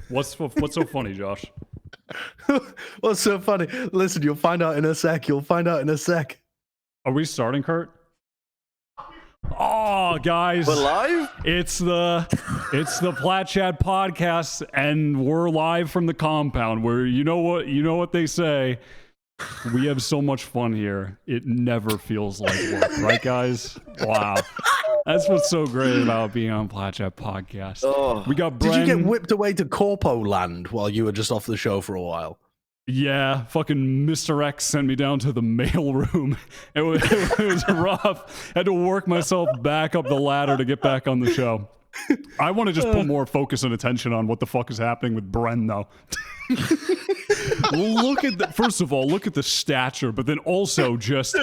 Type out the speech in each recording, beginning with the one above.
What's so funny, Josh? What's so funny? Listen, you'll find out in a sec. You'll find out in a sec. Are we starting, Kurt? Oh, guys, We're live? It's the Plat Chat podcast, and we're live from the compound. Where you know what they say. We have so much fun here. It never feels like work, right, guys? Wow, that's what's so great about being on Plat Chat podcast. Oh. We got Bren. Did you get whipped away to Corpo land while you were just off the show for a while? Yeah, fucking Mr. X sent me down to the mail room. It was rough. Had to work myself back up the ladder to get back on the show. I want to just put more focus and attention on what the fuck is happening with Bren, though. First of all, look at the stature, but then also just,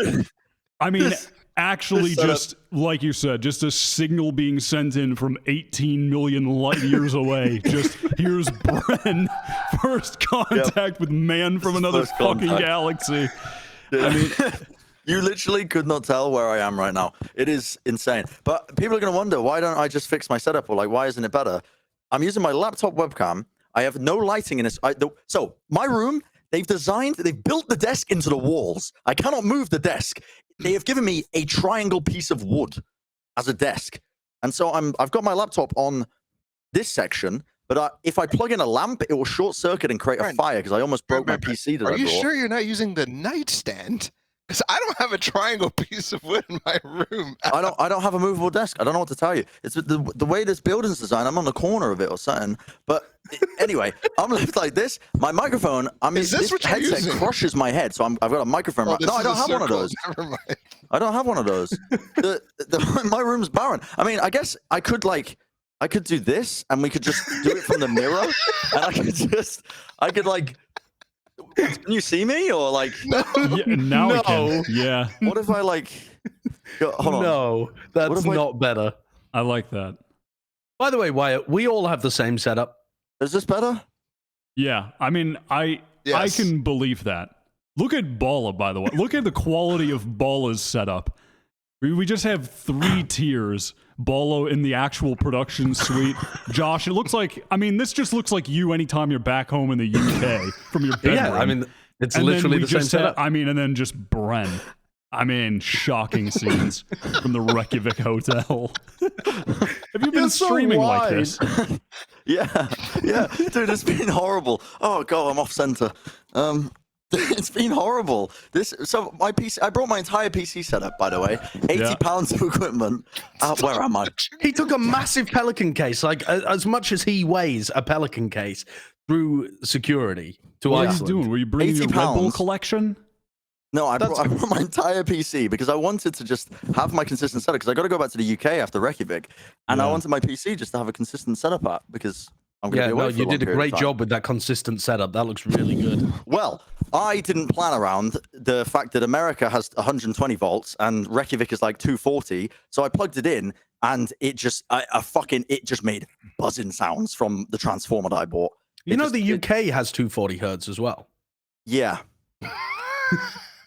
I mean, actually just, like you said, just a signal being sent in from 18 million light years away. Just, here's Bren, first contact with man from another fucking galaxy. I mean, you literally could not tell where I am right now. It is insane. But people are going to wonder, why don't I just fix my setup? Or like, why isn't it better? I'm using my laptop webcam. I have no lighting in this. So my room, they've built the desk into the walls. I cannot move the desk. They have given me a triangle piece of wood as a desk. And so I've got my laptop on this section, but if I plug in a lamp, it will short circuit and create a fire because I almost broke my PC that I brought. Are you sure you're not using the nightstand? Because I don't have a triangle piece of wood in my room. I don't have a movable desk. I don't know what to tell you. It's the way this building's designed. I'm on the corner of it or something. But anyway, I'm left like this. My microphone. I mean, this headset crushes my head, so I've got a microphone. No, I don't have one of those. Never mind. I don't have one of those. My room's barren. I mean, I guess I could do this, and we could just do it from the mirror, and I could like. Can you see me or like? Yeah, now I can. Yeah. What if I like? Hold on. No, that's not better. I like that. By the way, Wyatt, we all have the same setup. Is this better? Yeah. I mean, I can believe that. Look at Balla, by the way. Look at the quality of Balla's setup. We just have 3 tiers. Balla in the actual production suite. Josh, it looks like, I mean, this just looks like you anytime you're back home in the UK from your bedroom. Yeah, I mean, it's literally the same setup. And then just Bren. I mean, shocking scenes from the Reykjavik hotel. Have you been streaming like this? Yeah, dude, it's been horrible. Oh god, I'm off center. It's been horrible. So my PC, I brought my entire PC setup, by the way. 80 pounds of equipment. Where am I? He took a massive Pelican case, like as much as he weighs a Pelican case, through security to Iceland. What are you doing? Were you bringing your Red Bull collection? No, I brought my entire PC because I wanted to just have my consistent setup because I got to go back to the UK after Reykjavik, and I wanted my PC just to have a consistent setup at because I'm going to be away for you did a great job with that consistent setup. That looks really good. Well, I didn't plan around the fact that America has 120 volts and Reykjavik is like 240, so I plugged it in and it just made buzzing sounds from the transformer that I bought. You know the UK has 240 hertz as well. Yeah.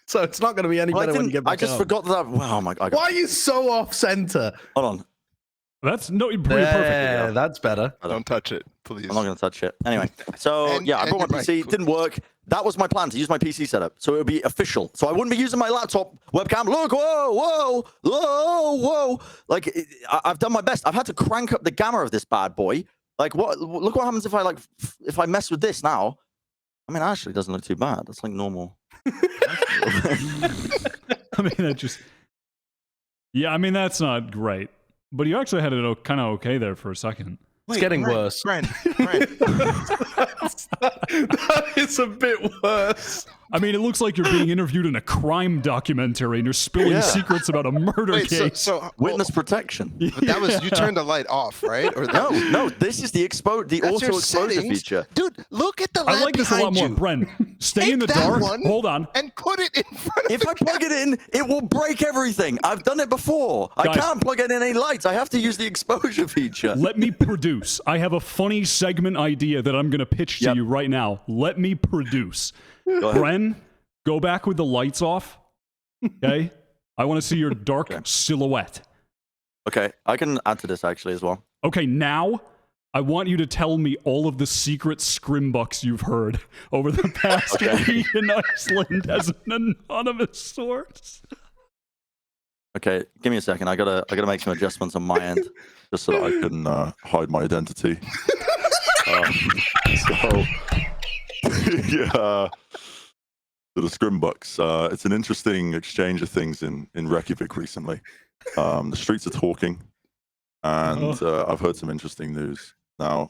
So it's not going to be any better when you get back I just forgot that. Wow, my God. Why are you so off center? Hold on. That's perfect. Yeah, that's better. Don't touch it, please. I'm not going to touch it. Anyway, so I brought my PC. It didn't work. That was my plan, to use my PC setup. So it would be official. So I wouldn't be using my laptop webcam. Look, whoa. Like, I've done my best. I've had to crank up the gamma of this bad boy. Like, look what happens if I mess with this now. I mean, actually, it doesn't look too bad. That's like normal. I mean, that's not great. But you actually had it kind of okay there for a second. It's getting worse. Bren. That is a bit worse. I mean, it looks like you're being interviewed in a crime documentary and you're spilling secrets about a murder case. So witness protection. But that was, you turned the light off, right? Or no, this is the auto exposure feature. Dude, look at the lamp. I like this a lot more. Bren, stay in the dark. Hold on. And put it in front of If I plug it in, it will break everything. I've done it before. I can't plug in any lights. I have to use the exposure feature. Let me produce. I have a funny segment idea that I'm going to pitch to you right now. Let me produce. Bren, go back with the lights off. Okay? I want to see your dark silhouette. Okay, I can add to this actually as well. Okay, now I want you to tell me all of the secret scrimbucks you've heard over the past week in Iceland as an anonymous source. Okay, give me a second. I gotta make some adjustments on my end, just so that I can hide my identity. So, yeah. So the scrimbucks. It's an interesting exchange of things in Reykjavik recently. The streets are talking, and I've heard some interesting news. Now,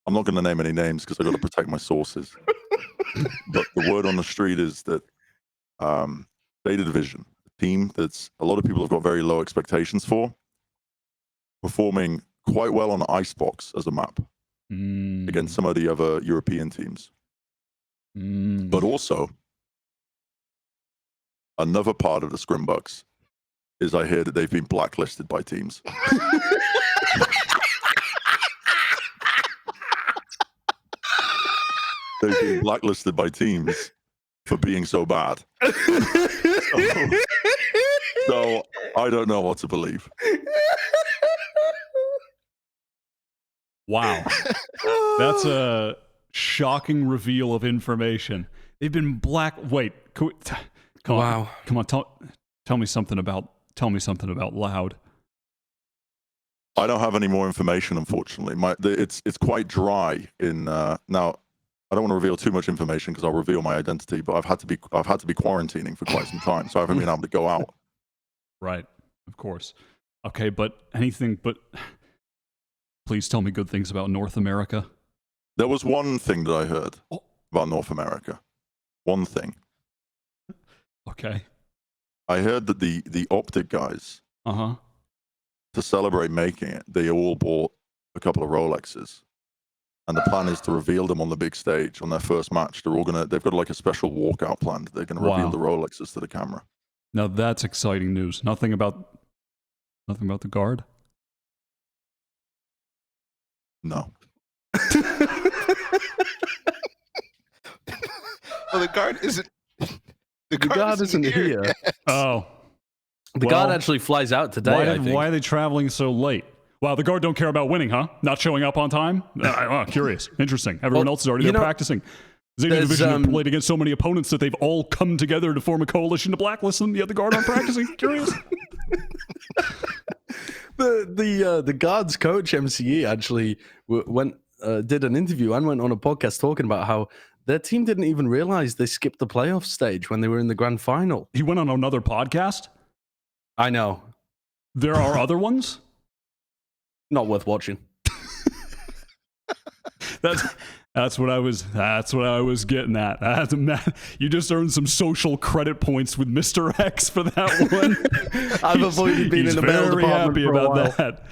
I'm not going to name any names because I've got to protect my sources. But the word on the street is that Zeta Division, a team that's a lot of people have got very low expectations for, performing quite well on Icebox as a map against some of the other European teams. But also, another part of the scrimbucks is I hear that they've been blacklisted by teams. They've been blacklisted by teams for being so bad. So I don't know what to believe. Wow. That's a shocking reveal of information. They've been Wait, come on. Come on, tell me something about Loud. I don't have any more information, unfortunately. It's quite dry in now. I don't want to reveal too much information because I'll reveal my identity. But I've had to be quarantining for quite some time, so I haven't been able to go out. Right, of course. Okay, but please tell me good things about North America. There was one thing that I heard about North America. One thing. Okay. I heard that the Optic guys, to celebrate making it, they all bought a couple of Rolexes. And the plan is to reveal them on the big stage on their first match. They've got like a special walkout planned. They're going to reveal the Rolexes to the camera. Now that's exciting news. Nothing about the guard? No. Well, the guard isn't. The guard isn't here. Oh. The guard actually flies out today. Why are they traveling so late? Wow, the guard don't care about winning, huh? Not showing up on time? Curious. Interesting. Everyone else is already there practicing. Zeta Division have played against so many opponents that they've all come together to form a coalition to blacklist them. Yet the guard aren't practicing. Curious. The guard's coach MCE actually did an interview and went on a podcast talking about how their team didn't even realize they skipped the playoff stage when they were in the grand final. He went on another podcast? I know. There are other ones? Not worth watching. That's what I was getting at. You just earned some social credit points with Mr. X for that one. I've avoided being in the mail department happy for a about while. that.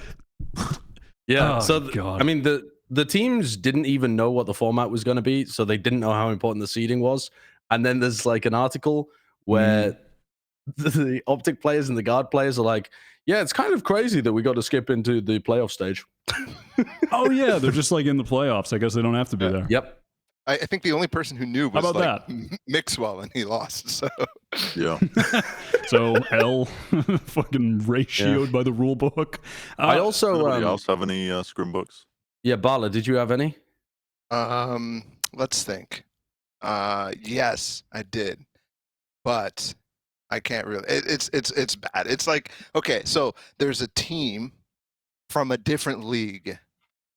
Yeah. God. I mean, the teams didn't even know what the format was going to be, so they didn't know how important the seeding was. And then there's like an article where the Optic players and the guard players are like, yeah, it's kind of crazy that we got to skip into the playoff stage. Oh, yeah. They're just like in the playoffs. I guess they don't have to be there. Yep. I think the only person who knew was How about Mixwell, and he lost. So yeah. So L fucking ratioed by the rule book. I also. Anybody else have any scrimbooks? Yeah, Balla, did you have any? Let's think. Yes, I did, but I can't really. It's bad. It's like, okay, so there's a team from a different league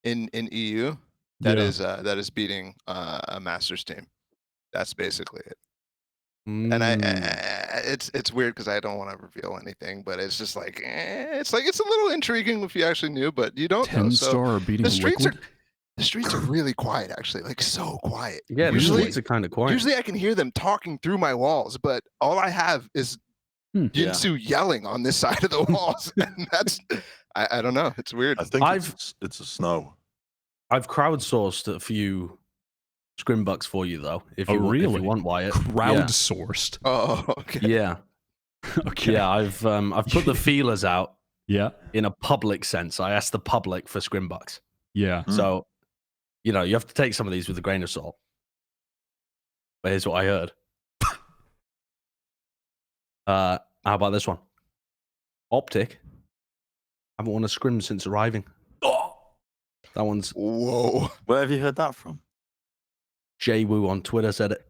in EU that is beating a Masters team. That's basically it. And it's weird because I don't want to reveal anything, but it's just like it's a little intriguing if you actually knew, but you don't know. So beating the streets are really quiet, actually, like so quiet. Yeah, the streets are kind of quiet. Usually I can hear them talking through my walls, but all I have is Jinsu yelling on this side of the walls. And that's, I don't know. It's weird. I think it's a snow. I've crowdsourced a few scrimbucks for you, though. If you want, Wyatt. Crowdsourced. Yeah. Oh, okay. Yeah. Okay. Yeah, I've put the feelers out. Yeah. In a public sense. I asked the public for scrimbucks. Yeah. So, you have to take some of these with a grain of salt. But here's what I heard. How about this one? Optic haven't won a scrim since arriving. That one's Whoa. Where have you heard that from? JWoo on Twitter said it.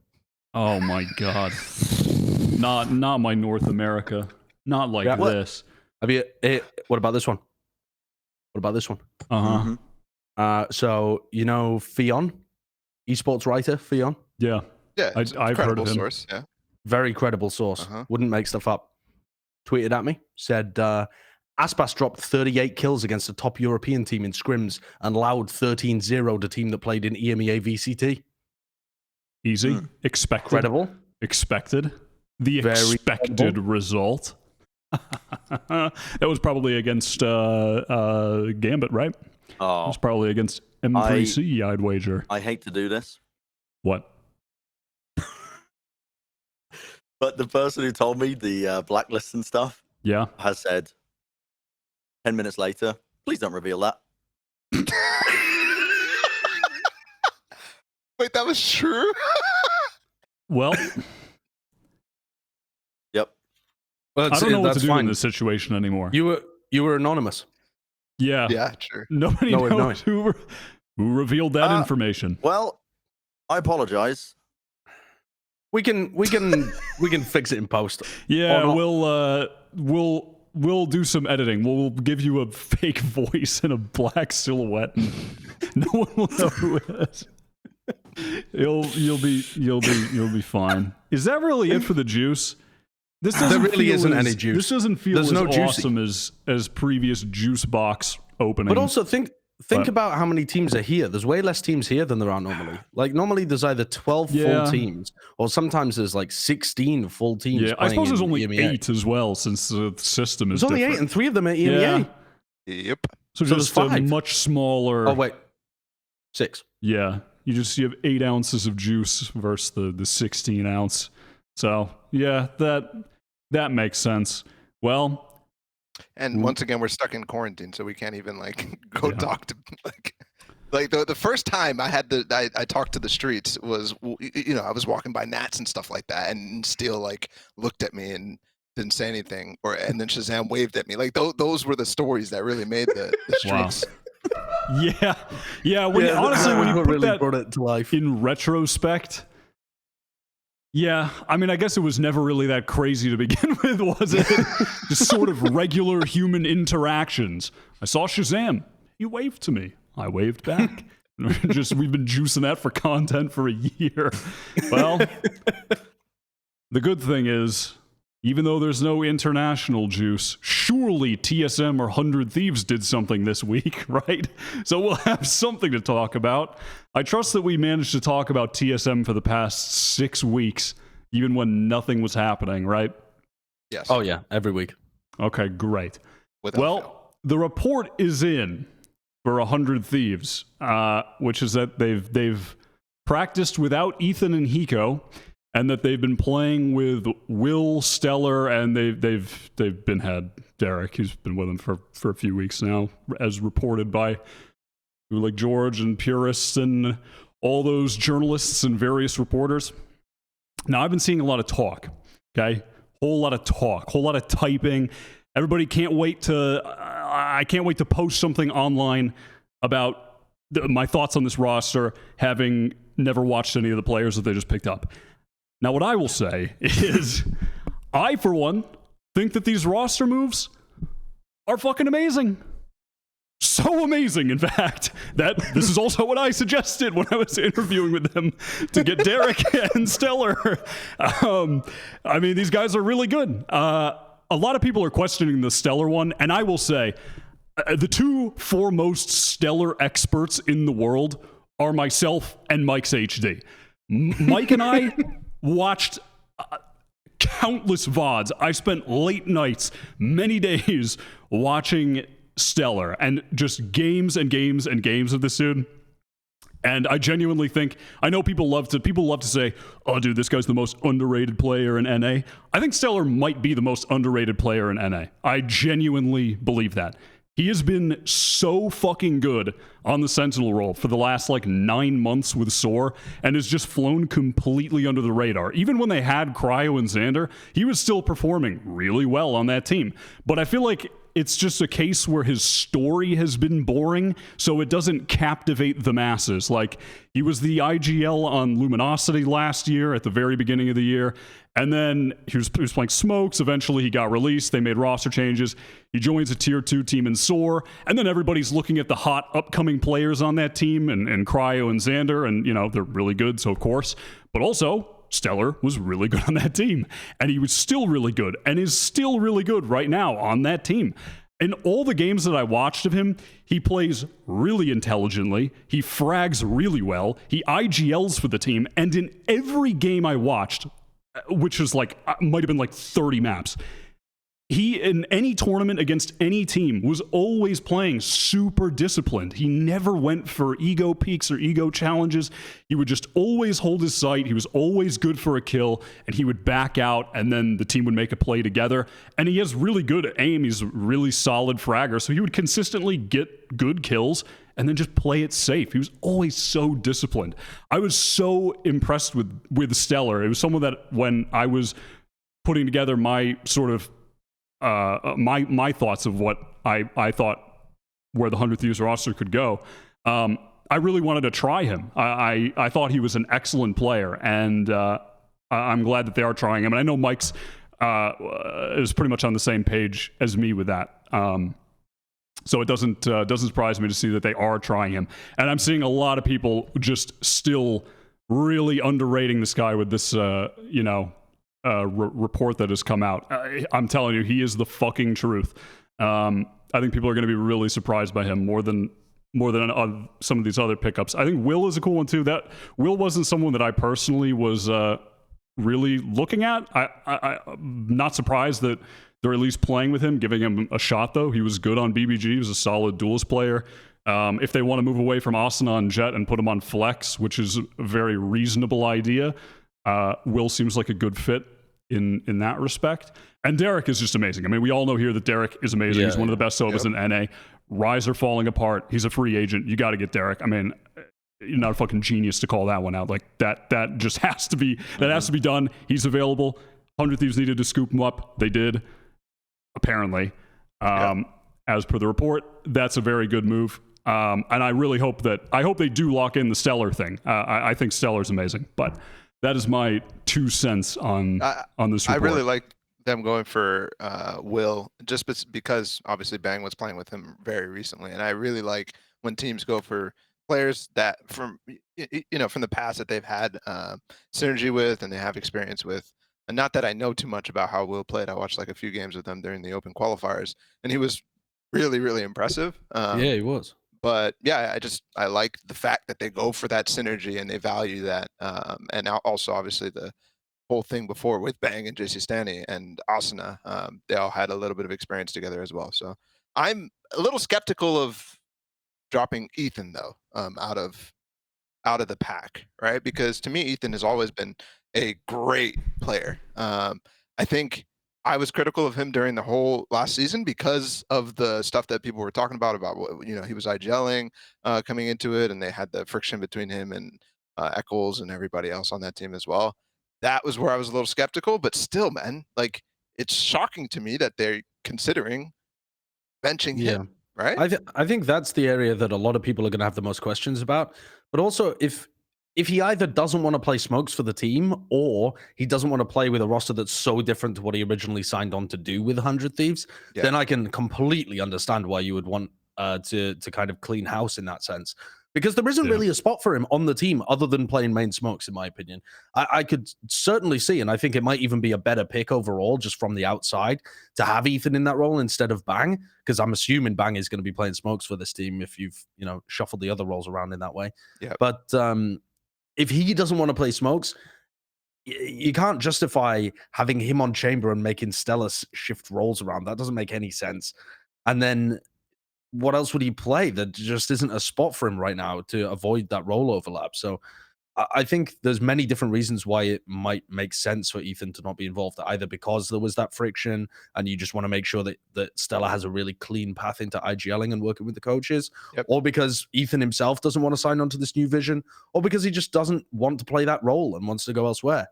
Oh my god. Not my North America. Not like this. Have you? What about this one? What about this one? Uh-huh. So you know Fionn, esports writer Fionn. Yeah. Yeah, I've heard of him. Source. Yeah. Very credible source. Wouldn't make stuff up. Tweeted at me, said Aspas dropped 38 kills against a top European team in scrims and allowed 13-0 to team that played in EMEA VCT. Easy. Expected. Credible. Expected. The Very expected credible. Result. That was probably against Gambit, right? It Oh, was probably against M3C, I'd wager. I hate to do this, What? but the person who told me the blacklist and stuff Yeah. has said 10 minutes later, please don't reveal that. Wait, that was true? Well, Yep. Well, I don't know what to that's do fine. in this situation anymore. You were anonymous. Yeah. Yeah, true. Nobody No, knows who revealed that information. Well, I apologize. We can fix it in post. Yeah, Or we'll do some editing. We'll give you a fake voice and a black silhouette. And no one will know who it is. You'll be fine. Is that really it for the juice? This doesn't There really feel isn't as, any juice. This doesn't feel There's as no juicy. awesome as previous juice box opening. But also think about how many teams are here. There's way less teams here than there are normally. Like normally there's either 12 full teams or sometimes there's like 16 full teams. Yeah, I suppose there's only EMEA. 8 as well since the system is There's only different. 8 and 3 of them are EMEA. Yeah. Yep. So So just there's a 5. much smaller. Oh wait, 6. Yeah, you have 8 ounces of juice versus the 16 ounce. So yeah, that makes sense. Well, And once again, we're stuck in quarantine, so we can't even like go talk to like the first time I talked to the streets was, you know, I was walking by Nats and stuff like that, and Steele like looked at me and didn't say anything, and then Shazam waved at me. Like those were the stories that really made the streets. yeah. Honestly, when you put really that brought it to life. in retrospect, yeah, I mean, I guess it was never really that crazy to begin with, was it? Just sort of regular human interactions. I saw Shazam. He waved to me. I waved back. We've been juicing that for content for a year. Well, the good thing is, even though there's no international juice, surely TSM or 100 Thieves did something this week, right? So we'll have something to talk about. I trust that we managed to talk about TSM for the past 6 weeks, even when nothing was happening, right? Yes. Oh yeah, every week. Okay, great. Without fail. Well, the report is in for 100 Thieves, which is that they've practiced without Ethan and Hiko, and that they've been playing with Will, Stellar, and they've been had Derek, who's been with them for a few weeks now, as reported by like George and purists and all those journalists and various reporters. Now, I've been seeing a lot of talk, okay? Whole lot of talk, whole lot of typing. Everybody can't wait to... I can't wait to post something online about my thoughts on this roster, having never watched any of the players that they just picked up. Now, what I will say is, I, for one, think that these roster moves are fucking amazing. So amazing, in fact, that this is also what I suggested when I was interviewing with them to get Derek and Stellar. I mean, these guys are really good. A lot of people are questioning the Stellar one, and I will say, the 2 foremost Stellar experts in the world are myself and Mike's HD. Mike and I watched countless VODs. I spent late nights, many days watching Stellar and just games and games and games of this dude. And I genuinely think, I know people love to say, oh dude, this guy's the most underrated player in NA. I think Stellar might be the most underrated player in NA. I genuinely believe that. He has been so fucking good on the Sentinel role for the last 9 months with Soar, and has just flown completely under the radar. Even when they had Cryo and Xander, he was still performing really well on that team. But I feel like it's just a case where his story has been boring, so it doesn't captivate the masses. Like, he was the IGL on Luminosity last year at the very beginning of the year, and then he was playing Smokes. Eventually, he got released. They made roster changes. He joins a Tier 2 team in Soar, and then everybody's looking at the hot upcoming players on that team, and Cryo and Xander, and, you know, they're really good, so of course. But also, Stellar was really good on that team, and he was still really good, and is still really good right now on that team. In all the games that I watched of him, he plays really intelligently, he frags really well, he IGLs for the team, and in every game I watched, which was like, might have been like 30 maps, he, in any tournament against any team, was always playing super disciplined. He never went for ego peaks or ego challenges. He would just always hold his sight. He was always good for a kill, and he would back out, and then the team would make a play together. And he has really good aim. He's a really solid fragger, so he would consistently get good kills and then just play it safe. He was always so disciplined. I was so impressed with Stellar. It was someone that, when I was putting together my sort of my thoughts of what I thought where the 100th user roster could go, I really wanted to try him. I thought he was an excellent player, and I'm glad that they are trying him. And I know Mike's is pretty much on the same page as me with that. So it doesn't surprise me to see that they are trying him. And I'm seeing a lot of people just still really underrating this guy with this, report that has come out. I'm telling you, he is the fucking truth. I think people are going to be really surprised by him more than some of these other pickups. I think Will is a cool one too. That Will wasn't someone that I personally was really looking at. I'm not surprised that they're at least playing with him, giving him a shot though. He was good on BBG. He was a solid duelist player. If they want to move away from Asuna and Jett and put him on Flex, which is a very reasonable idea, Will seems like a good fit in that respect. And Derek is just amazing. I mean, we all know here that Derek is amazing. Yeah, he's one of the best Sovas in NA. Rise are falling apart. He's a free agent. You got to get Derek. I mean, you're not a fucking genius to call that one out. Like, that just has to be, has to be done. He's available. 100 Thieves needed to scoop him up. They did, apparently. As per the report, that's a very good move. And I really hope they do lock in the Stellar thing. I think Stellar's amazing, but that is my 2 cents on this report. I really like them going for Will, just because obviously Bang was playing with him very recently, and I really like when teams go for players that from the past that they've had synergy with and they have experience with. And not that I know too much about how Will played. I watched like a few games with him during the open qualifiers, and he was really, really impressive. Yeah, he was. But yeah, I like the fact that they go for that synergy and they value that. And also obviously the whole thing before with Bang and JC Stanley and Asuna, they all had a little bit of experience together as well. So I'm a little skeptical of dropping Ethan though, out of the pack, right? Because to me, Ethan has always been a great player. I think I was critical of him during the whole last season because of the stuff that people were talking about he was IGLing coming into it, and they had the friction between him and Eccles and everybody else on that team as well. That was where I was a little skeptical, but still, man, like, it's shocking to me that they're considering benching him, right? I think that's the area that a lot of people are going to have the most questions about. But also, if he either doesn't want to play Smokes for the team, or he doesn't want to play with a roster that's so different to what he originally signed on to do with 100 Thieves, then I can completely understand why you would want to kind of clean house in that sense. Because there isn't really a spot for him on the team other than playing main Smokes, in my opinion. I could certainly see, and I think it might even be a better pick overall, just from the outside, to have Ethan in that role instead of Bang, because I'm assuming Bang is going to be playing Smokes for this team if you've shuffled the other roles around in that way. Yeah. But if he doesn't want to play Smokes, you can't justify having him on Chamber and making Stellar shift roles around. That doesn't make any sense. And then what else would he play? There just isn't a spot for him right now to avoid that role overlap. So I think there's many different reasons why it might make sense for Ethan to not be involved, either because there was that friction and you just want to make sure that Stellar has a really clean path into IGLing and working with the coaches, or because Ethan himself doesn't want to sign on to this new vision, or because he just doesn't want to play that role and wants to go elsewhere.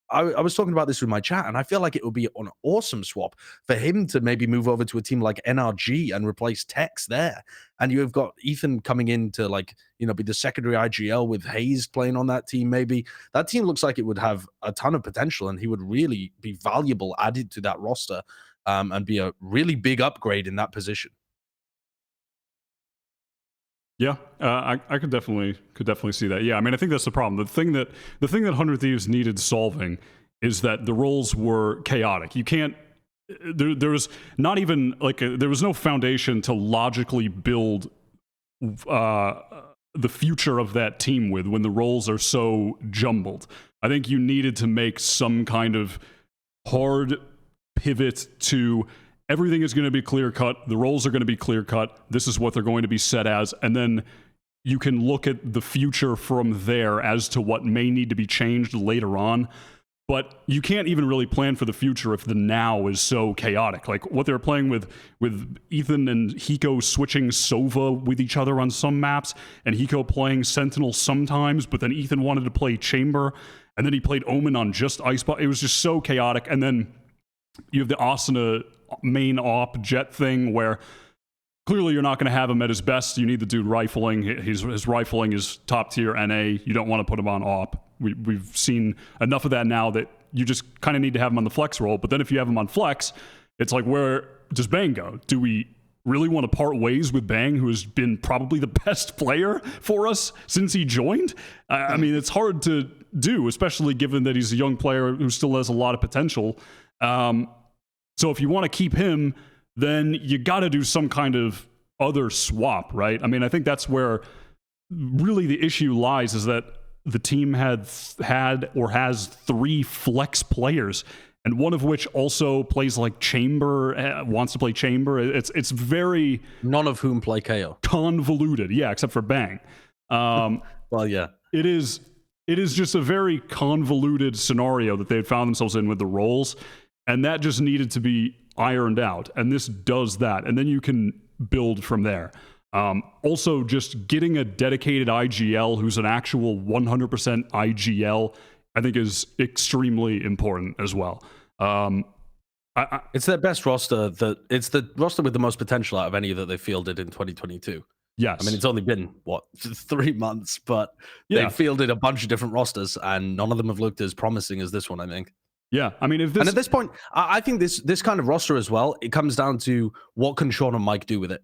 I was talking about this with my chat, and I feel like it would be an awesome swap for him to maybe move over to a team like NRG and replace Tex there. And you've got Ethan coming in to, like, you know, be the secondary IGL with Hayes playing on that team. Maybe that team looks like it would have a ton of potential, and he would really be valuable added to that roster, and be a really big upgrade in that position. Yeah, I could definitely see that. Yeah, I mean, I think that's the problem. The thing that 100 Thieves needed solving is that the roles were chaotic. You can't. There was not even like there was no foundation to logically build the future of that team with when the roles are so jumbled. I think you needed to make some kind of hard pivot to. Everything is going to be clear-cut. The roles are going to be clear-cut. This is what they're going to be set as. And then you can look at the future from there as to what may need to be changed later on. But you can't even really plan for the future if the now is so chaotic. Like what they're playing with Ethan and Hiko switching Sova with each other on some maps, and Hiko playing Sentinel sometimes, but then Ethan wanted to play Chamber, and then he played Omen on just Icebot. It was just so chaotic. And then you have the Asuna main op Jett thing where clearly you're not going to have him at his best. You need the dude rifling. His rifling is top tier NA. You don't want to put him on op. We've seen enough of that now that you just kind of need to have him on the flex role. But then if you have him on flex, it's like, where does Bang go? Do we really want to part ways with Bang, who has been probably the best player for us since he joined? I mean, it's hard to do, especially given that he's a young player who still has a lot of potential. So if you want to keep him, then you got to do some kind of other swap, right? I mean, I think that's where really the issue lies, is that the team had or has 3 flex players, and one of which also plays like Chamber, wants to play Chamber. It's very... None of whom play KO. Convoluted, yeah, except for Bang. Well, yeah. It is just a very convoluted scenario that they had found themselves in with the roles. And that just needed to be ironed out. And this does that. And then you can build from there. Also, just getting a dedicated IGL who's an actual 100% IGL, I think is extremely important as well. It's their best roster. It's the roster with the most potential out of any that they fielded in 2022. Yes. I mean, it's only been, 3 months, but they fielded a bunch of different rosters, and none of them have looked as promising as this one, I think. Yeah, I mean, and at this point, I think this kind of roster as well, it comes down to what can Sean and Mike do with it,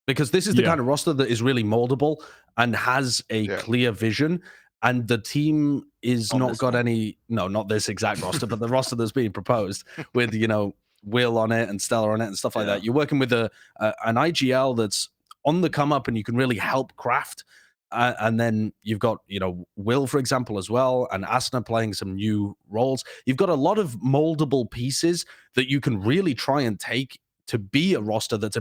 because this is the kind of roster that is really moldable and has a clear vision, and the team is not this exact roster, but the roster that's being proposed with, you know, Will on it and Stella on it and stuff like that. You're working with an IGL that's on the come up, and you can really help craft. And then you've got, you know, Will, for example, as well, and Asna playing some new roles. You've got a lot of moldable pieces that you can really try and take to be a roster that's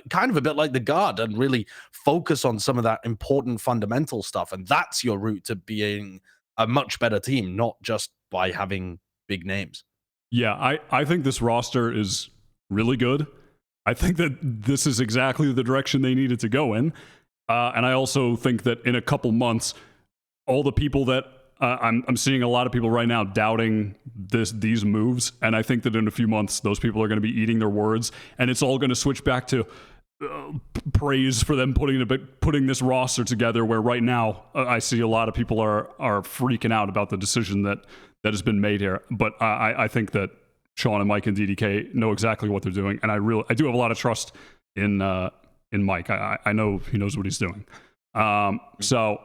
kind of a bit like the Guard, and really focus on some of that important fundamental stuff. And that's your route to being a much better team, not just by having big names. Yeah, I think this roster is really good. I think that this is exactly the direction they needed to go in. And I also think that in a couple months, all the people that I'm seeing a lot of people right now doubting these moves, and I think that in a few months, those people are going to be eating their words, and it's all going to switch back to praise for them putting this roster together. Where right now, I see a lot of people are freaking out about the decision that has been made here. But I think that Sean and Mike and DDK know exactly what they're doing, and I do have a lot of trust in Mike. I know he knows what he's doing. So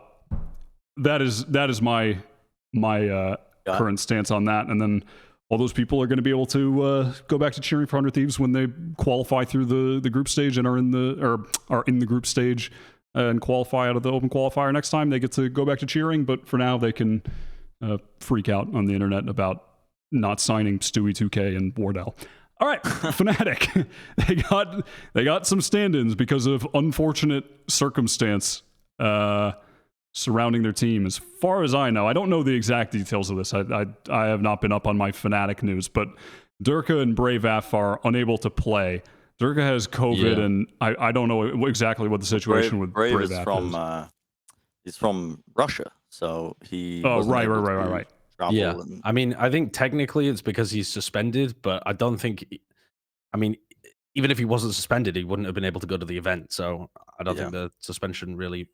that is my current stance on that. And then all those people are going to be able to go back to cheering for 100 Thieves when they qualify through the group stage and are in the group stage and qualify out of the open qualifier next time. They get to go back to cheering, but for now they can freak out on the internet about not signing Stewie 2K and Wardell. All right, Fnatic. They got some stand-ins because of unfortunate circumstance surrounding their team. As far as I know, I don't know the exact details of this. I have not been up on my Fnatic news, but Durka and BraveAF are unable to play. Durka has COVID, and I don't know exactly what the situation with BraveAF is. He's from Russia, so he. Oh, right. travel. Yeah, And... I mean, I think technically it's because he's suspended, but I don't think. I mean, even if he wasn't suspended, he wouldn't have been able to go to the event. So I don't think the suspension really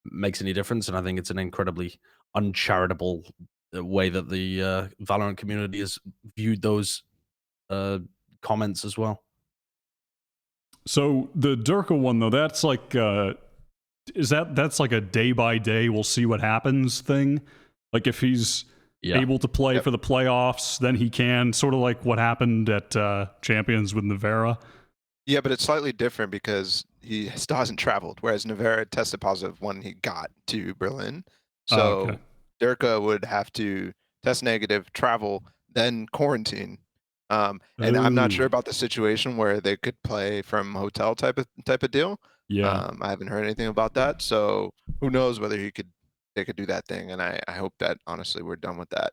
makes any difference. And I think it's an incredibly uncharitable way that the Valorant community has viewed those comments as well. So the Durka one though, that's like that's like a day by day, we'll see what happens thing. Like if he's able to play for the playoffs, then he can, sort of like what happened at Champions with Navera. Yeah, but it's slightly different because he still hasn't traveled, whereas Navera tested positive when he got to Berlin. So Durka would have to test negative, travel, then quarantine. And I'm not sure about the situation where they could play from hotel type of deal. Yeah. I haven't heard anything about that. So who knows whether they could do that thing. And I hope that honestly we're done with that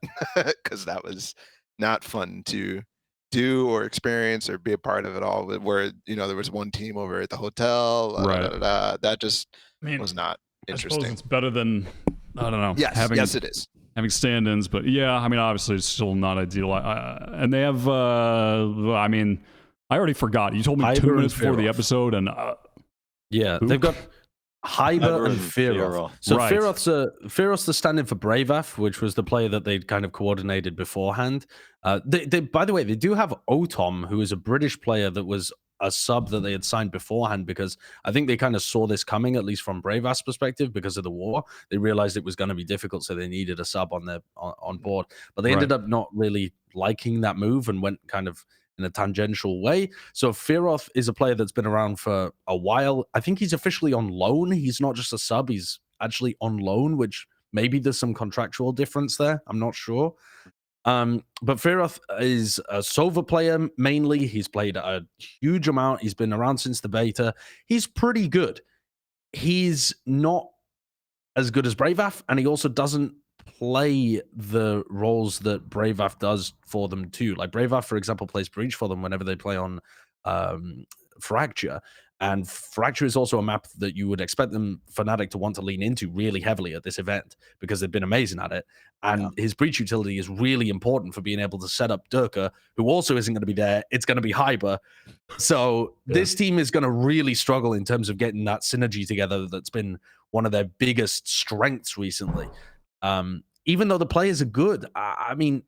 because that was not fun to do or experience or be a part of it all, where there was one team over at the hotel, that just was not interesting. I suppose it's better than, I don't know, yes it is, having stand-ins, but yeah, I mean obviously it's still not ideal. And they have I mean I already forgot, you told me 2 minutes before the episode, and they've got Hyber and Fearoth. So Fearoth's the stand-in for Bravaf, which was the player that they'd kind of coordinated beforehand. They by the way, they do have Otom, who is a British player that was a sub that they had signed beforehand, because I think they kind of saw this coming, at least from Bravaf's perspective, because of the war. They realized it was going to be difficult, so they needed a sub on board. But they ended up not really liking that move and went kind of in a tangential way. So Fearoth is a player that's been around for a while. I think he's officially on loan. He's not just a sub, he's actually on loan, which maybe there's some contractual difference there. I'm not sure. But Fearoth is a Sova player mainly. He's played a huge amount. He's been around since the beta. He's pretty good. He's not as good as Bravaf, and he also doesn't play the roles that Bravaf does for them too. Like Bravaf, for example, plays Breach for them whenever they play on Fracture. And Fracture is also a map that you would expect them, Fnatic, to want to lean into really heavily at this event because they've been amazing at it. And his Breach utility is really important for being able to set up Durka, who also isn't going to be there. It's going to be Hyber. So this team is going to really struggle in terms of getting that synergy together. That's been one of their biggest strengths recently. Even though the players are good, I mean,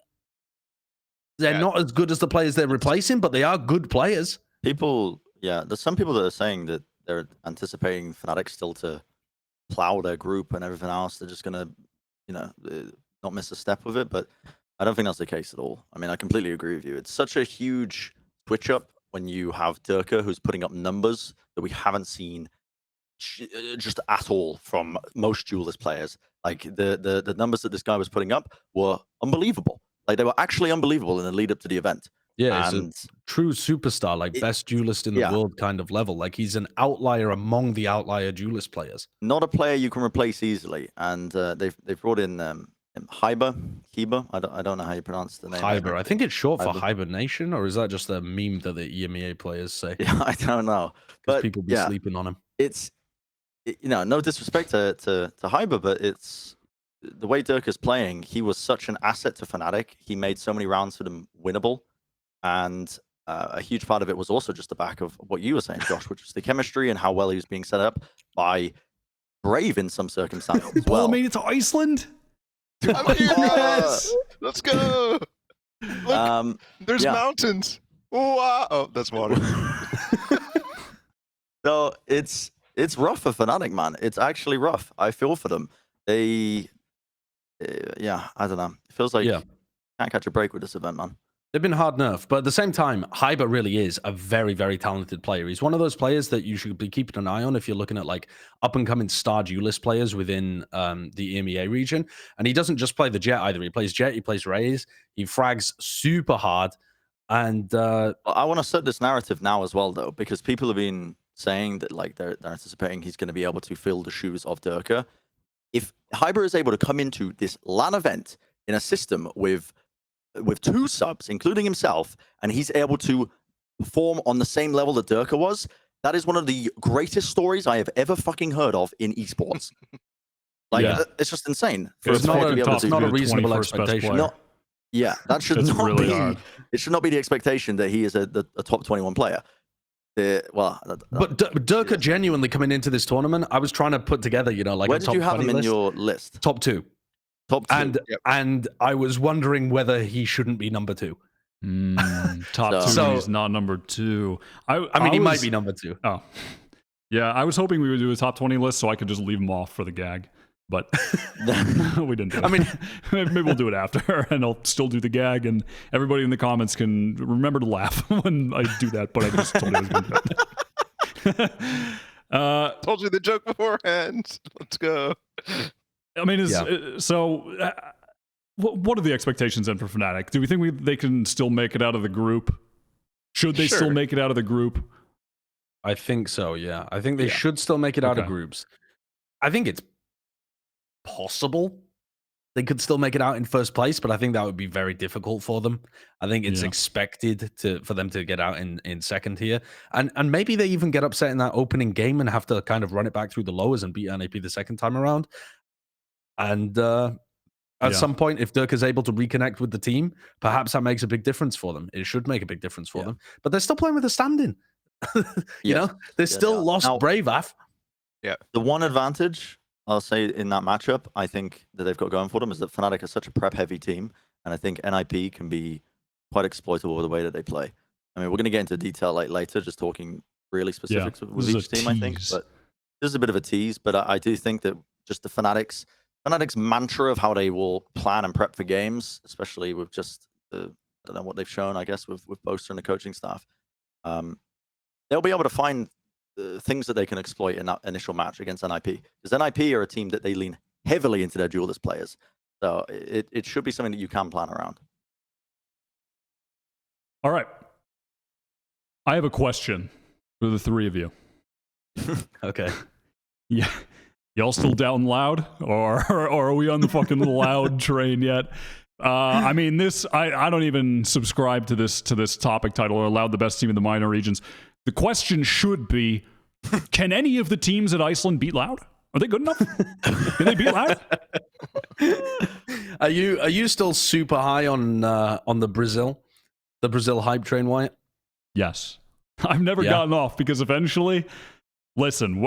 they're not as good as the players they're replacing, but they are good players. There's some people that are saying that they're anticipating Fnatic still to plow their group and everything else. They're just gonna, not miss a step with it. But I don't think that's the case at all. I mean, I completely agree with you. It's such a huge switch up when you have Durka, who's putting up numbers that we haven't seen just at all from most duelist players. Like the numbers that this guy was putting up were unbelievable. Like they were actually unbelievable in the lead up to the event. Yeah, he's a true superstar, like best duelist in the world kind of level. Like he's an outlier among the outlier duelist players. Not a player you can replace easily. And they've brought in Hyber. I don't know how you pronounce the name. Hyber. I think it's short for hibernation, or is that just a meme that the EMEA players say? Yeah, I don't know. Because people be sleeping on him. It's no disrespect to Hyber, but it's the way Durka's playing. He was such an asset to Fnatic. He made so many rounds for them winnable. And a huge part of it was also just the back of what you were saying, Josh, which is the chemistry and how well he was being set up by Brave in some circumstances as well. Made it to Iceland? I'm here, guys! Let's go! Look, there's mountains. Wow! Oh, that's water. So it's rough for Fnatic, man. It's actually rough. I feel for them. They, I don't know. It feels like can't catch a break with this event, man. They've been hard nerfed, but at the same time, Hyber really is a very, very talented player. He's one of those players that you should be keeping an eye on if you're looking at like up-and-coming star duelist players within the EMEA region. And he doesn't just play the Jett either. He plays Jett, he plays Raze, he frags super hard. And I want to set this narrative now as well, though, because people have been saying that like they're anticipating he's going to be able to fill the shoes of Durka. If Hyber is able to come into this LAN event in a system with 2 subs, including himself, and he's able to perform on the same level that Durka was, that is one of the greatest stories I have ever fucking heard of in esports. Like it's just insane. It's not a reasonable expectation. That should it's not really be. hard. It should not be the expectation that he is a top 21 player. But Durka genuinely coming into this tournament, I was trying to put together, like where a did top you have him in list. your list? Top 2. Top 2. And I was wondering whether he shouldn't be number 2. Top 2. He's not number 2. I mean, he might be number 2. Oh, yeah. I was hoping we would do a top 20 list so I could just leave him off for the gag, but we didn't do it. I mean, maybe we'll do it after, and I'll still do the gag, and everybody in the comments can remember to laugh when I do that. But I just told you I was going to do it. Told you the joke beforehand. Let's go. I mean, what are the expectations then for Fnatic? Do we think they can still make it out of the group? Should they still make it out of the group? I think so, yeah. I think they should still make it out of groups. I think it's possible they could still make it out in first place, but I think that would be very difficult for them. I think it's expected for them to get out in second here. And maybe they even get upset in that opening game and have to kind of run it back through the lowers and beat NAP the second time around. And at some point, if Dirk is able to reconnect with the team, perhaps that makes a big difference for them. It should make a big difference for them. But they're still playing with a stand-in. They still lost Brave Af. Yeah. The one advantage I'll say in that matchup, I think that they've got going for them is that Fnatic is such a prep-heavy team, and I think NIP can be quite exploitable with the way that they play. I mean, we're going to get into detail later, just talking really specifics with each team, I think. But this is a bit of a tease, but I do think that just the Fnatic's mantra of how they will plan and prep for games, especially with just I don't know what they've shown, I guess, with Boaster and the coaching staff. They'll be able to find things that they can exploit in that initial match against NIP. Because NIP are a team that they lean heavily into their duelist players. So it should be something that you can plan around. All right. I have a question for the three of you. Okay. Yeah. Y'all still down loud? Or are we on the fucking loud train yet? I mean, I don't even subscribe to this topic title or allowed the best team in the minor regions. The question should be, can any of the teams at Iceland beat Loud? Are they good enough? Can they beat Loud? Are you still super high on the Brazil hype train, Wyatt? Yes. I've never gotten off because eventually, listen,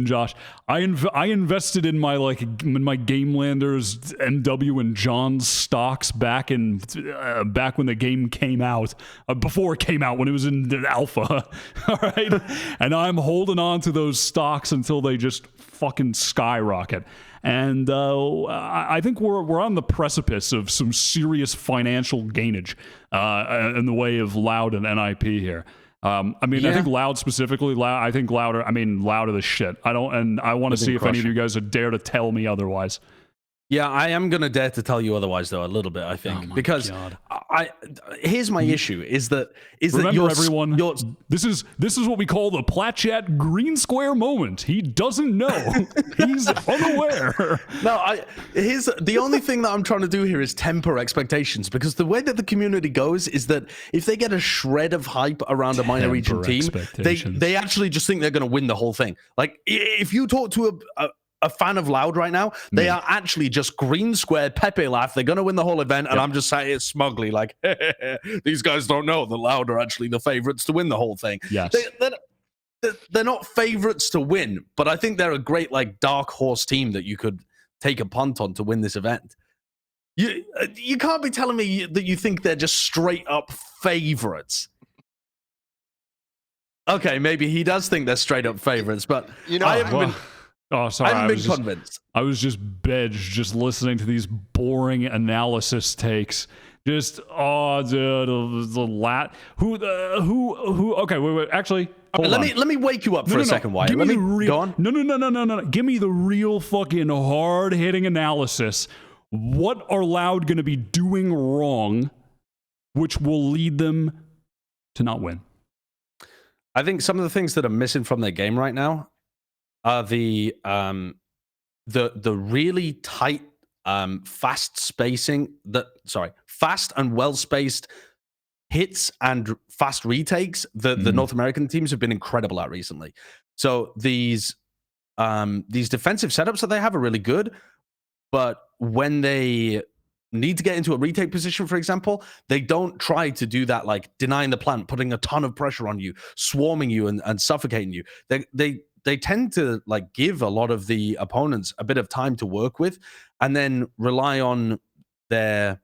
Josh. I invested in my Gamelanders, NW, and John's stocks back when the game came out, before it came out when it was in the alpha. All right, and I'm holding on to those stocks until they just fucking skyrocket. And I think we're on the precipice of some serious financial gainage in the way of Loud and NIP here. I think Loud specifically, I think Loud are the shit. I want to see if any of you guys would dare to tell me otherwise. Yeah, I am going to dare to tell you otherwise, though, a little bit, I think. Because here's my issue, is that everyone, this is what we call the Plat Chat green square moment. He doesn't know. He's unaware. No, here's the only thing that I'm trying to do here is temper expectations, because the way that the community goes is that if they get a shred of hype around a minor region team, they actually just think they're going to win the whole thing. Like, if you talk to a fan of Loud right now, they are actually just green square Pepe laugh. They're going to win the whole event, and I'm just sat here smugly like, these guys don't know that Loud are actually the favorites to win the whole thing. Yes. They're not favorites to win, but I think they're a great dark horse team that you could take a punt on to win this event. You can't be telling me that you think they're just straight up favorites. Okay, maybe he does think they're straight up favorites, but I haven't been... Oh, sorry. I haven't been convinced. I was just just listening to these boring analysis takes. Just, dude, the lat. Who? Okay, wait. Actually, let me wake you up for a second, Wyatt. Go on. No. Give me the real fucking hard hitting analysis. What are Loud going to be doing wrong, which will lead them to not win? I think some of the things that are missing from their game right now are the really tight, fast spacing. Fast and well spaced hits and fast retakes that the North American teams have been incredible at recently. So these these defensive setups that they have are really good, but when they need to get into a retake position, for example, they don't try to do that, like denying the plant, putting a ton of pressure on you, swarming you, and suffocating you. They tend to like give a lot of the opponents a bit of time to work with, and then rely on their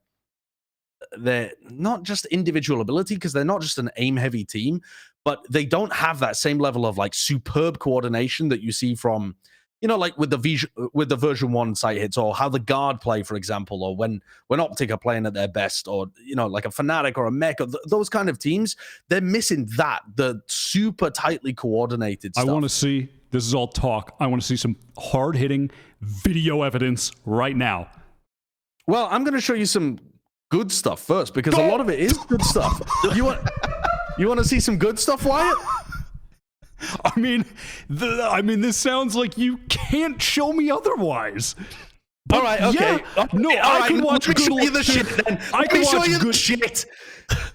not just individual ability, because they're not just an aim heavy team, but they don't have that same level of like superb coordination that you see from, you know, like with the version 1 site hits, or how the guard play, for example, or when Optic are playing at their best, or, you know, like a Fnatic or a Mech, or those kind of teams. They're missing the super tightly coordinated stuff. I want to see, this is all talk, I want to see some hard hitting video evidence right now. Well, I'm going to show you some good stuff first, because a lot of it is good stuff. You want to see some good stuff, Wyatt? I mean, this sounds like you can't show me otherwise. But all right, okay. Yeah, no, I can watch good shit. I can show you the shit.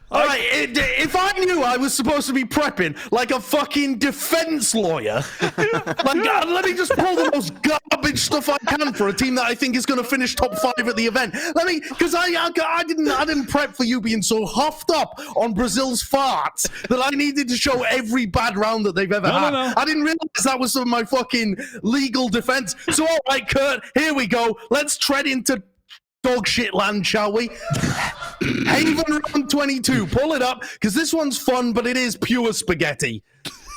All right, if I knew I was supposed to be prepping like a fucking defense lawyer, let me just pull the most garbage stuff I can for a team that I think is going to finish top 5 at the event. Because I didn't prep for you being so huffed up on Brazil's farts that I needed to show every bad round that they've ever had. No. I didn't realize that was some of my fucking legal defense. So all right, Kurt, here we go. Let's tread into dog shit land, shall we? Haven round 22. Pull it up, because this one's fun, but it is pure spaghetti.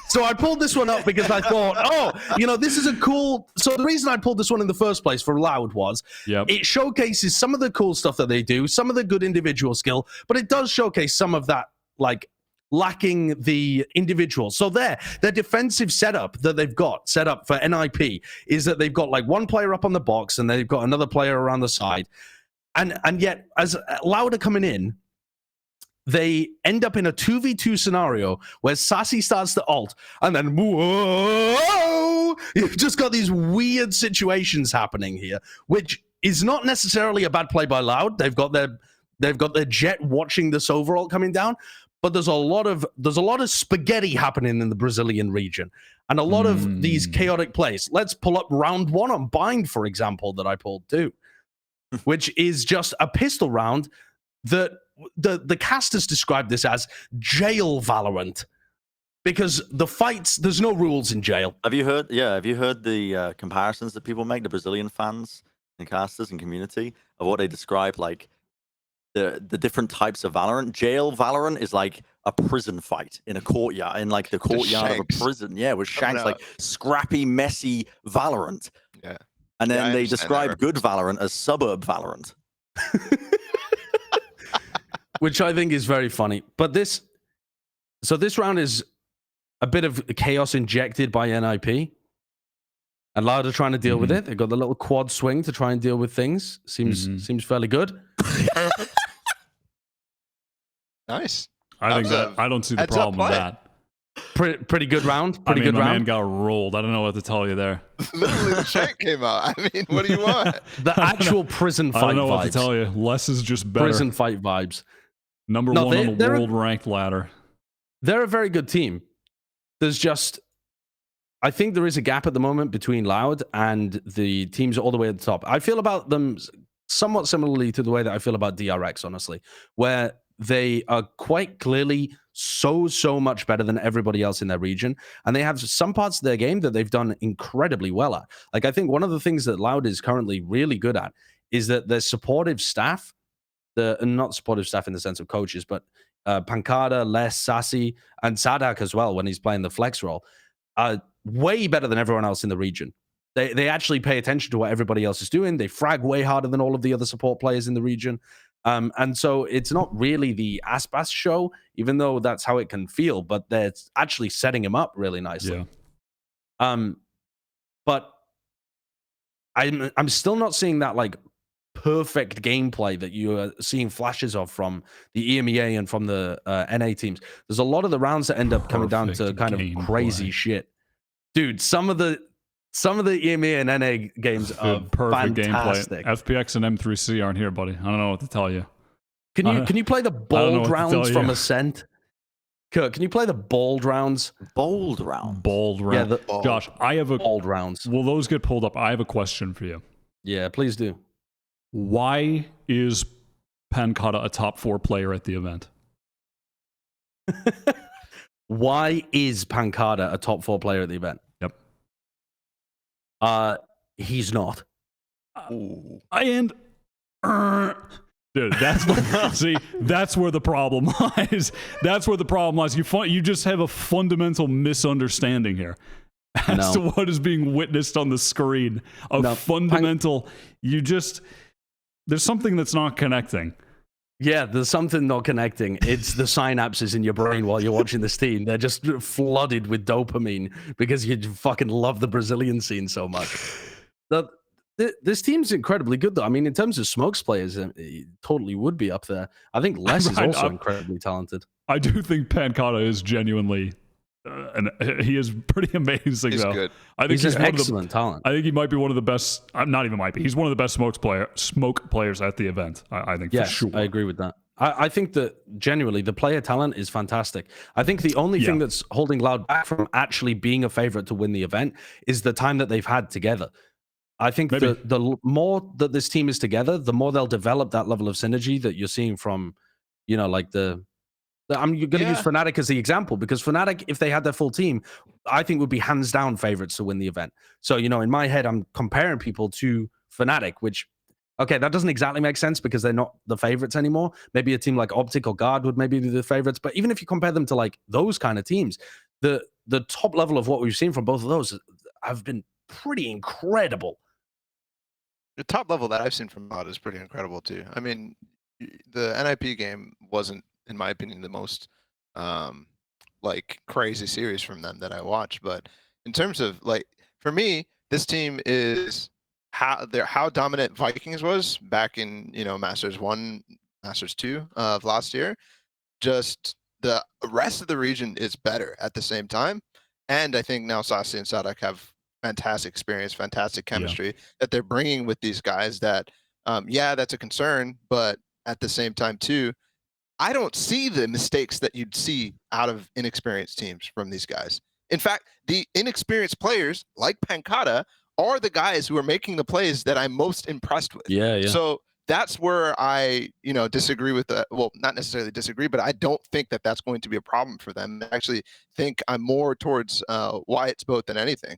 So I pulled this one up because I thought, this is a cool... So the reason I pulled this one in the first place for Loud was it showcases some of the cool stuff that they do, some of the good individual skill, but it does showcase some of that, like, lacking the individual. So their defensive setup that they've got set up for NIP is that they've got like one player up on the box and they've got another player around the side. And yet, as Loud are coming in, they end up in a 2v2 scenario where Sassy starts to ult, and then whoa! You've just got these weird situations happening here, which is not necessarily a bad play by Loud. They've got their Jett watching this overall coming down, but there's a lot of spaghetti happening in the Brazilian region, and a lot of these chaotic plays. Let's pull up round 1 on Bind, for example, that I pulled too, which is just a pistol round that the casters described this as jail Valorant, because the fights, there's no rules in jail. Have you heard the comparisons that people make, the Brazilian fans and casters and community, of what they describe like the different types of Valorant? Jail Valorant is like a prison fight in a courtyard, in like the courtyard of a prison. Yeah, with Shanks, like scrappy, messy Valorant. Yeah. And then they describe good Valorant as suburb Valorant. Which I think is very funny. But this round is a bit of chaos injected by NIP. And Loud are trying to deal with it. They've got the little quad swing to try and deal with things. Seems fairly good. Nice. I don't see the problem with that. Pretty good round. Pretty good round. Man got rolled. I don't know what to tell you there. Literally, the shank came out. I mean, what do you want? The actual prison fight vibes. I don't know what to tell you. Less is just better. Prison fight vibes. Number 1 on the world ranked ladder. They're a very good team. There's just... I think there is a gap at the moment between Loud and the teams all the way at the top. I feel about them somewhat similarly to the way that I feel about DRX, honestly, where they are quite clearly so much better than everybody else in their region. And they have some parts of their game that they've done incredibly well at. Like, I think one of the things that Loud is currently really good at is that their supportive staff, not supportive staff in the sense of coaches, but Pancada, Les, Sassy, and Sadak as well, when he's playing the flex role, are way better than everyone else in the region. They actually pay attention to what everybody else is doing. They frag way harder than all of the other support players in the region. And so it's not really the Aspas show, even though that's how it can feel, but they're actually setting him up really nicely. Yeah. But I'm still not seeing that like perfect gameplay that you are seeing flashes of from the EMEA and from the NA teams. There's a lot of the rounds that end up coming down to kind of crazy shit. Dude, some of the EMEA and NA games are perfect fantastic. Gameplay. FPX and M3C aren't here, buddy. I don't know what to tell you. Can you play the bold rounds from Ascent? Kurt, can you play the bald rounds? Bold round. Bald round. Yeah, the Josh, I have a bald rounds. Will those get pulled up? I have a question for you. Yeah, please do. Why is Pancata a top 4 player at the event? Why is Pancata a top 4 player at the event? Yep. He's not. Dude, that's where the problem lies. That's where the problem lies. You just have a fundamental misunderstanding here as to what is being witnessed on the screen. Fundamental. There's something that's not connecting. Yeah, there's something not connecting. It's the synapses in your brain while you're watching this team. They're just flooded with dopamine because you fucking love the Brazilian scene so much. This team's incredibly good, though. I mean, in terms of smokes players, it totally would be up there. I think Les is also incredibly talented. I do think Pancata is genuinely, and he is pretty amazing. He's though. good. I think he's an excellent talent. I think he might be one of the best. Not even might be. He's one of the best smoke players at the event. I think for sure. I agree with that. I think that genuinely the player talent is fantastic. I think the only thing that's holding Loud back from actually being a favorite to win the event is the time that they've had together. I think the more that this team is together, the more they'll develop that level of synergy that you're seeing from, like I'm going to use Fnatic as the example, because Fnatic, if they had their full team, I think would be hands down favorites to win the event. So, in my head, I'm comparing people to Fnatic, which, okay, that doesn't exactly make sense because they're not the favorites anymore. Maybe a team like Optic or Guard would maybe be the favorites. But even if you compare them to like those kind of teams, the top level of what we've seen from both of those have been pretty incredible. The top level that I've seen from Mod is pretty incredible too. I mean, the NIP game wasn't, in my opinion, the most crazy series from them that I watched. But in terms of for me, this team is how dominant Vikings was back in Masters 1, Masters 2 of last year. Just the rest of the region is better at the same time, and I think now Sassy and Sadak have fantastic experience, fantastic chemistry that they're bringing with these guys that, that's a concern, but at the same time too, I don't see the mistakes that you'd see out of inexperienced teams from these guys. In fact, the inexperienced players like Pancata are the guys who are making the plays that I'm most impressed with. Yeah. So that's where I, disagree with well, not necessarily disagree, but I don't think that that's going to be a problem for them. I actually think I'm more towards Wyatt's boat than anything.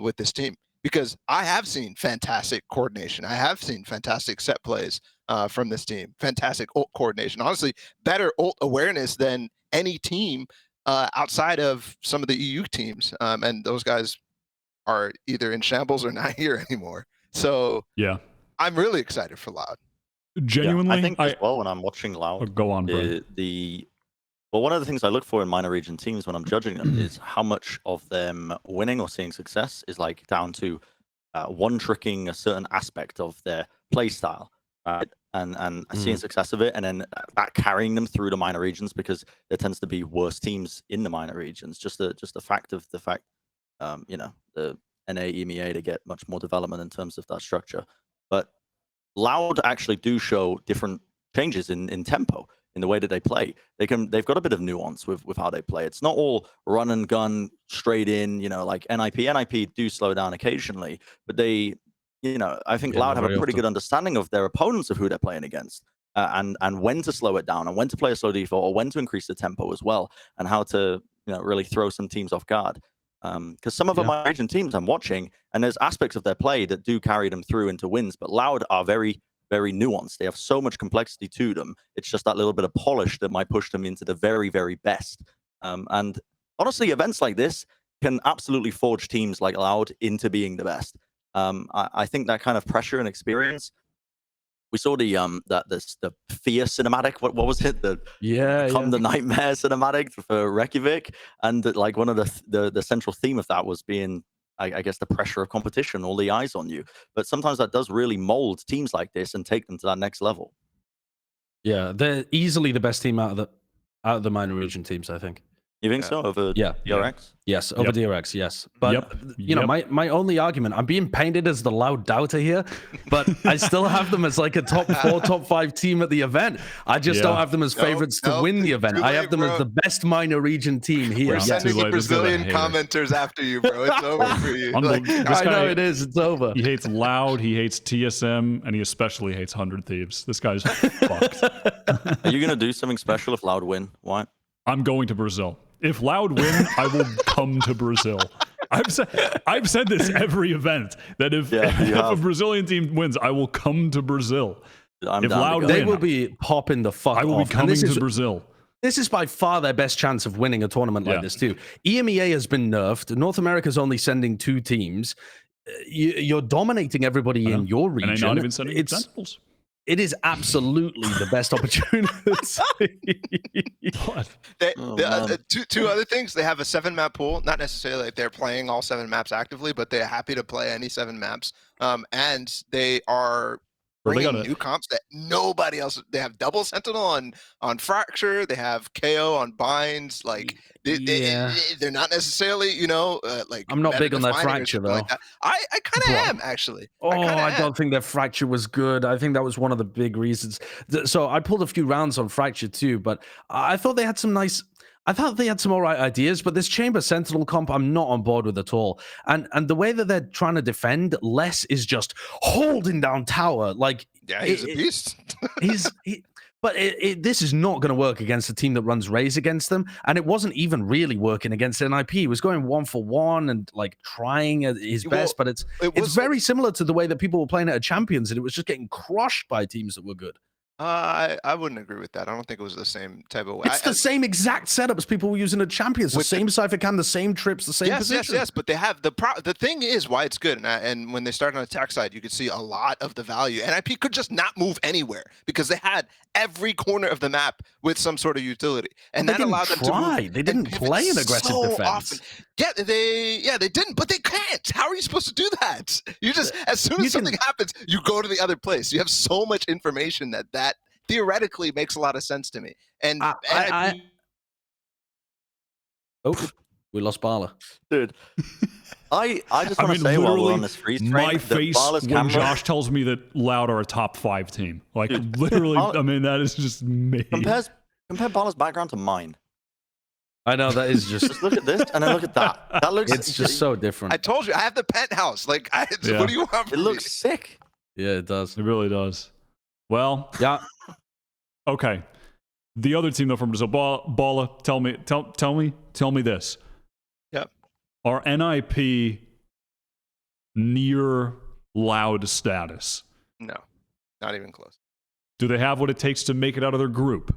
With this team, because I have seen fantastic coordination. I have seen fantastic set plays from this team. Fantastic ult coordination. Honestly, better ult awareness than any team outside of some of the EU teams. And those guys are either in shambles or not here anymore. So I'm really excited for Loud. Genuinely, I think as well when I'm watching Loud. Go on, bro. Well, one of the things I look for in minor region teams when I'm judging them is how much of them winning or seeing success is down to one-tricking a certain aspect of their play style, right? And seeing success of it, and then that carrying them through the minor regions, because there tends to be worse teams in the minor regions. Just the fact, the NA, EMEA, to get much more development in terms of that structure. But Loud actually do show different changes in tempo. In the way that they play, they've got a bit of nuance with how they play. It's not all run and gun straight in, like NIP. NIP do slow down occasionally, but they, I think Loud have a pretty good understanding of their opponents, of who they're playing against, and when to slow it down, and when to play a slow default, or when to increase the tempo as well, and how to really throw some teams off guard. Because some of my region teams I'm watching, and there's aspects of their play that do carry them through into wins, but Loud are very nuanced. They have so much complexity to them. It's just that little bit of polish that might push them into the very, very best. And honestly, events like this can absolutely forge teams like Loud into being the best. I think that kind of pressure and experience. We saw the fear cinematic. What was it? The nightmare cinematic for Reykjavik, and one of the central theme of that was being, I guess, the pressure of competition, all the eyes on you. But sometimes that does really mold teams like this and take them to that next level. Yeah, they're easily the best team out of the minor region teams, I think. You think so over Yeah. DRX? Yes, over DRX, yes. But you know, my only argument, I'm being painted as the loud doubter here, but I still have them as like a top 4, top 5 team at the event. I just don't have them as favorites to win the event. I have them as the best minor region team here. We're sending the Brazilian commenters after you, bro. It's over for you. Like, I know it is. It's over. He hates Loud, he hates TSM, and he especially hates 100 Thieves. This guy's fucked. Are you going to do something special if Loud win? Why? I'm going to Brazil. If Loud win, I will come to Brazil. I've said this every event that if a Brazilian team wins, I will come to Brazil. If Loud they will be popping the fuck off. I will be coming to Brazil. This is by far their best chance of winning a tournament like this too. EMEA has been nerfed. North America's only sending 2 teams. You're dominating everybody in your region. And I'm not even sending Sentinels. It is absolutely the best opportunity. Two other things. They have a 7-map pool. Not necessarily like they're playing all 7 maps actively, but they're happy to play any 7 maps. And they are bringing new comps that nobody else. They have double Sentinel on Fracture. They have KO on Binds. Like they're not necessarily, like. I'm not big on their Fracture though. Like I kind of am actually. I don't think their Fracture was good. I think that was one of the big reasons. So I pulled a few rounds on Fracture too, but I thought they had some nice. I thought they had some all right ideas, but this Chamber Sentinel comp, I'm not on board with at all. And the way that they're trying to defend, Les is just holding down tower. Like, he's a beast. But this is not going to work against a team that runs Raze against them. And it wasn't even really working against NIP. He was going 1-for-1 and like trying his best, but it's very similar to the way that people were playing at a Champions, and it was just getting crushed by teams that were good. I wouldn't agree with that. I don't think it was the same type of way. It's the same exact setup as people were using at Champions. The same Cypher Cam, the same trips, the same position. Yes. But they have the thing is why it's good. And when they started on the attack side, you could see a lot of the value. NIP could just not move anywhere because they had every corner of the map with some sort of utility, and that allowed them to move. They didn't play an aggressive defense. Often. They didn't, but they can't. How are you supposed to do that? You just as soon as something happens, you go to the other place. You have so much information that theoretically makes a lot of sense to me. And we lost Balla. Dude. I just want to say while we're on this freeze train, my face when Josh tells me that Loud are a top 5 team. Like, dude, literally, I mean, that is just me. Compare Balla's background to mine. I know, that is just look at this and then look at that. That looks. It's just so different. I told you, I have the penthouse. Like, what do you want from me? It looks sick. Yeah, it does. It really does. Well, okay. The other team though from Brazil, Balla, tell me this. Yep. Are NIP near Loud status? No, not even close. Do they have what it takes to make it out of their group?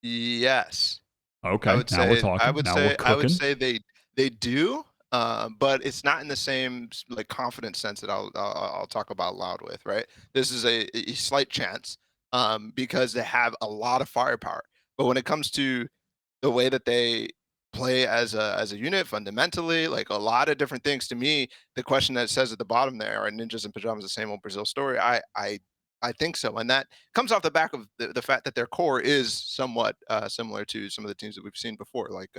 Yes. Okay. We're talking. I would say they do, but it's not in the same like confident sense that I'll talk about Loud with. Right. This is a slight chance because they have a lot of firepower. But when it comes to the way that they play as a unit, fundamentally, like a lot of different things, to me, the question that says at the bottom there, are ninjas and pajamas the same old Brazil story? I think so, and that comes off the back of the fact that their core is somewhat similar to some of the teams that we've seen before. Like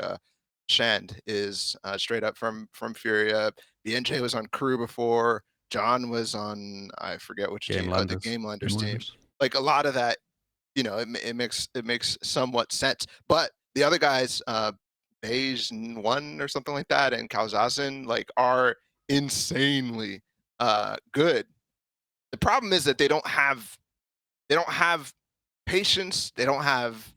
Shand is straight up from Furia. BNJ was on Crew before. John was on, I forget which team, the Game Landers team. Like a lot of that, it makes somewhat sense. But the other guys, Beige and One or something like that, and Kauzazen, like are insanely good. The problem is that they don't have patience. They don't have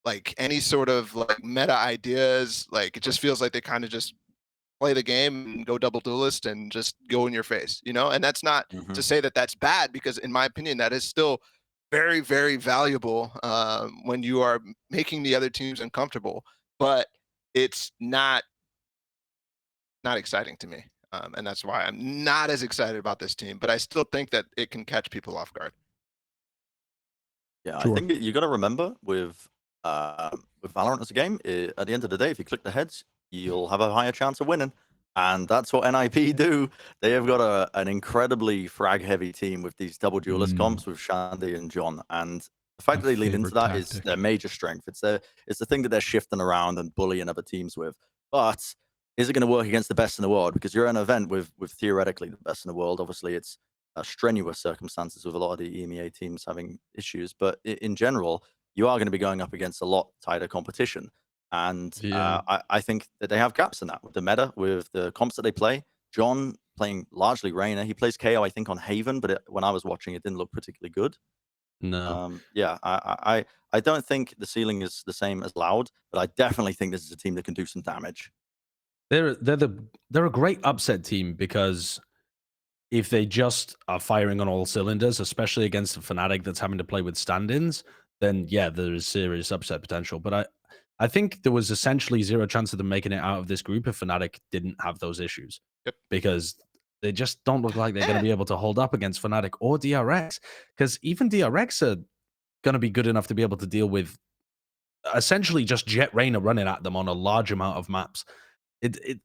like any sort of like meta ideas. Like it just feels like they kind of just play the game and go double duelist and just go in your face, and that's not to say that that's bad, because in my opinion, that is still very, very valuable when you are making the other teams uncomfortable, but it's not exciting to me. And that's why I'm not as excited about this team, but I still think that it can catch people off guard. Yeah, sure. I think you got to remember with Valorant as a game, at the end of the day, if you click the heads, you'll have a higher chance of winning. And that's what NIP do. They have got an incredibly frag-heavy team with these double duelist comps with Shandy and John. And The fact that they lean into favorite that is tactic. their major strength. It's the thing that they're shifting around and bullying other teams with. But is it going to work against the best in the world? Because you're at an event with theoretically the best in the world. Obviously, it's strenuous circumstances with a lot of the EMEA teams having issues. But in general, you are going to be going up against a lot tighter competition. And I think that they have gaps in that with the meta, with the comps that they play. John playing largely Reyna. He plays KO, I think, on Haven, but when I was watching, it didn't look particularly good. No. Yeah, I don't think the ceiling is the same as Loud, but I definitely think this is a team that can do some damage. They're a great upset team because if they just are firing on all cylinders, especially against a Fnatic that's having to play with stand-ins, then yeah, there is serious upset potential. But I think there was essentially zero chance of them making it out of this group if Fnatic didn't have those issues. Yep. Because they just don't look like they're going to be able to hold up against Fnatic or DRX. Because even DRX are going to be good enough to be able to deal with essentially just Jett Reyna running at them on a large amount of maps.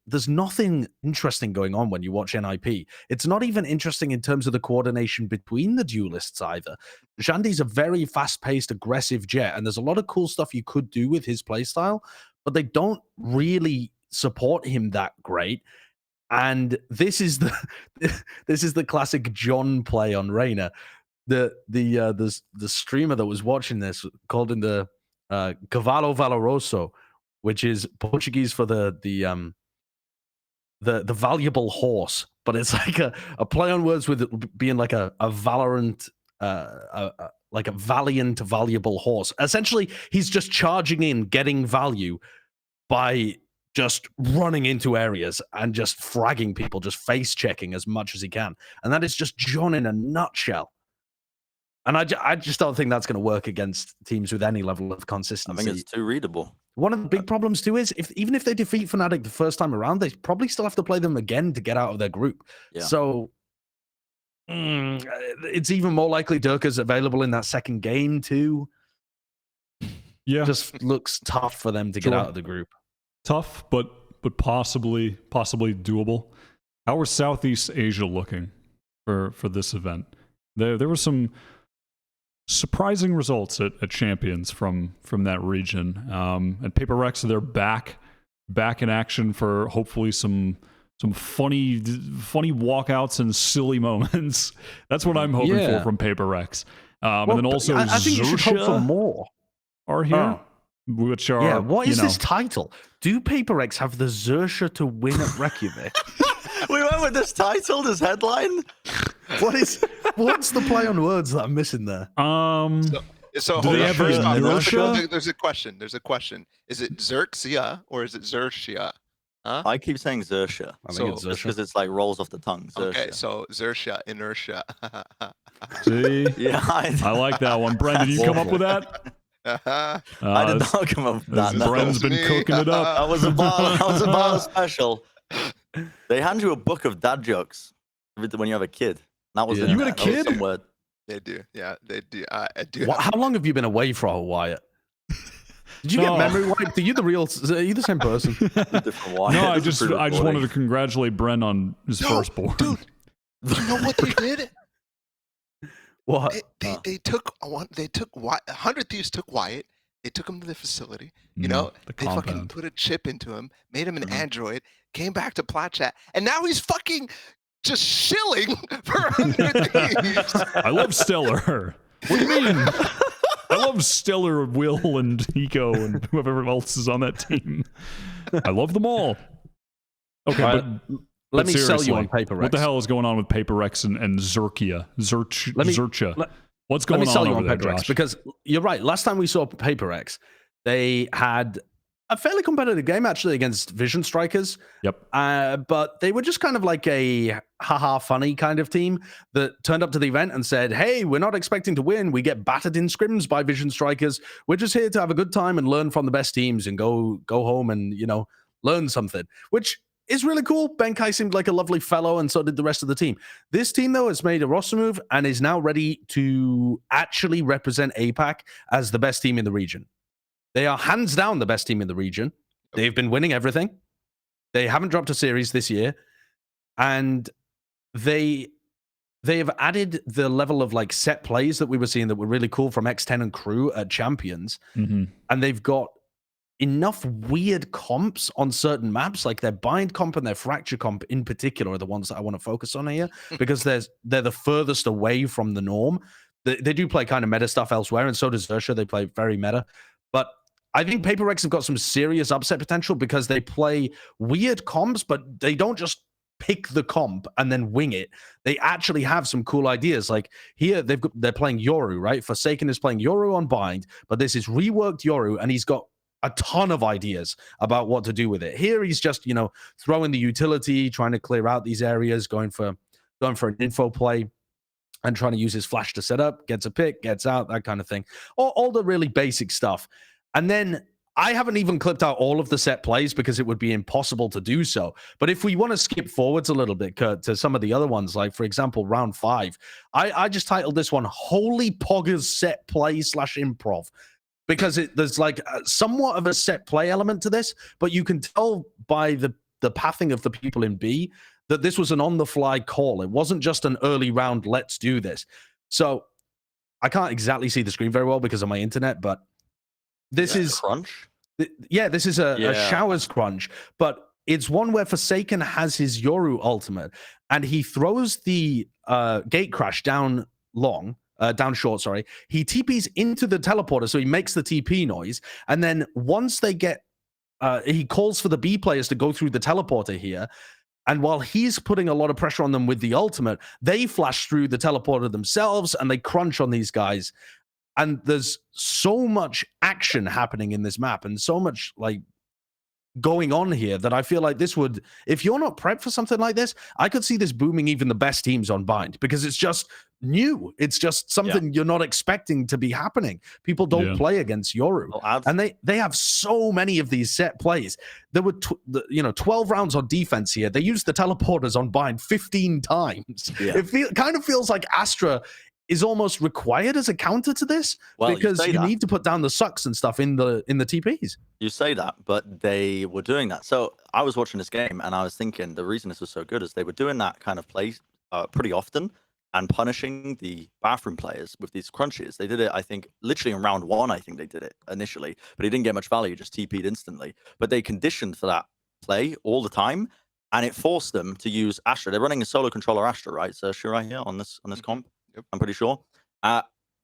There's nothing interesting going on when you watch NIP. It's not even interesting in terms of the coordination between the duelists either. Shandy's a very fast-paced, aggressive Jett, and there's a lot of cool stuff you could do with his playstyle, but they don't really support him that great. And this is the classic John play on Reyna. The streamer that was watching this called in the Cavalo Valoroso, which is Portuguese for the valuable horse, but it's like a play on words with it being like a Valorant, like a valiant, valuable horse. Essentially, he's just charging in, getting value by just running into areas and just fragging people, just face checking as much as he can. And that is just John in a nutshell. And I just don't think that's going to work against teams with any level of consistency. I think it's too readable. One of the big problems too is even if they defeat Fnatic the first time around, they probably still have to play them again to get out of their group. Yeah. So it's even more likely Durka's available in that second game too. Yeah, just looks tough for them to get out of the group. Tough, but possibly doable. How are Southeast Asia looking for this event? There were some surprising results at Champions from that region. And Paper Rex, they're back in action for hopefully some funny walkouts and silly moments. That's what I'm hoping for from Paper Rex. And then also I think you should hope for more. Are here, which are what is this title? Do Paper Rex have the Xerxia to win at Reykjavik? We went with this title, this headline. What's the play on words that I'm missing there? So do they have there's a question. Is it Xerxia or is it Xerxia? Huh? I keep saying Xerxia. I think it's Xerxia because it's like rolls off the tongue. Xerxia. Okay, so Xerxia, inertia. See? Yeah, I like that one. Bren, did you come up with that? I did not come up with that. Bren's been cooking it up. That was a Balla special. They hand you a book of dad jokes when you have a kid. That was You had a kid? They do. Yeah, they do. I do. How long have you been away from Wyatt? Did you get memory wiped? Are you the same person? No, I just wanted to congratulate Bren on his firstborn. Dude, you know what they did? What? They took 100 Thieves took Wyatt. They took him to the facility. You know, they fucking put a chip into him, made him an android, came back to Plat chat, and now he's fucking just shilling for 100 Thieves. I love Stellar. What do you mean? I love Stellar, Will, and Hiko, and whoever else is on that team. I love them all. Okay, but let me sell you on Paper Rex. What the hell is going on with Paper Rex and Xerxia? Xerxia. What's going on? Let me sell you on Paper Rex, because you're right. Last time we saw Paper Rex, they had a fairly competitive game actually against Vision Strikers. Yep. But they were just kind of like a haha funny kind of team that turned up to the event and said, hey, we're not expecting to win. We get battered in scrims by Vision Strikers. We're just here to have a good time and learn from the best teams and go home and, learn something, which is really cool. Benkai seemed like a lovely fellow, and so did the rest of the team. This team, though, has made a roster move and is now ready to actually represent APAC as the best team in the region. They are hands down the best team in the region. They've been winning everything. They haven't dropped a series this year. And they they've added the level of like set plays that we were seeing that were really cool from X10 and crew at Champions. Mm-hmm. And they've got enough weird comps on certain maps, like their bind comp and their fracture comp in particular are the ones that I want to focus on here because they're the furthest away from the norm. They do play kind of meta stuff elsewhere, and so does Xerxia. They play very meta. But I think Paper Rex have got some serious upset potential because they play weird comps, but they don't just pick the comp and then wing it. They actually have some cool ideas. Like here, they're playing Yoru, right? Forsaken is playing Yoru on bind, but this is reworked Yoru, and he's got a ton of ideas about what to do with it. Here, he's just, throwing the utility, trying to clear out these areas, going for an info play, and trying to use his flash to set up, gets a pick, gets out, that kind of thing. All the really basic stuff. And then I haven't even clipped out all of the set plays because it would be impossible to do so. But if we want to skip forwards a little bit, Kurt, to some of the other ones, like, for example, round 5, I just titled this one Holy Poggers Set Play / Improv. Because there's like somewhat of a set play element to this, but you can tell by the pathing of the people in B that this was an on-the-fly call. It wasn't just an early round, let's do this. So I can't exactly see the screen very well because of my internet, but this is crunch. This is a showers crunch, but it's one where Forsaken has his Yoru ultimate, and he throws the gate crash down short, sorry. He TPs into the teleporter, so he makes the TP noise, and then once they get, he calls for the B players to go through the teleporter here, and while he's putting a lot of pressure on them with the ultimate, they flash through the teleporter themselves, and they crunch on these guys. And there's so much action happening in this map, and so much, like, going on here that I feel like this would, if you're not prepped for something like this, I could see this booming even the best teams on bind because it's just new. It's just something you're not expecting to be happening. People don't play against Yoru. And they have so many of these set plays. There were 12 rounds on defense here. They used the teleporters on bind 15 times. It kind of feels like Astra is almost required as a counter to this because you need to put down the sucks and stuff in the TPs. You say that, but they were doing that. So I was watching this game and I was thinking the reason this was so good is they were doing that kind of play pretty often and punishing the bathroom players with these crunches. They did it, I think, literally in round 1, I think they did it initially, but he didn't get much value, just TP'd instantly. But they conditioned for that play all the time, and it forced them to use Astra. They're running a solo controller Astra, right? So sure, right here on this comp. Yep. I'm pretty sure.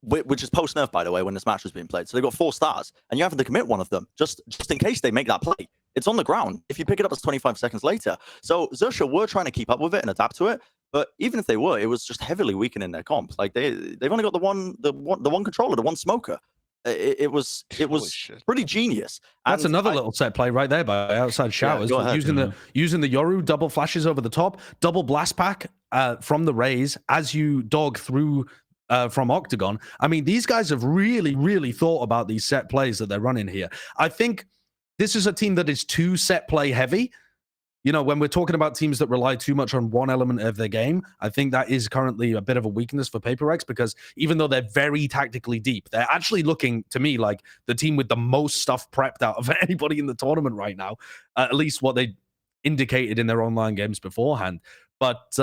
Which is post nerf, by the way, when this match was being played. So they got 4 stars, and you have to commit one of them just in case they make that play. It's on the ground. If you pick it up, it's 25 seconds later. So Xerxia were trying to keep up with it and adapt to it, but even if they were, it was just heavily weakening their comp. Like they've only got the one controller, the one smoker. It was pretty genius. That's another little set play right there by outside showers. Using the Yoru double flashes over the top, double blast pack from the Rays as you dog through from Octagon. I mean, these guys have really, really thought about these set plays that they're running here. I think this is a team that is too set play heavy. When we're talking about teams that rely too much on one element of their game, I think that is currently a bit of a weakness for Paper Rex because even though they're very tactically deep, they're actually looking to me like the team with the most stuff prepped out of anybody in the tournament right now, at least what they indicated in their online games beforehand. But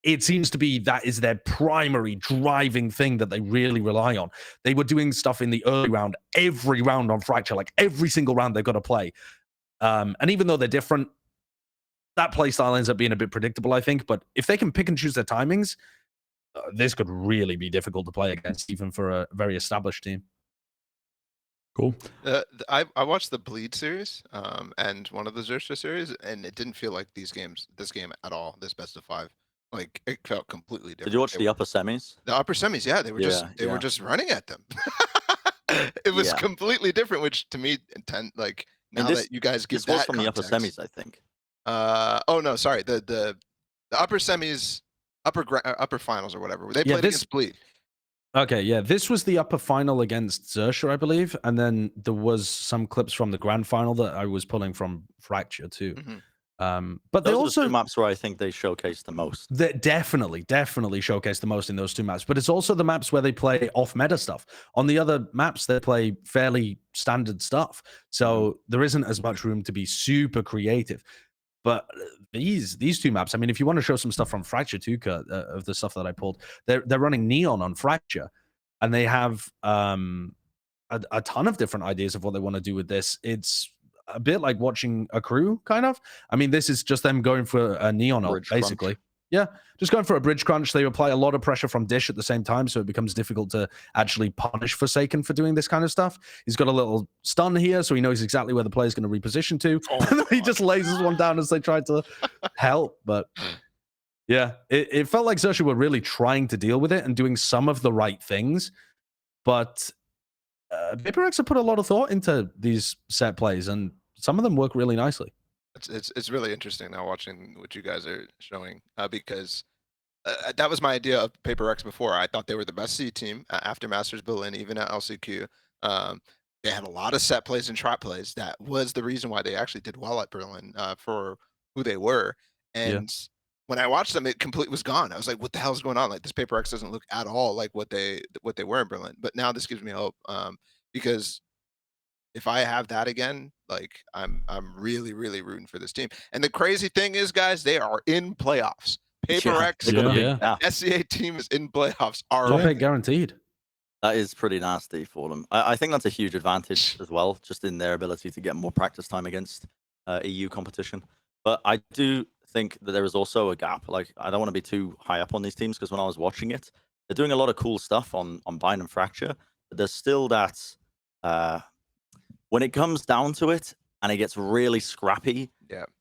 it seems to be that is their primary driving thing that they really rely on. They were doing stuff in the early round, every round on Fracture, like every single round they've got to play. And even though they're different, that play style ends up being a bit predictable, I think. But if they can pick and choose their timings, this could really be difficult to play against, even for a very established team. Cool. I watched the Bleed series and one of the Xerxia series, and it didn't feel like this game at all, this best of 5. Like, it felt completely different. Did you watch the upper semis? The upper semis, yeah. They were just running at them. It was completely different, which to me, like, now that you guys give that was from context, the upper semis, I think. Oh no, sorry. The upper semis, upper finals or whatever. They played against Bleed. Okay, yeah, this was the upper final against Xerxia, I believe, and then there was some clips from the grand final that I was pulling from Fracture too. Mm-hmm. But they also are the 2 maps where I think they showcase the most. They definitely showcase the most in those 2 maps. But it's also the maps where they play off meta stuff. On the other maps, they play fairly standard stuff. So there isn't as much room to be super creative. But these two maps, I mean, if you want to show some stuff from Fracture too, Kurt, of the stuff that I pulled, they're running Neon on Fracture, and they have a ton of different ideas of what they want to do with this. It's a bit like watching a crew, kind of. I mean, this is just them going for a Neon ult, basically. Yeah, just going for a bridge crunch. They apply a lot of pressure from Dish at the same time, so it becomes difficult to actually punish Forsaken for doing this kind of stuff. He's got a little stun here, so he knows exactly where the player's going to reposition to. And he just lasers one down as they try to help. But yeah, it felt like Xerxia were really trying to deal with it and doing some of the right things. But PaperX have put a lot of thought into these set plays, and some of them work really nicely. It's really interesting now watching what you guys are showing because that was my idea of PaperX before. I thought they were the best C team after Masters Berlin, even at LCQ. They had a lot of set plays and trap plays. That was the reason why they actually did well at Berlin for who they were. And when I watched them, it completely was gone. I was like, what the hell is going on? Like, this PaperX doesn't look at all like what they were in Berlin. But now this gives me hope because if I have that again, like I'm really rooting for this team. And the crazy thing is, guys, they are in playoffs. PaperX, SCA team is in playoffs. Top 8 guaranteed. That is pretty nasty for them. I think that's a huge advantage as well, just in their ability to get more practice time against EU competition. But I do think that there is also a gap. Like, I don't want to be too high up on these teams because when I was watching it, they're doing a lot of cool stuff on Bind and Fracture, but there's still that when it comes down to it and it gets really scrappy,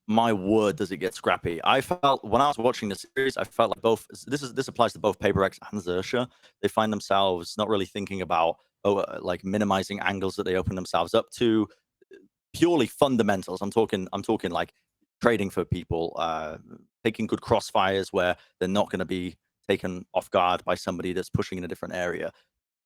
my word, does it get scrappy. I felt when I was watching the series, I felt like both, this applies to both PaperX and Xerxia. They find themselves not really thinking about like minimizing angles that they open themselves up to, purely fundamentals. I'm talking like trading for people, taking good crossfires where they're not going to be taken off guard by somebody that's pushing in a different area.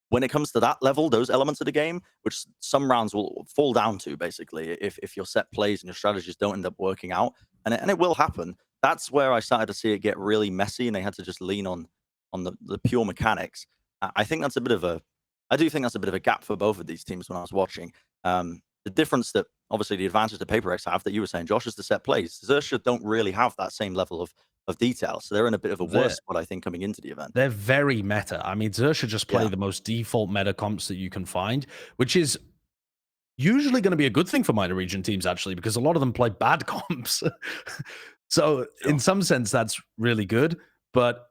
When it comes to that level, those elements of the game, which some rounds will fall down to, basically, if your set plays and your strategies don't end up working out, and it will happen, that's where I started to see it get really messy, and they had to just lean on the pure mechanics. I think that's a bit of a gap for both of these teams when I was watching. The difference that, obviously, the advantage that PaperX have that you were saying, Josh, is the set plays. Xerxia don't really have that same level of detail, so they're in a bit of a worse spot, I think, coming into the event. They're very meta. I mean, Xerxia just play the most default meta comps that you can find, which is usually going to be a good thing for minor region teams, actually, because a lot of them play bad comps. So in some sense, that's really good, but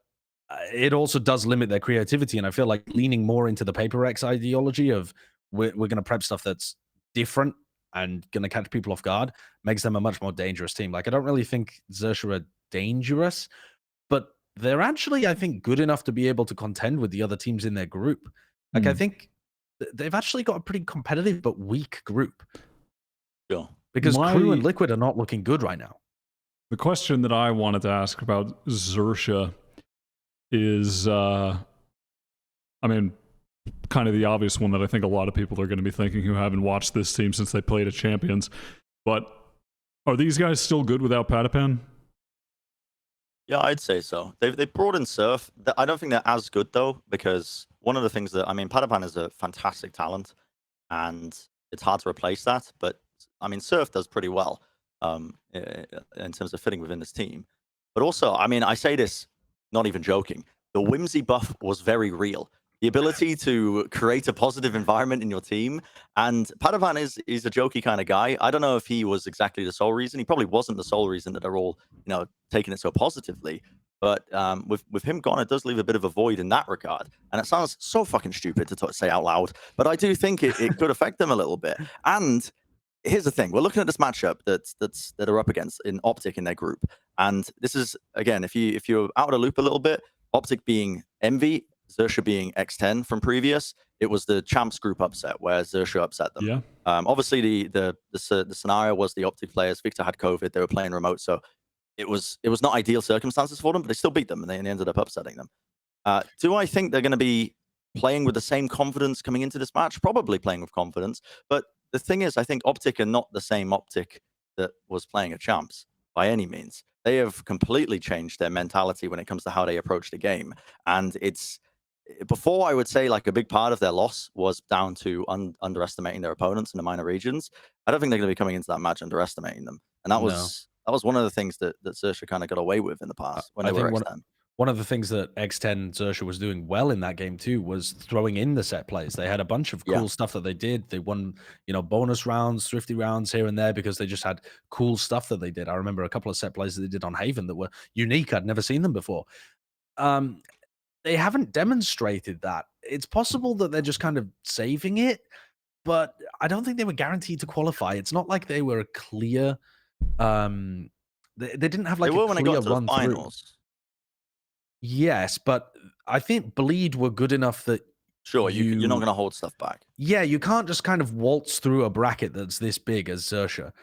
it also does limit their creativity, and I feel like leaning more into the PaperX ideology of we're going to prep stuff that's different and going to catch people off guard makes them a much more dangerous team. Like, I don't really think Xerxia are dangerous, but they're actually, I think, good enough to be able to contend with the other teams in their group. Like, I think they've actually got a pretty competitive but weak group. Sure. Because Crew and Liquid are not looking good right now. The question that I wanted to ask about Xerxia is, I mean, kind of the obvious one that I think a lot of people are going to be thinking who haven't watched this team since they played at Champions. But are these guys still good without Patapan? Yeah, I'd say so. They've brought in Surf. I don't think they're as good, though, because one of the things that, I mean, Patapan is a fantastic talent, and it's hard to replace that. But, I mean, Surf does pretty well in terms of fitting within this team. But also, I mean, I say this not even joking. The whimsy buff was very real. The ability to create a positive environment in your team. And Patapan is a jokey kind of guy. I don't know if he was exactly the sole reason. He probably wasn't the sole reason that they're all, taking it so positively. But with him gone, it does leave a bit of a void in that regard. And it sounds so fucking stupid to say out loud. But I do think it could affect them a little bit. And here's the thing. We're looking at this matchup that are up against in Optic in their group. And this is, again, if you're out of the loop a little bit, Optic being Envy, Xerxia being X10 from previous, it was the champs group upset where Xerxia upset them. Yeah. Obviously, the scenario was the Optic players. Victor had COVID. They were playing remote, so it was not ideal circumstances for them, but they still beat them and they ended up upsetting them. Do I think they're going to be playing with the same confidence coming into this match? Probably playing with confidence. But the thing is, I think Optic are not the same Optic that was playing at champs by any means. They have completely changed their mentality when it comes to how they approach the game, and it's. Before, I would say like a big part of their loss was down to underestimating their opponents in the minor regions. I don't think they're going to be coming into that match underestimating them. And that was That was one of the things that Xerxia kind of got away with in the past when they were X10. One of the things that X10 Xerxia was doing well in that game too was throwing in the set plays. They had a bunch of cool stuff that they did. They won, bonus rounds, thrifty rounds here and there because they just had cool stuff that they did. I remember a couple of set plays that they did on Haven that were unique. I'd never seen them before. They haven't demonstrated that. It's possible that they're just kind of saving it, but I don't think they were guaranteed to qualify. It's not like they were a clear. They didn't have like they were a when clear they got to run the finals. Through. Yes, but I think Bleed were good enough that sure you're not going to hold stuff back. Yeah, you can't just kind of waltz through a bracket that's this big as Xerxia.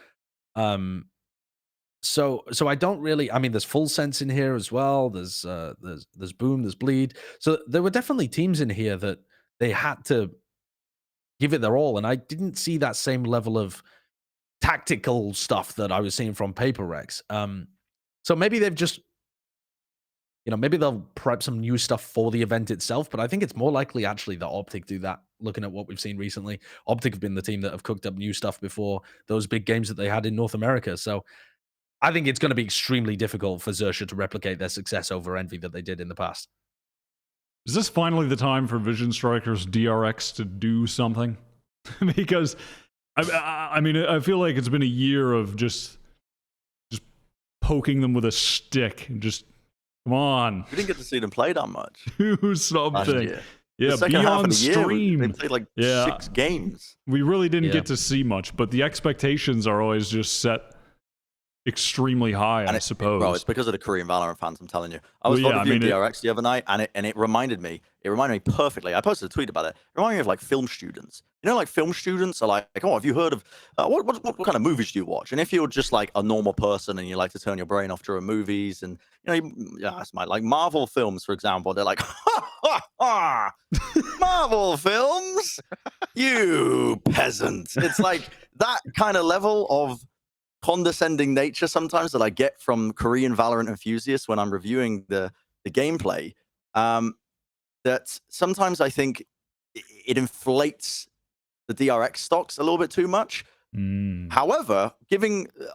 So I don't really. I mean, there's Full Sense in here as well. There's Boom, there's Bleed. So there were definitely teams in here that they had to give it their all, and I didn't see that same level of tactical stuff that I was seeing from Paper Rex. So maybe they've just, maybe they'll prep some new stuff for the event itself, but I think it's more likely actually that Optic do that, looking at what we've seen recently. Optic have been the team that have cooked up new stuff before those big games that they had in North America. So I think it's going to be extremely difficult for Xerxia to replicate their success over Envy that they did in the past. Is this finally the time for Vision Strikers DRX to do something? Because, I mean, I feel like it's been a year of just poking them with a stick and just, come on. We didn't get to see them play that much. Do something. Yeah, the second be half on of the stream. Year, they played like 6 games. We really didn't get to see much, but the expectations are always just set extremely high, I suppose. Bro, it's because of the Korean Valorant fans, I'm telling you. I was reviewing DRX the other night, and it reminded me perfectly. I posted a tweet about it. It reminded me of like film students. Like film students are like, oh, have you heard of, what kind of movies do you watch? And if you're just like a normal person and you like to turn your brain off during movies, and, it's like Marvel films, for example, they're like, Marvel films? You peasant. It's like that kind of level of condescending nature sometimes that I get from Korean Valorant enthusiasts when I'm reviewing the gameplay, that sometimes I think it inflates the DRX stocks a little bit too much. However,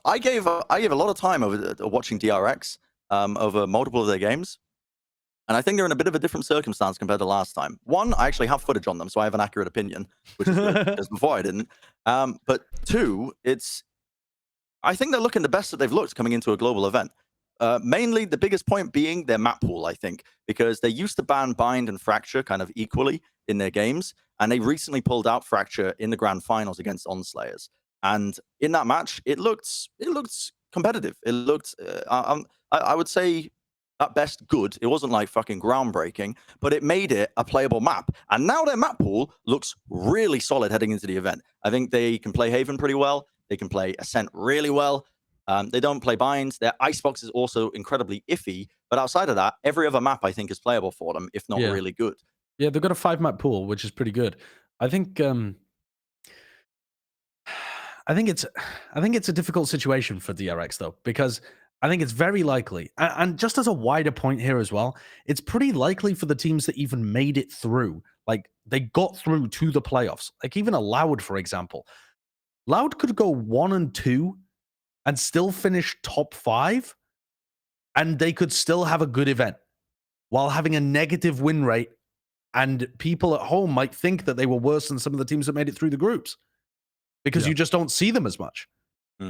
I gave a lot of time over watching DRX over multiple of their games, and I think they're in a bit of a different circumstance compared to last time. One, I actually have footage on them, so I have an accurate opinion, which is good, because before I didn't. But two, I think they're looking the best that they've looked coming into a global event. Mainly the biggest point being their map pool, I think, because they used to ban Bind and Fracture kind of equally in their games, and they recently pulled out Fracture in the grand finals against Onslayers. And in that match, it looked competitive. It looked, I would say, at best, good. It wasn't like fucking groundbreaking, but it made it a playable map. And now their map pool looks really solid heading into the event. I think they can play Haven pretty well. They can play Ascent really well. They don't play Binds. Their Icebox is also incredibly iffy. But outside of that, every other map, I think, is playable for them, if not really good. Yeah, they've got a 5-map pool, which is pretty good. I think it's a difficult situation for DRX, though, because I think it's very likely, and just as a wider point here as well, it's pretty likely for the teams that even made it through, like they got through to the playoffs, like even a Loud, for example. Loud could go 1-2 and still finish top 5, and they could still have a good event while having a negative win rate, and people at home might think that they were worse than some of the teams that made it through the groups because you just don't see them as much.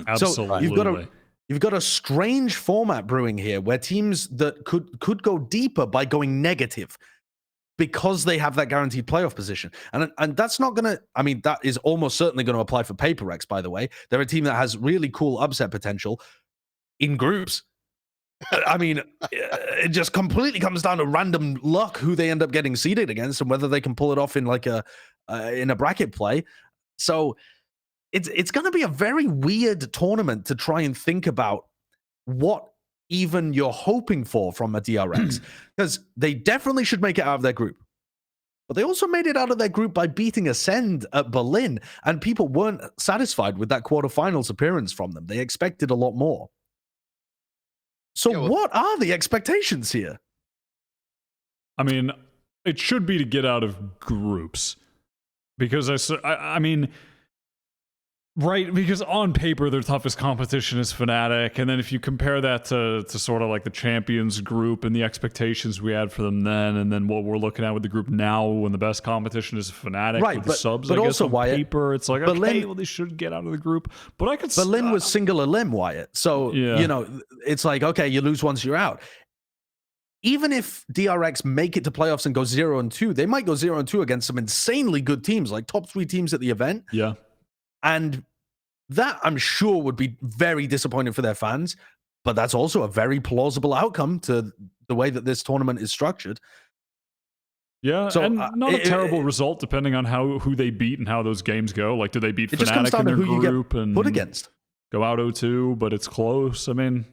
Absolutely. So you've got a strange format brewing here where teams that could go deeper by going negative because they have that guaranteed playoff position. And that's not going to, I mean, that is almost certainly going to apply for Paper Rex, by the way. They're a team that has really cool upset potential in groups. I mean, it just completely comes down to random luck who they end up getting seeded against and whether they can pull it off in like in a bracket play. So it's going to be a very weird tournament to try and think about what even you're hoping for from a DRX, because they definitely should make it out of their group. But they also made it out of their group by beating Ascend at Berlin, and people weren't satisfied with that quarterfinals appearance from them. They expected a lot more. So what are the expectations here? I mean, it should be to get out of groups, because I mean, Right, because on paper their toughest competition is Fnatic, and then if you compare that to sort of like the champions group and the expectations we had for them then, and then what we're looking at with the group now, when the best competition is Fnatic Right, with the subs, but I guess also on Wyatt, paper it's like, but okay, well they should get out of the group, but I could. But Lin was single limb, Wyatt, so Yeah. you know it's like, okay, you lose once, you're out. Even if DRX make it to playoffs and go 0-2, they might go 0-2 against some insanely good teams, like top 3 teams at the event. Yeah, and that, I'm sure, would be very disappointing for their fans, but that's also a very plausible outcome to the way that this tournament is structured. Yeah, so, and not a terrible result depending on who they beat and how those games go. Like, do they beat Fnatic in their group and put against, go out 0-2, but it's close? I mean,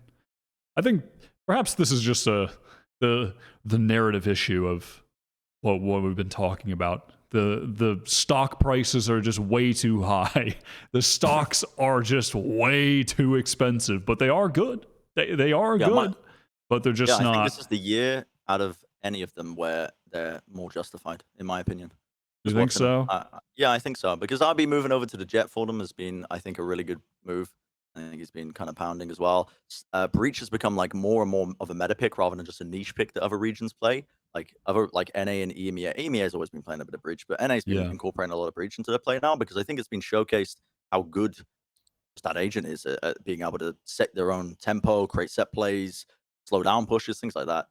I think perhaps this is just the narrative issue of what we've been talking about. The stock prices are just way too high. The stocks are just way too expensive, but they are good. They are good, but they're just not. I think this is the year out of any of them where they're more justified, in my opinion. You think so? Yeah, I think so. Because RB moving over to the Jett for them has been, I think, a really good move. I think he's been kind of pounding as well. Breach has become like more and more of a meta pick rather than just a niche pick that other regions play. Like NA and EMEA. EMEA has always been playing a bit of Breach, but NA's been incorporating a lot of Breach into their play now because I think it's been showcased how good that agent is at being able to set their own tempo, create set plays, slow down pushes, things like that.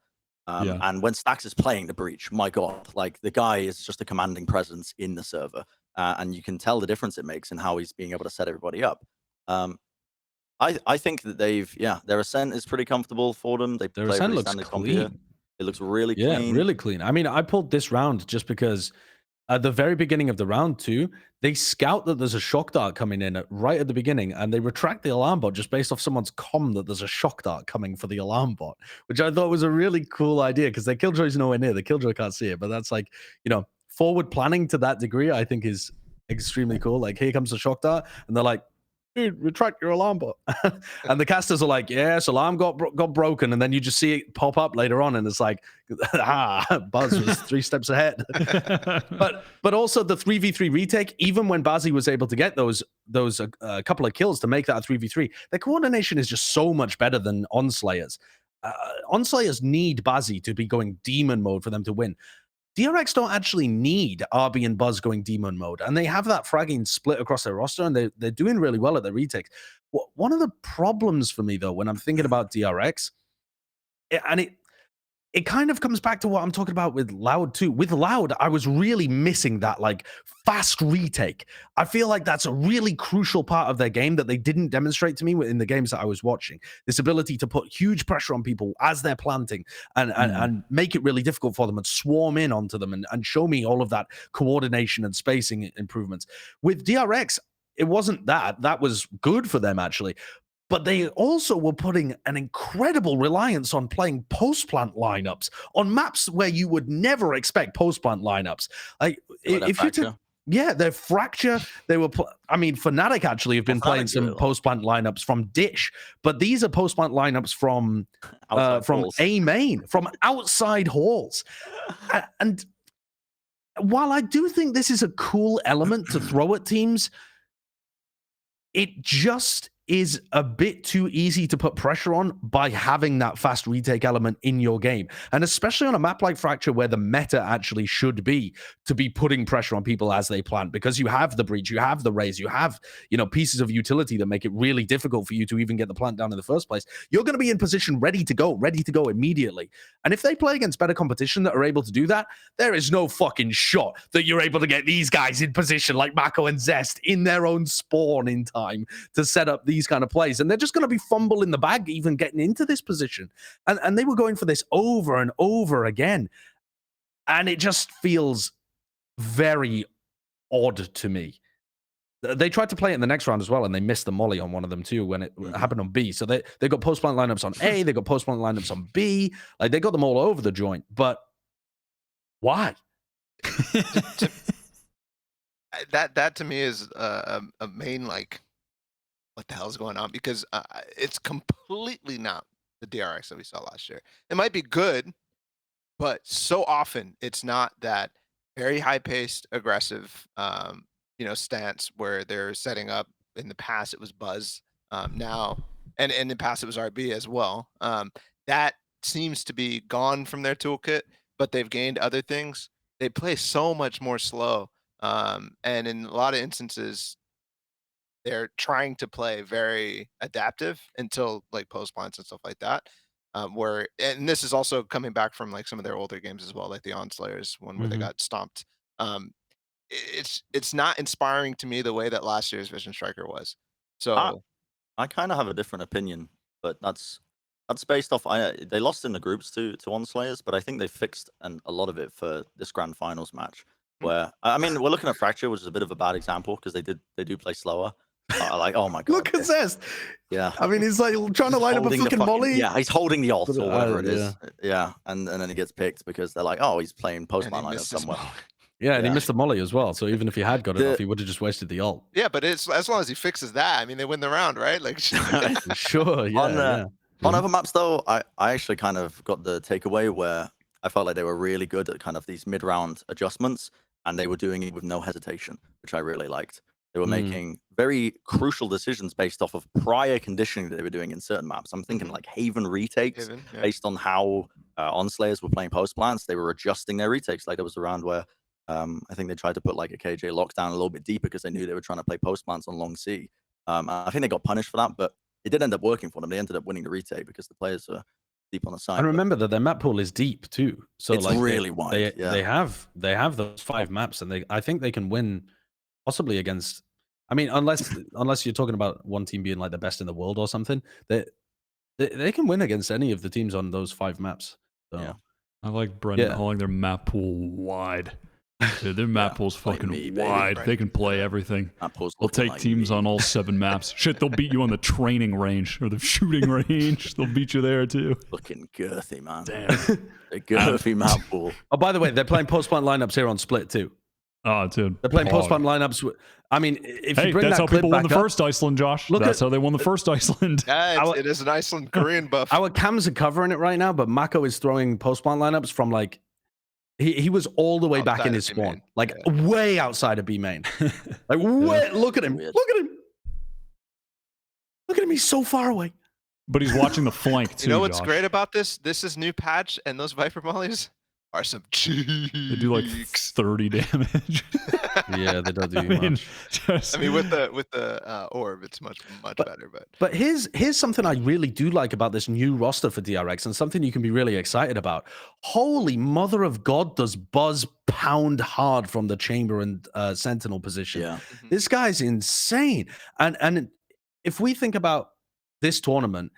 And when Stax is playing the Breach, my God, like the guy is just a commanding presence in the server. And you can tell the difference it makes in how he's being able to set everybody up. I think that their ascent is pretty comfortable for them. Their ascent looks clean. It looks really clean. Yeah, really clean. I mean, I pulled this round just because at the very beginning of the round 2, they scout that there's a shock dart coming in right at the beginning, and they retract the alarm bot just based off someone's comm that there's a shock dart coming for the alarm bot, which I thought was a really cool idea because their killjoy's nowhere near. The killjoy can't see it, but that's like, forward planning to that degree, I think is extremely cool. Like, here comes the shock dart, and they're like, dude, retract your alarm bot. And the casters are like, yes, alarm got broken. And then you just see it pop up later on. And it's like, Buzz was 3 steps ahead. but also the 3v3 retake, even when Bazzi was able to get those couple of kills to make that a 3v3, their coordination is just so much better than Onslayers. Onslayers need Bazzi to be going demon mode for them to win. DRX don't actually need RB and Buzz going demon mode, and they have that fragging split across their roster, and they're doing really well at their retakes. One of the problems for me, though, when I'm thinking about DRX, it kind of comes back to what I'm talking about with Loud too. With Loud, I was really missing that like fast retake. I feel like that's a really crucial part of their game that they didn't demonstrate to me in the games that I was watching. This ability to put huge pressure on people as they're planting and make it really difficult for them and swarm in onto them and show me all of that coordination and spacing improvements. With DRX, it wasn't that. That was good for them, actually. But they also were putting an incredible reliance on playing post-plant lineups on maps where you would never expect post-plant lineups. Like, if you took, their Fracture, they were, Fnatic actually have been playing some post-plant lineups from Dish, but these are post-plant lineups from A main, from outside halls. And while I do think this is a cool element to throw at teams, it just is a bit too easy to put pressure on by having that fast retake element in your game. And especially on a map like Fracture where the meta actually should be to be putting pressure on people as they plant, because you have the breach, you have the raise, you have, pieces of utility that make it really difficult for you to even get the plant down in the first place. You're going to be in position ready to go immediately. And if they play against better competition that are able to do that, there is no fucking shot that you're able to get these guys in position like Mako and Zest in their own spawn in time to set up these kind of plays, and they're just going to be fumble in the bag even getting into this position, and they were going for this over and over again, and it just feels very odd to me. They tried to play it in the next round as well, and they missed the molly on one of them too when it happened on B. So they got post-plant lineups on A, they got post-plant lineups on B, like they got them all over the joint, but why? that to me is a main like, what the hell is going on? Because it's completely not the DRX that we saw last year. It might be good, but so often it's not that very high-paced, aggressive, stance where they're setting up in the past it was Buzz. Now, and in the past it was RB as well. That seems to be gone from their toolkit, but they've gained other things. They play so much more slow. And in a lot of instances, they're trying to play very adaptive until like post plants and stuff like that. And this is also coming back from like some of their older games as well, like the Onslayers one where they got stomped. It's not inspiring to me the way that last year's Vision Striker was. So I kind of have a different opinion, but that's based off. They lost in the groups to Onslayers, but I think they fixed a lot of it for this grand finals match. Where I mean, we're looking at Fracture, which is a bit of a bad example because they do play slower. Like, oh my god, Look at this. Yeah, I mean, he's like trying to line up a fucking molly. Yeah, he's holding the ult or whatever it is. Yeah. Yeah, and then he gets picked because they're like, oh, he's playing post-line lineup somewhere. Yeah, and he missed the molly as well. So even if he had got it off, he would have just wasted the ult. Yeah, but it's as long as he fixes that. I mean, they win the round, right? Like, sure. Yeah. On other maps, though, I actually kind of got the takeaway where I felt like they were really good at kind of these mid-round adjustments, and they were doing it with no hesitation, which I really liked. They were making very crucial decisions based off of prior conditioning that they were doing in certain maps. I'm thinking like Haven retakes, based on how Onslayers were playing post plants. They were adjusting their retakes. Like there was a round where I think they tried to put like a KJ lockdown a little bit deeper because they knew they were trying to play post plants on long C. I think they got punished for that, but it did end up working for them. They ended up winning the retake because the players are deep on the side. And remember that their map pool is deep too, so it's like really wide. They have those 5 maps, and I think they can win possibly against. I mean, unless you're talking about one team being like the best in the world or something, they can win against any of the teams on those 5 maps. So. Yeah, I like Brennon calling their map pool wide. Dude, their map pool's fucking wide. They can play everything. They'll take teams on all 7 maps. Shit, they'll beat you on the training range or the shooting range. They'll beat you there too. Looking girthy, man. Damn. A girthy map pool. Oh, by the way, they're playing post-plant lineups here on Split too. Oh, dude. They're playing post-plant lineups. I mean, if you bring that's that how clip people won the back up, first Iceland, Josh. That's how they won the first Iceland. Yeah, it is an Iceland Korean buff. Our cams are covering it right now, but Mako is throwing post-plant lineups from like he was all the way back in his spawn, like way outside of B main. Like, way, look at him. Look at him. Look at him. He's so far away. But he's watching the flank too. You know what's Josh. great about this? This is new patch, and those Viper mollies are some cheeks. They do like 30 damage. Yeah, they don't do much. I mean, with the orb, it's much better. But here's something I really do like about this new roster for DRX, and something you can be really excited about. Holy mother of God, does Buzz pound hard from the chamber and sentinel position? Yeah, this guy's insane. And if we think about this tournament,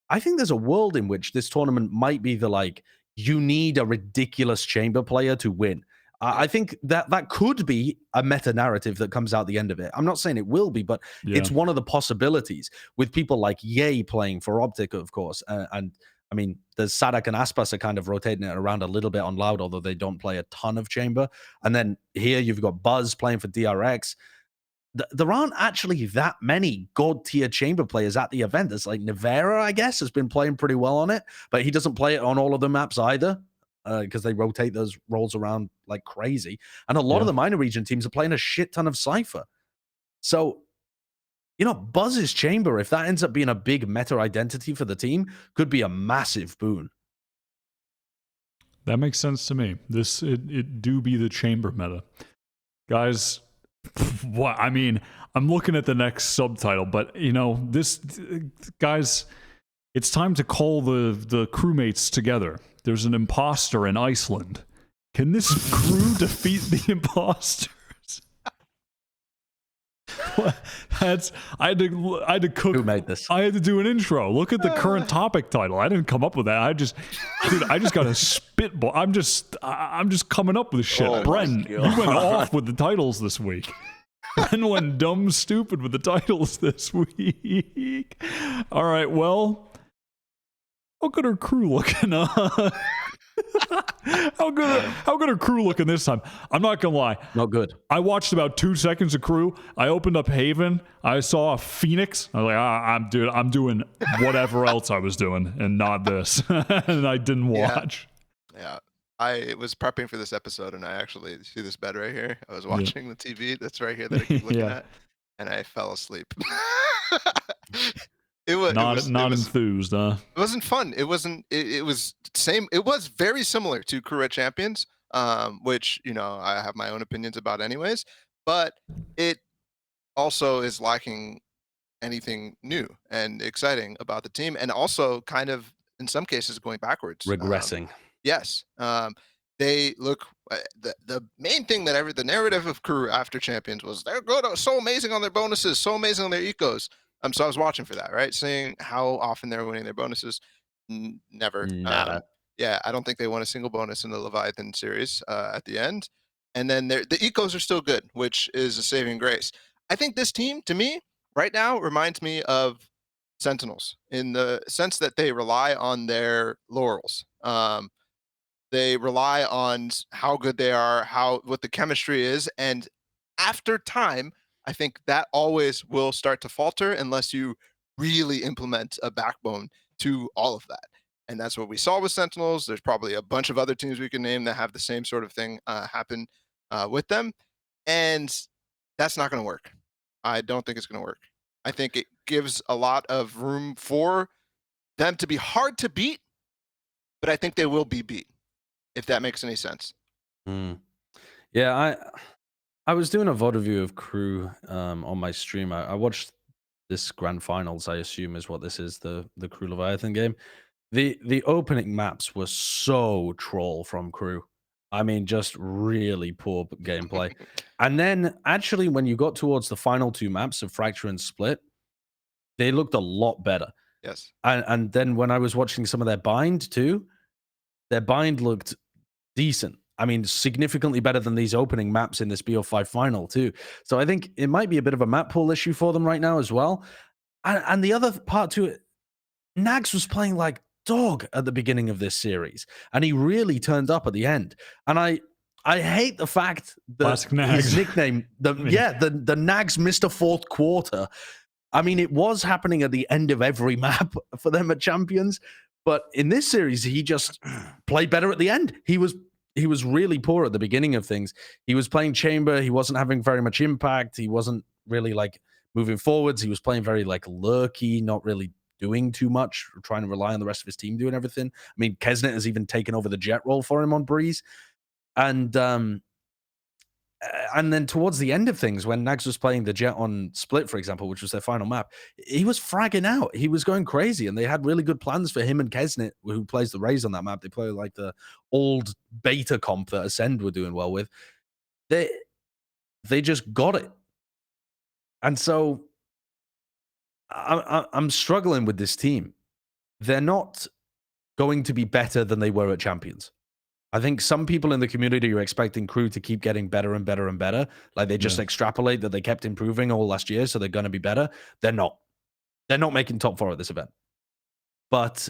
I think there's a world in which this tournament might be the like, you need a ridiculous chamber player to win. I think that could be a meta narrative that comes out the end of it. I'm not saying it will be, but it's one of the possibilities with people like Ye playing for Optic, of course. And I mean, there's Sadak and Aspas are kind of rotating it around a little bit on Loud, although they don't play a ton of chamber. And then here you've got Buzz playing for DRX. There aren't actually that many god tier chamber players at the event. There's like Nivera, I guess, has been playing pretty well on it, but he doesn't play it on all of the maps either because they rotate those roles around like crazy. And a lot of the minor region teams are playing a shit ton of Cypher. So, you know, Buzz's chamber, if that ends up being a big meta identity for the team, could be a massive boon. That makes sense to me. It do be the chamber meta. Guys, what I mean, I'm looking at the next subtitle, but you know, guys, it's time to call the crewmates together. There's an imposter in Iceland. Can this crew defeat the imposters? I had to cook. Who made this? I had to do an intro. Look at the current topic title. I didn't come up with that. I just got a spitball. I'm just coming up with shit. Bren, you went off with the titles this week. Bren went dumb stupid with the titles this week. All right, well, how good are crew looking? How good are crew looking this time? I'm not gonna lie. Not good. I watched about 2 seconds of crew. I opened up Haven. I saw a Phoenix. I was like, I'm doing whatever else I was doing and not this. And I didn't watch. Yeah. I was prepping for this episode, and I actually see this bed right here. I was watching the TV that's right here that I keep looking at. and I fell asleep. It was not enthused, huh? It wasn't fun. It wasn't. It was same. It was very similar to Crew at Champions, which I have my own opinions about, anyways. But it also is lacking anything new and exciting about the team, and also kind of in some cases going backwards, regressing. Yes, they look. The main thing that the narrative of Crew after Champions was they're good, so amazing on their bonuses, so amazing on their ecos. So I was watching for that, right? Seeing how often they're winning their bonuses. Never. Nada. Yeah, I don't think they won a single bonus in the Leviathan series at the end. And then the ecos are still good, which is a saving grace. I think this team, to me, right now, reminds me of Sentinels in the sense that they rely on their laurels. They rely on how good they are, what the chemistry is, and after time, I think that always will start to falter unless you really implement a backbone to all of that. And that's what we saw with Sentinels. There's probably a bunch of other teams we can name that have the same sort of thing happen with them. And that's not going to work. I don't think it's going to work. I think it gives a lot of room for them to be hard to beat, but I think they will be beat, if that makes any sense. Yeah, I was doing a VOD review of Crew on my stream. I watched this grand finals, I assume is what this is, the Crew Leviathan game. The opening maps were so troll from Crew. I mean, just really poor gameplay. And then actually when you got towards the final two maps of Fracture and Split, they looked a lot better. Yes. And then when I was watching some of their bind too, their bind looked decent. I mean, significantly better than these opening maps in this BO5 final too. So I think it might be a bit of a map pool issue for them right now as well. And the other part to it, Nags was playing like dog at the beginning of this series, and he really turned up at the end. And I hate the fact that his nickname, the Nags Mr. Fourth Quarter. I mean, it was happening at the end of every map for them at Champions, but in this series, he just played better at the end. He was really poor at the beginning of things. He was playing Chamber. He wasn't having very much impact. He wasn't really like moving forwards. He was playing very like lurky, not really doing too much, trying to rely on the rest of his team doing everything. I mean, Kesnet has even taken over the Jett role for him on Breeze. And then towards the end of things, when Nags was playing the Jett on Split, for example, which was their final map, he was fragging out. He was going crazy, and they had really good plans for him and Kesnet, who plays the Raze on that map. They play like the old beta comp that Ascend were doing well with. They just got it. And so I'm struggling with this team. They're not going to be better than they were at Champions. I think some people in the community are expecting Crew to keep getting better and better and better. Like they just extrapolate that they kept improving all last year, so they're going to be better. They're not. They're not making top 4 at this event. But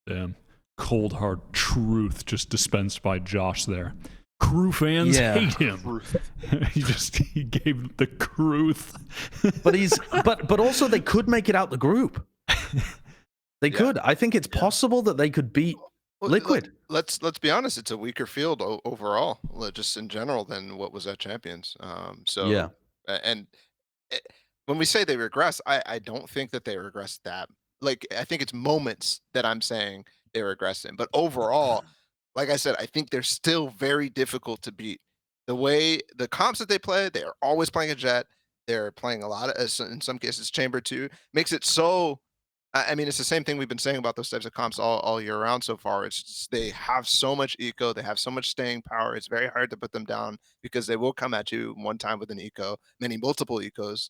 damn, cold hard truth just dispensed by Josh there. Crew fans hate him. he gave the truth. but also they could make it out the group. They could. I think it's possible that they could beat Liquid. Let's be honest. It's a weaker field overall, just in general, than what was at Champions. And when we say they regress, I don't think that they regress that. Like, I think it's moments that I'm saying they regress in, but overall, like I said, I think they're still very difficult to beat. The way the comps that they play, they are always playing a Jett. They're playing a lot of, in some cases, Chamber too. Makes it so. I mean, it's the same thing we've been saying about those types of comps all year round so far. It's just, they have so much eco, they have so much staying power. It's very hard to put them down because they will come at you one time with an eco, multiple ecos,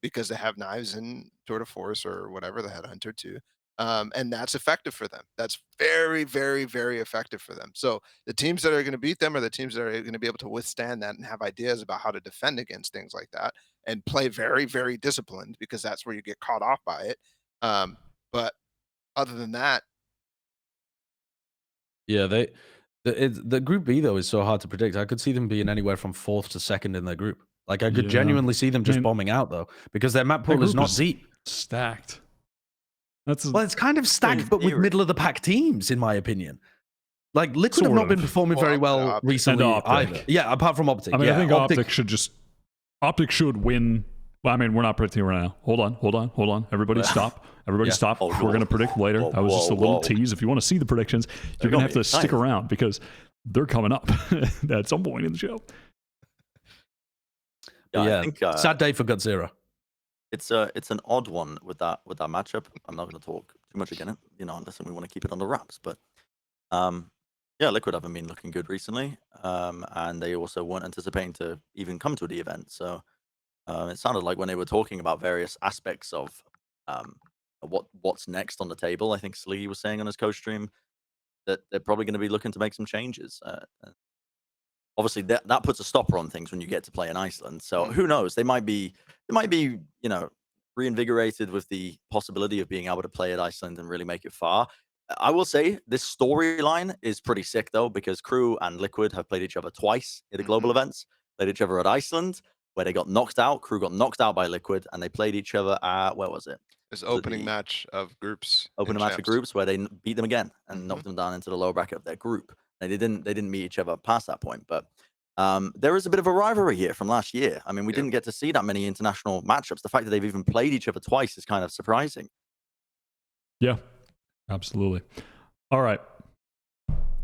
because they have knives in Tour de Force or whatever the Headhunter too. And that's effective for them. That's very, very, very effective for them. So the teams that are going to beat them are the teams that are going to be able to withstand that and have ideas about how to defend against things like that and play very, very disciplined, because that's where you get caught off by it. But other than that, the Group B though is so hard to predict. I could see them being anywhere from 4th to 2nd in their group. Like I could genuinely see them just bombing out though, because their map pool is not deep. Stacked. It's kind of stacked, but with middle of the pack teams, in my opinion. Like Liquid have not been performing very well recently either. Yeah, apart from Optic. I mean, I think Optic should win Well, I mean, we're not predicting right now. Hold on. Everybody stop. Everybody stop. We're going to predict later. That was just a little tease. If you want to see the predictions, you're going to have to stick around because they're coming up at some point in the show. Yeah, I think, sad day for Godzilla. It's an odd one with that matchup. I'm not going to talk too much again, unless we want to keep it under wraps. But Liquid haven't been looking good recently, and they also weren't anticipating to even come to the event. So it sounded like when they were talking about various aspects of what's next on the table, I think Slee was saying on his coach stream that they're probably going to be looking to make some changes. Obviously, that puts a stopper on things when you get to play in Iceland. So who knows? They might be reinvigorated with the possibility of being able to play at Iceland and really make it far. I will say this storyline is pretty sick though, because Crew and Liquid have played each other twice at the global events. Played each other at Iceland, where they got knocked out. Crew got knocked out by Liquid, and they played each other at, where was it? It was opening match of groups. Opening match of groups where they beat them again and knocked them down into the lower bracket of their group. And they didn't meet each other past that point. But there is a bit of a rivalry here from last year. I mean, we didn't get to see that many international matchups. The fact that they've even played each other twice is kind of surprising. Yeah, absolutely. All right.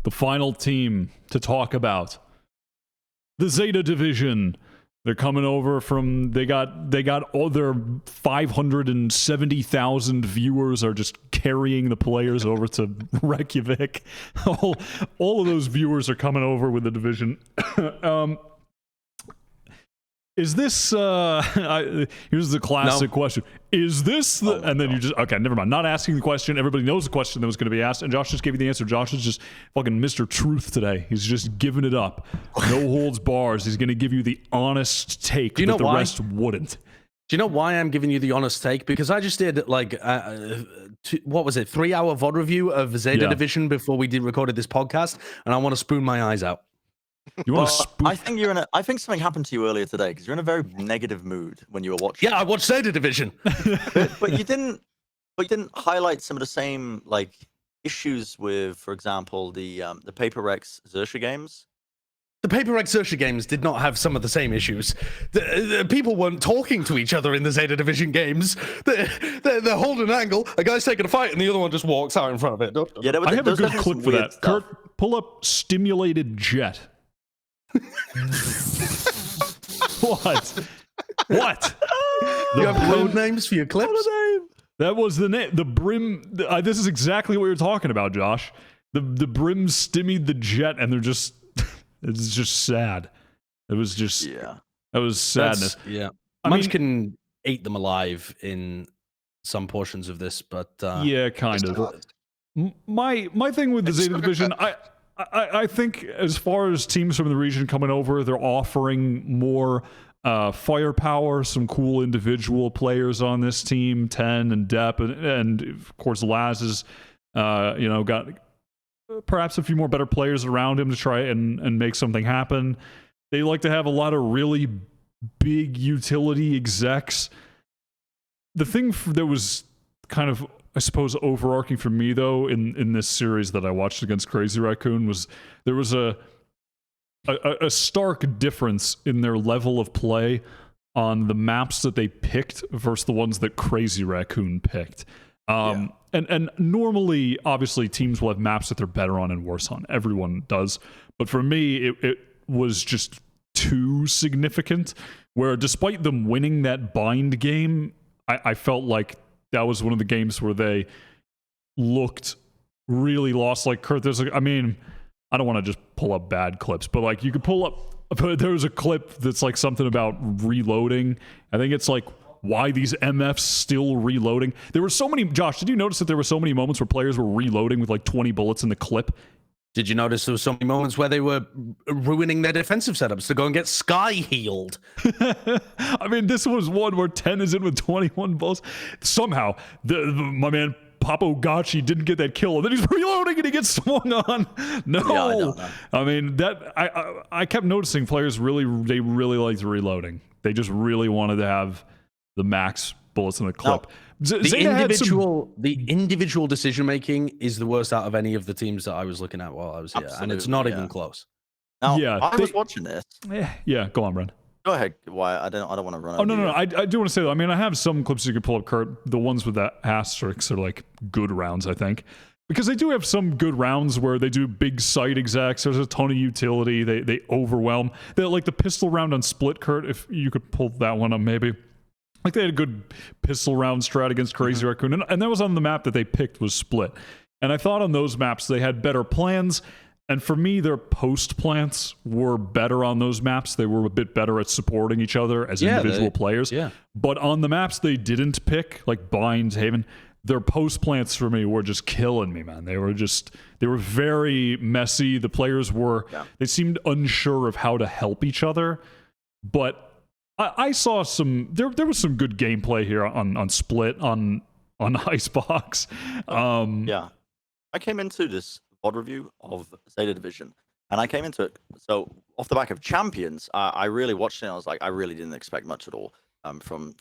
The final team to talk about. The Zeta division. They're coming over from, they got all their 570,000 viewers are just carrying the players over to Reykjavik. All of those viewers are coming over with the division. Is this, here's the classic question. Is this the, and then you just, okay, never mind. Not asking the question. Everybody knows the question that was going to be asked, and Josh just gave you the answer. Josh is just fucking Mr. Truth today. He's just giving it up. No holds bars. He's going to give you the honest take that the rest wouldn't. Do you know why I'm giving you the honest take? Because I just did like, what was it, 3-hour VOD review of Zeta Division before we recorded this podcast, and I want to spoon my eyes out. You want to I think I think something happened to you earlier today because you're in a very negative mood when you were watching. Yeah, I watched Zeta Division. but you didn't highlight some of the same like issues with, for example, the Paper Rex Xerxia games. The Paper Rex Xerxia games did not have some of the same issues. The people weren't talking to each other in the Zeta Division games. They're holding an angle, a guy's taking a fight, and the other one just walks out in front of it. Yeah, I have a good clip for that. Stuff. Kurt, pull up stimulated Jett. What? You have code names for your clips? That was the name. The Brim. This is exactly what you're talking about, Josh. The Brim stimmied the Jett, and they're just. It's just sad. It was just. Yeah. That was sadness. Munchkin ate them alive in some portions of this, but yeah, kind of. My thing with the Zeta Division, I think as far as teams from the region coming over, they're offering more firepower, some cool individual players on this team, 10 and Depp, and of course Laz has, got perhaps a few more better players around him to try and make something happen. They like to have a lot of really big utility execs. The thing that was kind of, I suppose, overarching for me, though, in this series that I watched against Crazy Raccoon was there was a stark difference in their level of play on the maps that they picked versus the ones that Crazy Raccoon picked. And normally, obviously, teams will have maps that they're better on and worse on. Everyone does. But for me, it was just too significant, where despite them winning that bind game, I felt like that was one of the games where they looked really lost. Like, Kurt, I don't want to just pull up bad clips, but like you could pull up, but there was a clip that's like something about reloading. I think it's like, why these MFs still reloading? There were so many, Josh, did you notice that there were so many moments where players were reloading with like 20 bullets in the clip? Did you notice there were so many moments where they were ruining their defensive setups to go and get Sky healed? I mean, this was one where 10 is in with 21 bullets. Somehow, my man Papo Gachi didn't get that kill, and then he's reloading and he gets swung on. No, yeah, I don't know. I mean, that I kept noticing players really liked reloading. They just really wanted to have the max bullets in the clip. No, the individual decision making is the worst out of any of the teams that I was looking at while I was here, and it's not even close. Now, I was watching this. Yeah, go on, Bren. Go ahead, Wyatt. I don't want to run. Oh no. I do want to say though. I mean, I have some clips you could pull up, Kurt. The ones with that asterisks are like good rounds, I think, because they do have some good rounds where they do big site execs. There's a ton of utility. They overwhelm. They like the pistol round on Split, Kurt. If you could pull that one up, maybe. Like they had a good pistol round strat against Crazy Raccoon, and that was on the map that they picked was Split. And I thought on those maps they had better plans. And for me, their post plants were better on those maps. They were a bit better at supporting each other as individual players. Yeah. But on the maps they didn't pick, like Bind, Haven, their post plants for me were just killing me, man. They were very messy. The players they seemed unsure of how to help each other. But I saw there was some good gameplay here on Split, on Icebox. Yeah. I came into this VOD review of Zeta Division, and I came into it so off the back of Champions. I really watched it, and I was like, I really didn't expect much at all from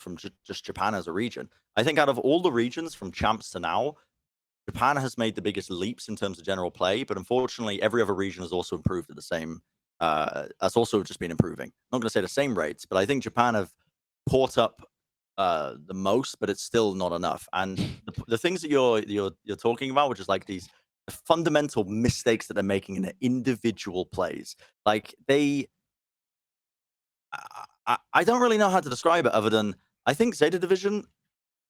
just Japan as a region. I think out of all the regions from Champs to now, Japan has made the biggest leaps in terms of general play, but unfortunately every other region has also improved at the same has also just been improving. I'm not going to say the same rates, but I think Japan have caught up the most, but it's still not enough. And the things that you're talking about, which is like these fundamental mistakes that they're making in their individual plays. Like I don't really know how to describe it other than I think Zeta Division,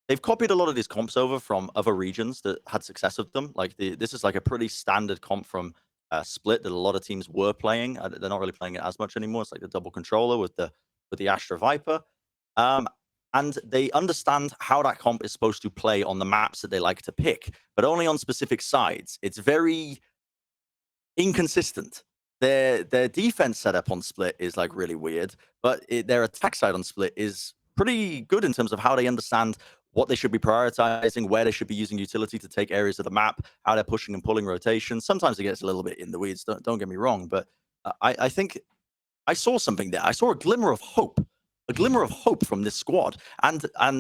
they've copied a lot of these comps over from other regions that had success with them. Like this is like a pretty standard comp from Split that a lot of teams were playing. They're not really playing it as much anymore. It's like the double controller with the Astra Viper. And they understand how that comp is supposed to play on the maps that they like to pick, but only on specific sides. It's very inconsistent. Their defense setup on Split is like really weird, but their attack side on Split is pretty good in terms of how they understand what they should be prioritizing, where they should be using utility to take areas of the map, how they're pushing and pulling rotations. Sometimes it gets a little bit in the weeds, don't get me wrong, but I think I saw something there. I saw a glimmer of hope. A glimmer of hope from this squad, and I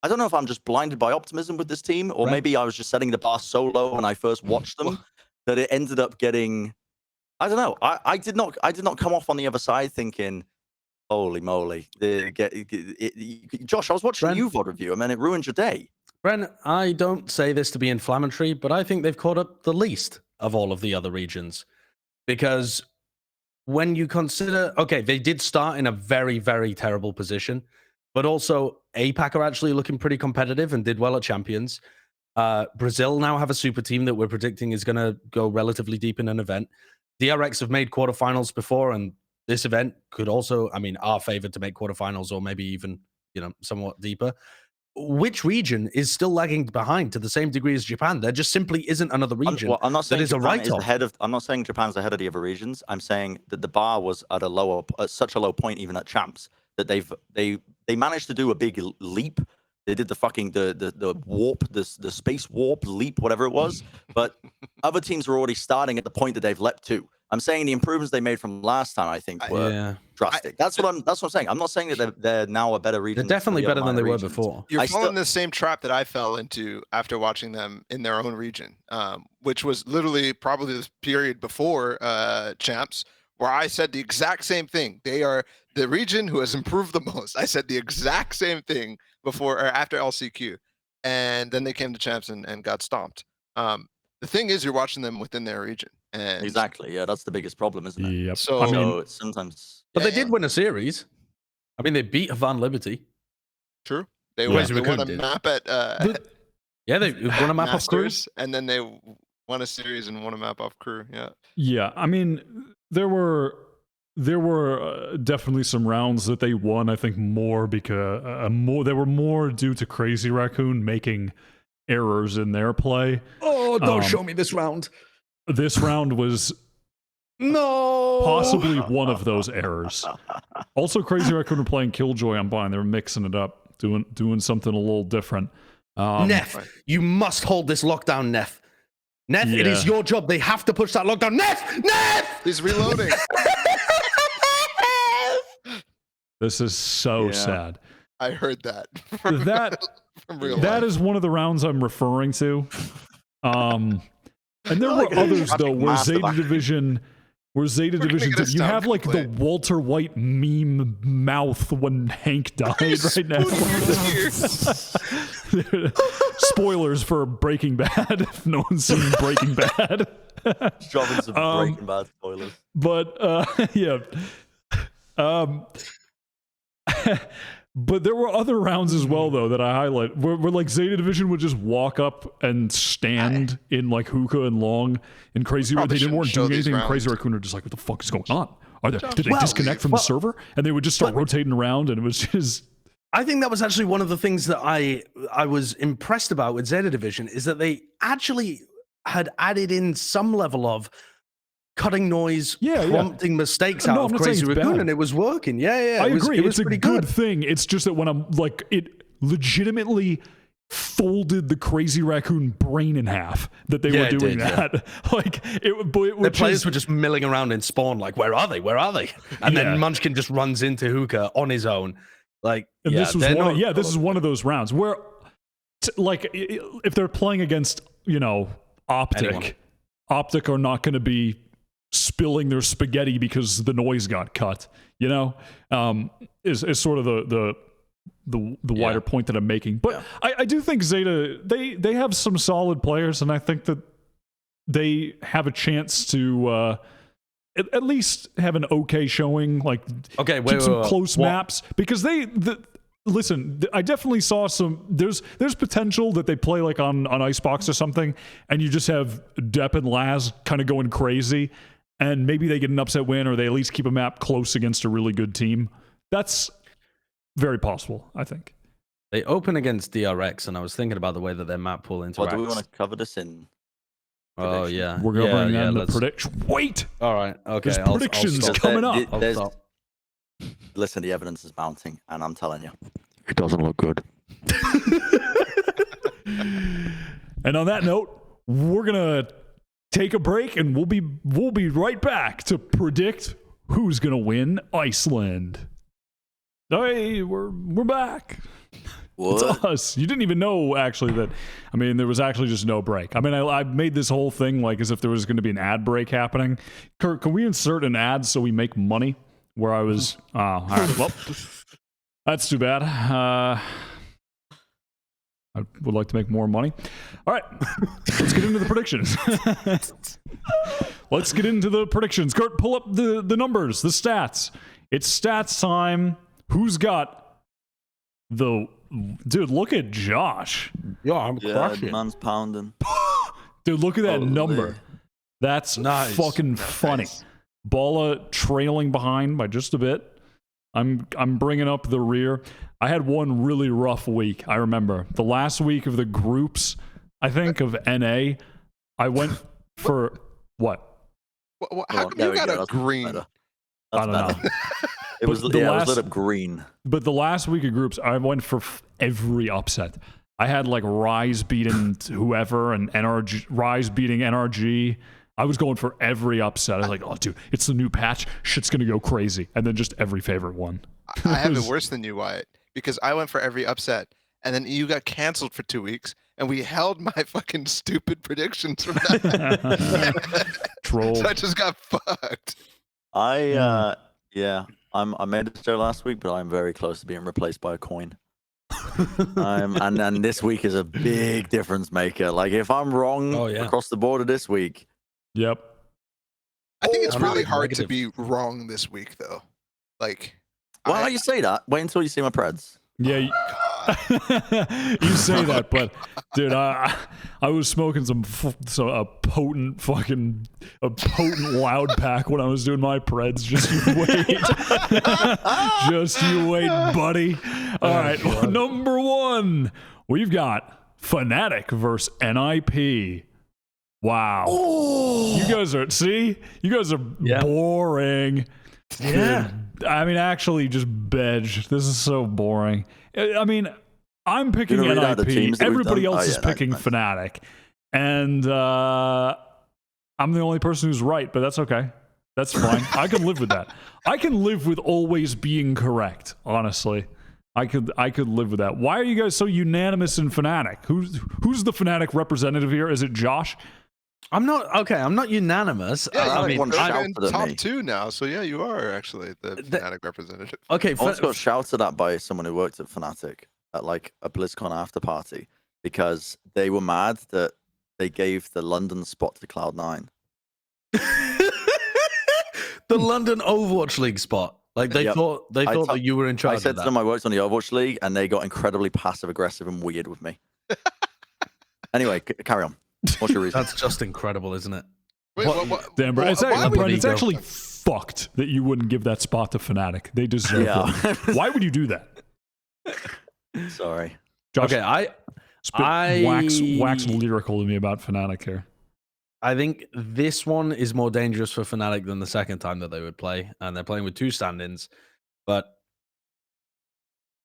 don't know if I'm just blinded by optimism with this team, or maybe I was just setting the bar so low when I first watched them that it ended up getting. I don't know. I did not come off on the other side thinking, "Holy moly!" Josh, I was watching you VOD review. I mean, it ruined your day. Bren, I don't say this to be inflammatory, but I think they've caught up the least of all of the other regions, because when you consider, okay, they did start in a very, very terrible position, but also APAC are actually looking pretty competitive and did well at Champions. Brazil now have a super team that we're predicting is going to go relatively deep in an event. DRX have made quarterfinals before, and this event could also, I mean, are favored to make quarterfinals or maybe even, somewhat deeper. Which region is still lagging behind to the same degree as Japan? There just simply isn't another region I'm not saying that is Japan a write-off. I'm not saying Japan's ahead of the other regions. I'm saying that the bar was at such a low point even at Champs that they managed to do a big leap. They did the warp, the space warp leap, whatever it was. But other teams were already starting at the point that they've leapt to. I'm saying the improvements they made from last time, I think, were drastic. That's what I'm saying. I'm not saying that they're now a better region. They're definitely better than they were before. You're falling the same trap that I fell into after watching them in their own region, which was literally probably the period before Champs, where I said the exact same thing. They are the region who has improved the most. I said the exact same thing before or after LCQ, and then they came to Champs and got stomped. The thing is, you're watching them within their region. And exactly. Yeah, that's the biggest problem, isn't it? Yep. So, I mean, it's sometimes. But they did win a series. I mean, they beat Havan Liberty. True. They won a map at. They won a map off Crew, and then they won a series and won a map off Crew. Yeah. Yeah. I mean, there were definitely some rounds that they won. I think more because they were more due to Crazy Raccoon making errors in their play. Oh, don't show me this round. This round was possibly one of those errors. Also, Crazy Raccoon were playing Killjoy on Bind. They were mixing it up, doing something a little different. Neff, you must hold this lockdown, Neff. Neff, it is your job. They have to push that lockdown. Neff! He's reloading. This is so sad. I heard that. That is one of the rounds I'm referring to. And there were others though where Zeta Division where Zeta Division, you have like the Walter White meme mouth when Hank died right now. Spoilers for Breaking Bad if no one's seen Breaking Bad. Dropping some Breaking Bad spoilers. But yeah. But there were other rounds as well, though, that I highlight where like Zeta Division would just walk up and stand in like hookah and long and Crazy Raccoon. They weren't doing anything. And Crazy Raccoon are just like, what the fuck is going on? Did they disconnect from the server? And they would just start rotating around, and it was just. I think that was actually one of the things that I was impressed about with Zeta Division is that they actually had added in some level of cutting noise, prompting mistakes out of Crazy Raccoon, and it was working. I agree. It's a good thing. It's just that when I'm like, it legitimately folded the Crazy Raccoon brain in half that they were doing that. Yeah. Like the players were just milling around in spawn, like, where are they? Where are they? And then Munchkin just runs into hookah on his own. Like, and this was this is one of those rounds where, like, if they're playing against, Optic are not going to be spilling their spaghetti because the noise got cut, is sort of the wider point that I'm making. But I do think Zeta, they have some solid players, and I think that they have a chance to at least have an okay showing, like keep some close maps, because listen, I definitely saw some. There's potential that they play like on Icebox or something, and you just have Depp and Laz kind of going crazy, and maybe they get an upset win, or they at least keep a map close against a really good team. That's very possible, I think. They open against DRX, and I was thinking about the way that their map pool interacts. Well, do we want to cover this in? Oh yeah, we're covering the prediction. Wait. All right. Okay. There's predictions coming up. Listen, the evidence is mounting, and I'm telling you, it doesn't look good. And on that note, we're gonna take a break, and we'll be right back to predict who's gonna win Iceland. Hey, we're back. What? It's us. You didn't even know, actually, that, there was actually just no break. I made this whole thing like as if there was going to be an ad break happening. Kurt, can we insert an ad so we make money? Where I was, all right, well, that's too bad. I would like to make more money. All right, let's get into the predictions. Kurt, pull up the numbers, the stats. It's stats time. Who's got the... Dude, look at Josh. I'm crushing. Man's pounding. Dude, look at that number. That's fucking funny. Nice. Balla trailing behind by just a bit. I'm bringing up the rear. I had one really rough week. I remember the last week of the groups, I think, of NA. I went for what? How come you got a green? I don't know. It was lit up green. But the last week of groups, I went for every upset. I had like Rise beating whoever and Rise beating NRG. I was going for every upset. I was like, oh, dude, it's the new patch. Shit's going to go crazy. And then just every favorite one. I have it worse than you, Wyatt, because I went for every upset. And then you got canceled for 2 weeks. And we held my fucking stupid predictions from that. Troll. So I just got fucked. I made it there last week, but I'm very close to being replaced by a coin. And this week is a big difference maker. Like if I'm wrong across the border this week. Yep. I think it's really hard to be wrong this week, though. Like, why you say that? Wait until you see my preds. Yeah, you say that, but dude, I was smoking a potent loud pack when I was doing my preds. Just you wait, just you wait, buddy. All right, number one, we've got Fnatic versus NIP. Wow, you guys are boring. Yeah. Dude, actually, just bedge. This is so boring. I'm picking NIP. Everybody else is picking Fnatic. And I'm the only person who's right, but that's okay. That's fine. I can live with that. I can live with always being correct, honestly. I could live with that. Why are you guys so unanimous in Fnatic? Who's the Fnatic representative here? Is it Josh? I'm not unanimous. Yeah, I I mean, mean, shouted in at top me. 2 now. So yeah, you are actually the Fnatic representative. Okay, I once got shouted at by someone who worked at Fnatic at like a BlizzCon after party because they were mad that they gave the London spot to Cloud9. the London Overwatch League spot. Like they Yep. thought that you were in charge I said of to that. them I worked on the Overwatch League, and they got incredibly passive aggressive and weird with me. Anyway, carry on. What's your reason? That's just incredible, isn't it? Wait, Damn, bro. It's, why would Bren, you it's actually fucked that you wouldn't give that spot to Fnatic. They deserve it. Why would you do that? Sorry. Josh, Okay, wax lyrical to me about Fnatic here. I think this one is more dangerous for Fnatic than the second time that they would play, and they're playing with 2 stand-ins. But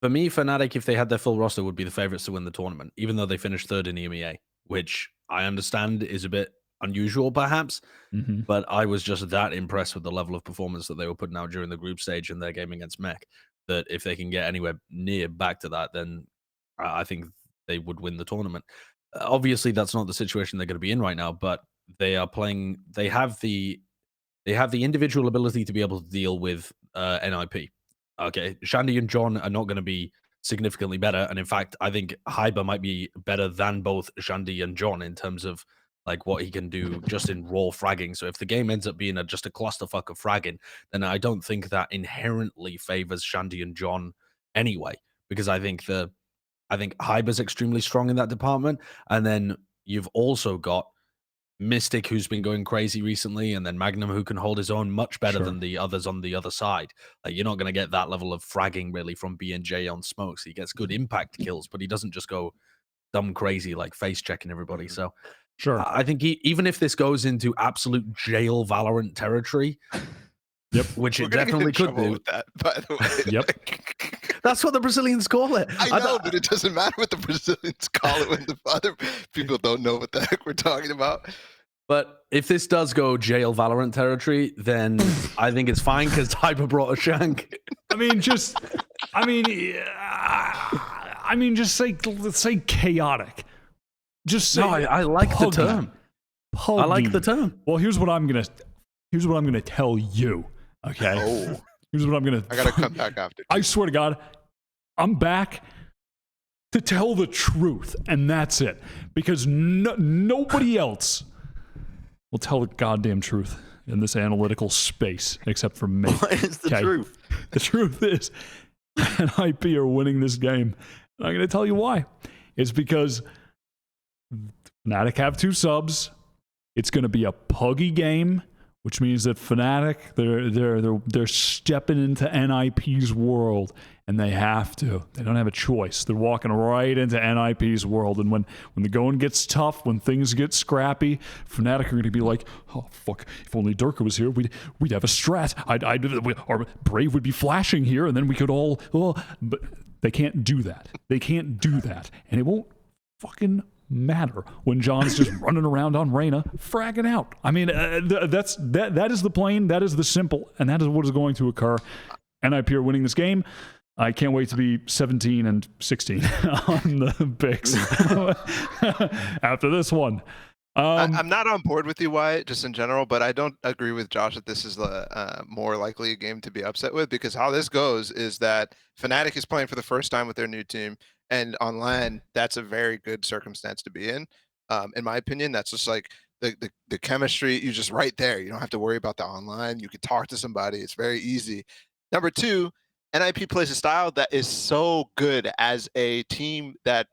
for me, Fnatic, if they had their full roster, would be the favorites to win the tournament, even though they finished 3rd in EMEA, which I understand is a bit unusual, perhaps. Mm-hmm. But I was just that impressed with the level of performance that they were putting out during the group stage in their game against Mech, that if they can get anywhere near back to that, then I think they would win the tournament. Obviously, that's not the situation they're going to be in right now, but they are playing. They have the individual ability to be able to deal with NIP. Okay, Shandy and John are not going to be significantly better, and in fact, I think Hyber might be better than both Shandy and John in terms of like what he can do just in raw fragging. So if the game ends up being just a clusterfuck of fragging, then I don't think that inherently favors Shandy and John anyway, because I think Hyber's extremely strong in that department, and then you've also got Mystic, who's been going crazy recently, and then Magnum, who can hold his own much better than the others on the other side. Like, you're not going to get that level of fragging really from B&J on smokes. He gets good impact kills, but he doesn't just go dumb crazy like face checking everybody. So I think even if this goes into absolute jail Valorant territory, which it definitely could do. With that, by the way. That's what the Brazilians call it. I know, but it doesn't matter what the Brazilians call it when the other people don't know what the heck we're talking about. But if this does go jail Valorant territory, then I think it's fine because Hyper brought a shank. Just say chaotic. Just say. No, I like the term. I like the term. Well, here's what I'm gonna tell you. Okay. Oh. Here's what I'm gonna. I gotta come back after. I swear to God, I'm back to tell the truth, and that's it. Because nobody else will tell the goddamn truth in this analytical space, except for me. What is the truth? The truth is, NIP are winning this game. And I'm going to tell you why. It's because Fnatic have 2 subs. It's going to be a puggy game, which means that Fnatic they're stepping into NIP's world, and they have to. They don't have a choice. They're walking right into NIP's world, and when the going gets tough, when things get scrappy, Fnatic are going to be like, oh fuck! If only Durka was here, we'd have a strat. Our Brave would be flashing here, and then we could all. But they can't do that. They can't do that, and it won't fucking matter when John's just running around on Reyna fragging out. I mean, that is the plain, that is the simple, and that is what is going to occur. NIP are winning this game. I can't wait to be 17 and 16 on the picks after this one. I'm not on board with you, Wyatt, just in general, but I don't agree with Josh that this is the more likely a game to be upset with, because how this goes is that Fnatic is playing for the first time with their new team, and on LAN, that's a very good circumstance to be in. In my opinion, that's just like the chemistry, you're just right there. You don't have to worry about the online. You can talk to somebody. It's very easy. Number 2, NIP plays a style that is so good as a team that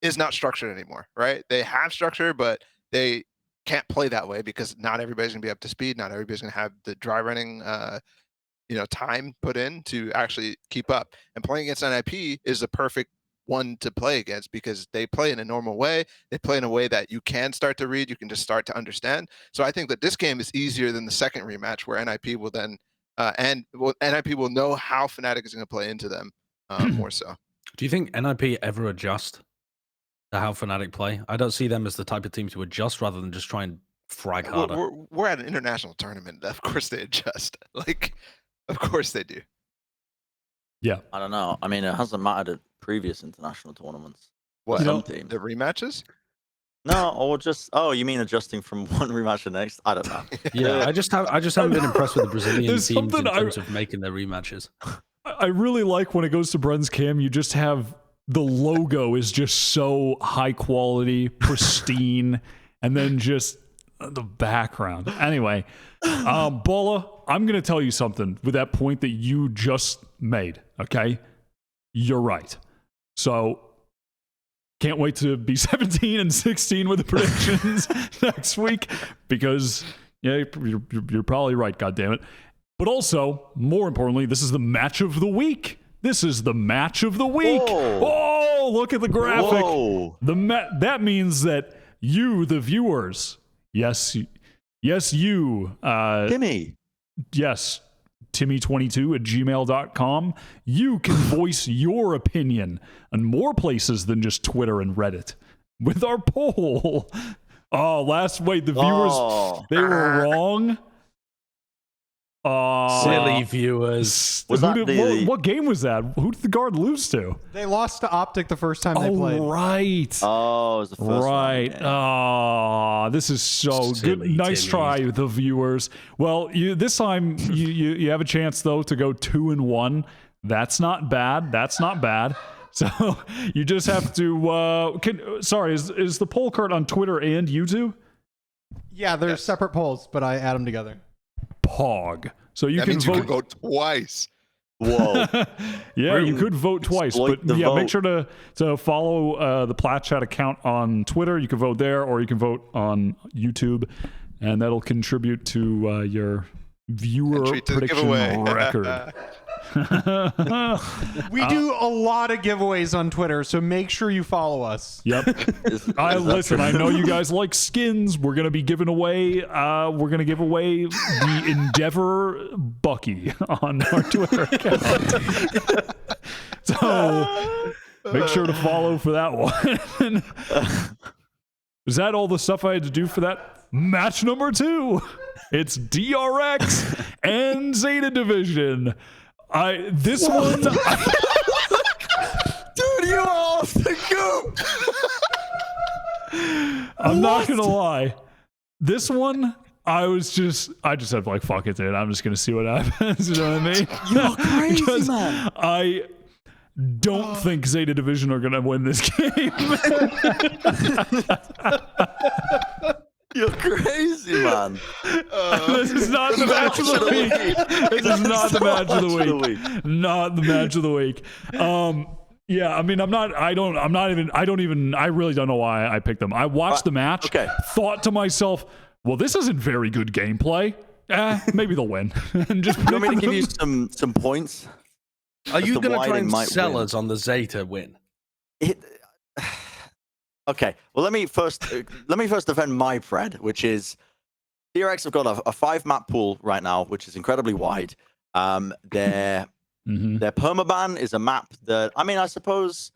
is not structured anymore, right? They have structure, but they can't play that way because not everybody's gonna be up to speed. Not everybody's gonna have the dry running, time put in to actually keep up. And playing against NIP is the perfect one to play against because they play in a normal way. They play in a way that you can start to read. You can just start to understand. So I think that this game is easier than the second rematch where NIP will then NIP will know how Fnatic is going to play into them more so. Do you think NIP ever adjust to how Fnatic play? I don't see them as the type of team to adjust rather than just try and frag harder. We're at an international tournament. Of course they adjust. Like, of course they do. Yeah. I don't know. I mean, it hasn't mattered at previous international tournaments. What? Some teams. The rematches? No, or just you mean adjusting from one rematch to the next? I don't know. Yeah, I just haven't been impressed with the Brazilian There's teams in something terms of making their rematches. I really like when it goes to Bren's cam, you just have the logo is just so high quality, pristine, and then just the background. Anyway, Balla, I'm going to tell you something with that point that you just made, okay? You're right. So, can't wait to be 17 and 16 with the predictions next week because, yeah, you're probably right, goddammit. But also, more importantly, this is the match of the week. This is the match of the week. Whoa. Oh, look at the graphic. Whoa. That means that you, the viewers, yes, you, Timmy. yes, Timmy22@gmail.com, you can voice your opinion on more places than just Twitter and Reddit with our poll. Oh, the viewers, they were wrong. Silly viewers. What game was that? Who did the guard lose to? They lost to Optic the first time they played. Right. Oh, it was the first one. Right. Yeah. Oh, this is so Silly good. Nice Timmy. try, the viewers. Well, this time you have a chance though to go 2-1. That's not bad. So you just have to. Is the poll card on Twitter and YouTube? Yeah, they're separate polls, but I add them together. Pog. So you That can means vote. you can vote twice. Whoa. Yeah, you could vote twice, but Exploit the yeah, make vote. sure to follow the Plat Chat account on Twitter. You can vote there, or you can vote on YouTube, and that'll contribute to your viewer Entry to the prediction giveaway. record. We do a lot of giveaways on Twitter, so make sure you follow us. Yep. Listen, I know you guys like skins. We're gonna be giving away. We're gonna give away the Endeavor Bucky on our Twitter account. So make sure to follow for that one. Is that all the stuff I had to do for that match number 2? It's DRX and Zeta Division. This one. Dude, you are off the goop. I'm not gonna lie. This one, I just had like, fuck it, dude. I'm just gonna see what happens. You know what I mean? You're crazy, Because man. I don't think Zeta Division are gonna win this game. You're crazy, man. This is not the match of the week. This is not the match of the week. Not the match of the week. Yeah, I mean, I really don't know why I picked them. I watched the match, thought to myself, well, this isn't very good gameplay. Maybe they'll win. And just You want me to give you some points? Are you going to why try they and might sell win. us on the Zeta win? Okay, well, let me first defend my pred, which is DRX have got a 5-map pool right now, which is incredibly wide. Their permaban is a map that, I mean, I suppose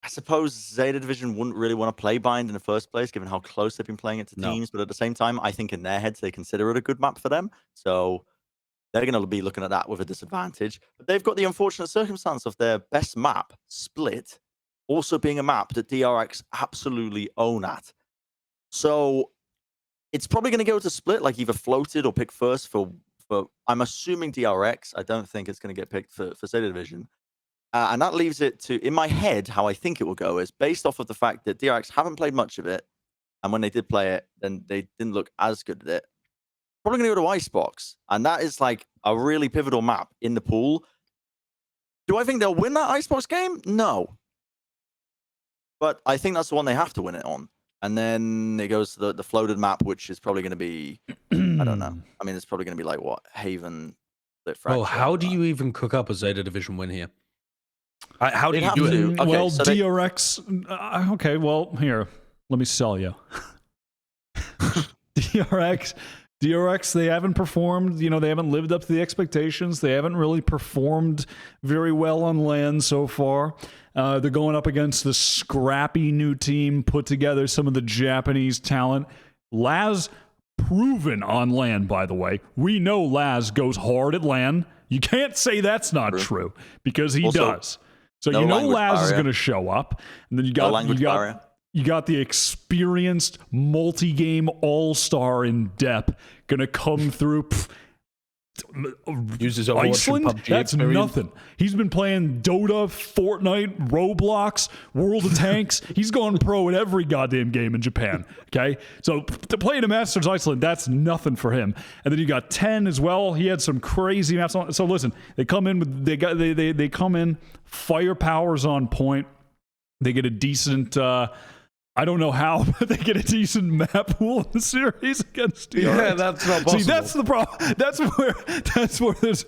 Zeta Division wouldn't really want to play bind in the first place, given how close they've been playing it to teams. But at the same time, I think in their heads they consider it a good map for them. So they're going to be looking at that with a disadvantage. But they've got the unfortunate circumstance of their best map, Split, also being a map that DRX absolutely own at. So it's probably going to go to Split, like either floated or pick first for I'm assuming DRX. I don't think it's going to get picked for Zeta Division. And that leaves it to, in my head, how I think it will go is based off of the fact that DRX haven't played much of it. And when they did play it, then they didn't look as good at it. Probably going to go to Icebox. And that is like a really pivotal map in the pool. Do I think they'll win that Icebox game? No. But I think that's the one they have to win it on. And then it goes to the floated map, which is probably going to be, I don't know. I mean, it's probably going to be like what? Haven. Well, how do you even cook up a Zeta Division win here? How do you do it? Okay, well, so DRX. Okay, well, here, let me sell you. DRX, they haven't performed, they haven't lived up to the expectations. They haven't really performed very well on LAN so far. They're going up against the scrappy new team, put together some of the Japanese talent. Laz, proven on LAN, by the way. We know Laz goes hard at LAN. You can't say that's not true because he does. So no Laz barrier. is going to show up. And then you got, no language barrier. You got the experienced multi-game all-star in depth gonna come through. Uses Iceland? PUBG That's experience. nothing. He's been playing Dota, Fortnite, Roblox, World of Tanks. He's gone pro in every goddamn game in Japan. Okay, so to play in a Masters Iceland, that's nothing for him. And then you got 10 as well. He had some crazy maps on. So listen, they come in with they come in. Firepower's on point. They get a decent. I don't know how, but they get a decent map pool in the series against DRX. Yeah, that's not possible. See, that's the problem. That's where there's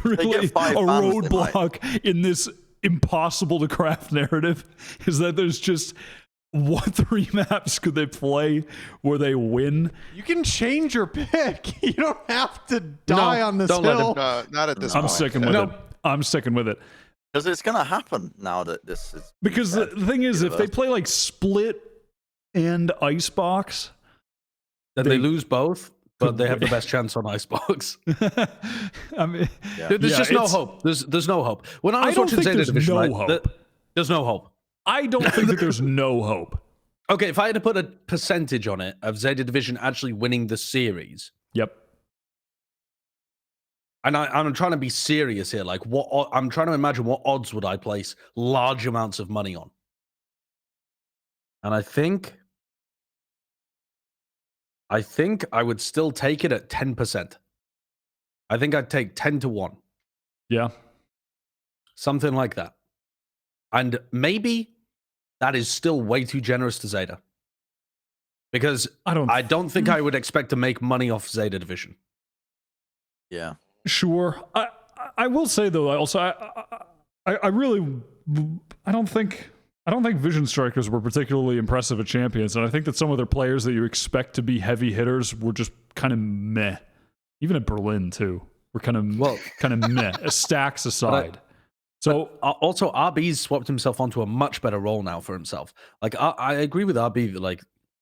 really a roadblock in this impossible to craft narrative, is that there's just what 3 maps could they play where they win? You can change your pick. You don't have to die on this don't let hill. No, not at this I'm point. sticking with it. I'm sticking with it. Because it's going to happen now that this is... Because the thing is, if they play like Split and Icebox, Then they lose both, but they have the best chance on Icebox. I mean, There's just no hope. There's no hope. When I was watching Zeta Division, there's no hope. I don't think that there's no hope. Okay, if I had to put a percentage on it of Zeta Division actually winning the series, Yep. and I'm trying to be serious here, like I'm trying to imagine what odds would I place large amounts of money on, and I think I would still take it at 10%. I think I'd take 10 to 1. Yeah. Something like that. And maybe that is still way too generous to Zeta. Because I don't think I would expect to make money off Zeta Division. Yeah. Sure. I will say though, I really don't think Vision Strikers were particularly impressive at Champions, and I think that some of their players that you expect to be heavy hitters were just kind of meh. Even at Berlin too, were kind of meh. Stacks aside. So also RB's swapped himself onto a much better role now for himself. Like I agree with RB that like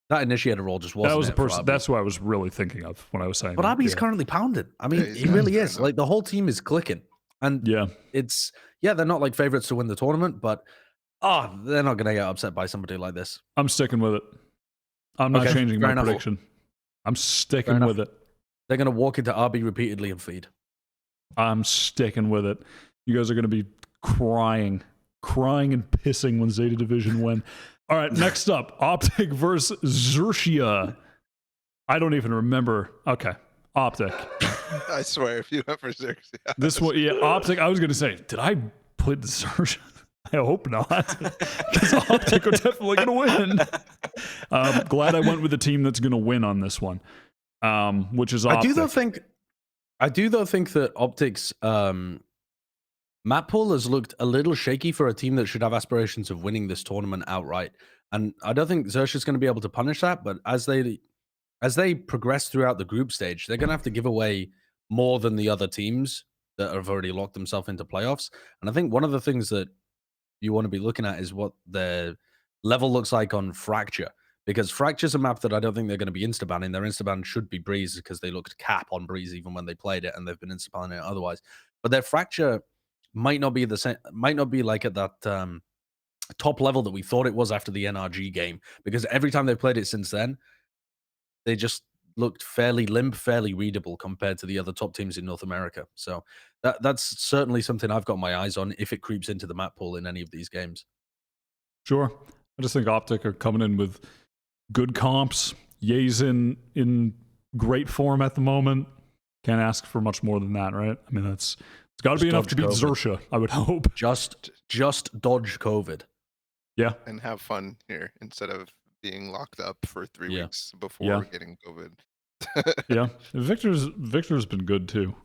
that initiator role just wasn't. That was the person. That's what I was really thinking of when I was saying. But RB's currently pounded. I mean, he really is. Like the whole team is clicking, and they're not like favorites to win the tournament, but they're not gonna get upset by somebody like this. I'm sticking with it. I'm not changing my prediction. I'm sticking with it. They're gonna walk into RB repeatedly and feed. I'm sticking with it. You guys are gonna be crying and pissing when Zeta Division win. All right, next up, Optic versus Xerxia. I don't even remember. Okay, Optic. I swear, if you went for Xerxia. This one, yeah, Optic. I was going to say, did I put Xerxia? I hope not, because Optic are definitely going to win. Glad I went with the team that's going to win on this one, which is Optic. I do though think that Optic's map pool has looked a little shaky for a team that should have aspirations of winning this tournament outright. And I don't think Xerxia's going to be able to punish that, but as they progress throughout the group stage, they're going to have to give away more than the other teams that have already locked themselves into playoffs. And I think one of the things that you want to be looking at is what their level looks like on Fracture, because Fracture's a map that I don't think they're going to be insta-banning. Their insta-ban should be Breeze because they looked cap on Breeze even when they played it, and they've been insta-banning it otherwise. But their Fracture might not be the same, might not be like at that top level that we thought it was after the NRG game, because every time they've played it since then, they just looked fairly limp, fairly readable compared to the other top teams in North America. So that's certainly something I've got my eyes on if it creeps into the map pool in any of these games. Sure. I just think Optic are coming in with good comps. Ye's in great form at the moment. Can't ask for much more than that, right? I mean, it's got to be enough to beat Xerxia, I would hope. Just dodge COVID. Yeah. And have fun here instead of being locked up for 3 weeks before getting COVID. Yeah. Victor's been good too.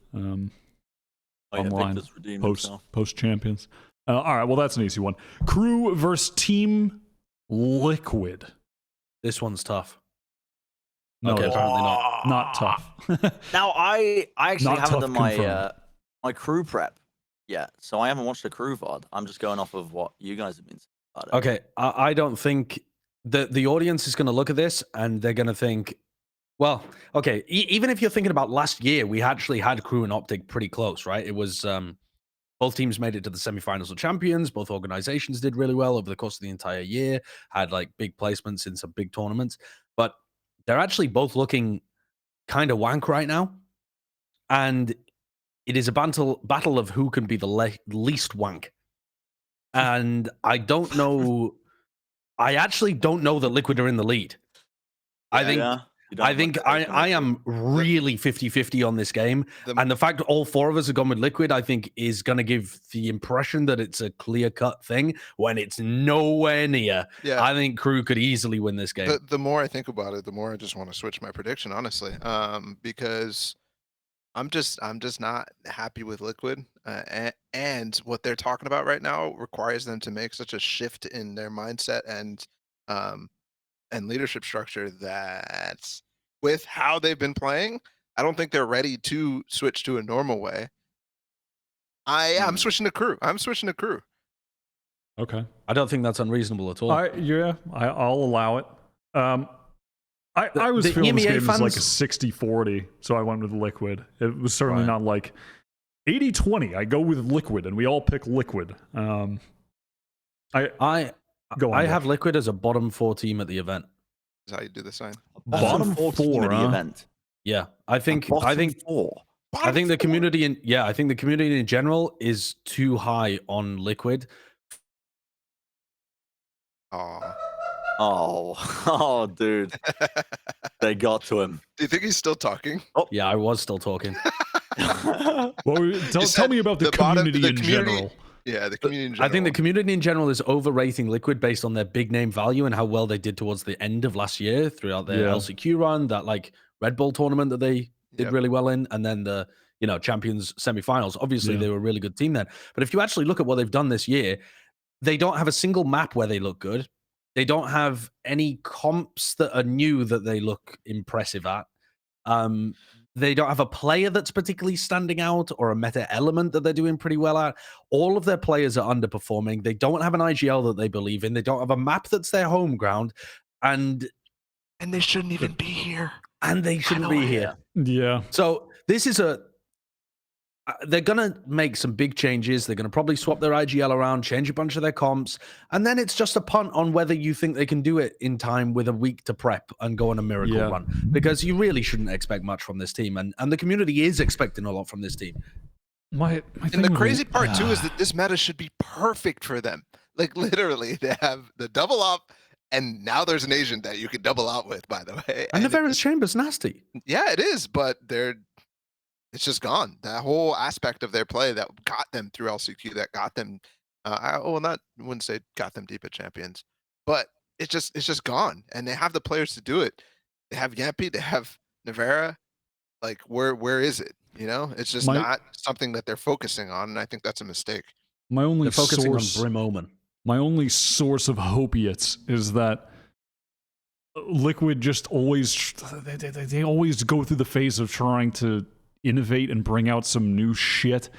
Online post champions. All right, well that's an easy one. Crew versus Team Liquid. This one's tough. No, okay, apparently not tough. Now I actually haven't done my crew prep yet, so I haven't watched the crew VOD. I'm just going off of what you guys have been saying about it. Okay, I don't think the audience is going to look at this and they're going to think, well, okay, even if you're thinking about last year, we actually had Crew and Optic pretty close, right? It was Both teams made it to the semifinals of champions. Both organizations did really well over the course of the entire year, had like big placements in some big tournaments, but they're actually both looking kind of wank right now. And it is a battle of who can be the least wank. And I don't know. I actually don't know that Liquid are in the lead. I think I am really 50-50 on this game. And the fact all four of us have gone with Liquid, I think, is going to give the impression that it's a clear-cut thing when it's nowhere near. Yeah. I think Crew could easily win this game. The more I think about it, the more I just want to switch my prediction, honestly, because I'm just not happy with Liquid, and what they're talking about right now requires them to make such a shift in their mindset and leadership structure that with how they've been playing, I don't think they're ready to switch to a normal way. I'm switching to Crew. I'm switching to Crew. Okay. I don't think that's unreasonable at all. I'll allow it. I was feeling this game as like a 60-40, so I went with Liquid. It was certainly not like 80-20. I go with Liquid, and we all pick Liquid. I have Liquid as a bottom 4 team at the event. Is how you do the sign. Bottom 4 team at the event. Yeah, I think four. I think the community in general is too high on Liquid. Oh, dude. They got to him. Do you think he's still talking? Oh. Yeah, I was still talking. Well, tell me about the community in general. Yeah, the community in general. I think the community in general is overrating Liquid based on their big name value and how well they did towards the end of last year throughout their LCQ run, that like Red Bull tournament that they did really well in, and then the Champions semifinals. Obviously, they were a really good team then. But if you actually look at what they've done this year, they don't have a single map where they look good. They don't have any comps that are new that they look impressive at. They don't have a player that's particularly standing out or a meta element that they're doing pretty well at. All of their players are underperforming. They don't have an IGL that they believe in. They don't have a map that's their home ground. And they shouldn't even be here. And they shouldn't be here. Yeah. So this is they're going to make some big changes. They're going to probably swap their IGL around, change a bunch of their comps. And then it's just a punt on whether you think they can do it in time with a week to prep and go on a miracle run. Because you really shouldn't expect much from this team. And the community is expecting a lot from this team. And the crazy part, too, is that this meta should be perfect for them. Like, literally, they have the double up, and now there's an Asian that you can double out with, by the way. And the Varus Chamber's nasty. Yeah, it is, but it's just gone. That whole aspect of their play that got them through LCQ, that got them, I wouldn't say got them deep at champions, but it's just gone. And they have the players to do it. They have Yampy, they have Navera. Like, where is it? It's just not something that they're focusing on, and I think that's a mistake. They're focusing on Brim Omen. My only source of hopiates is that Liquid just always they always go through the phase of trying to innovate and bring out some new shit,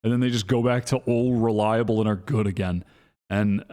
and then they just go back to old reliable and are good again. And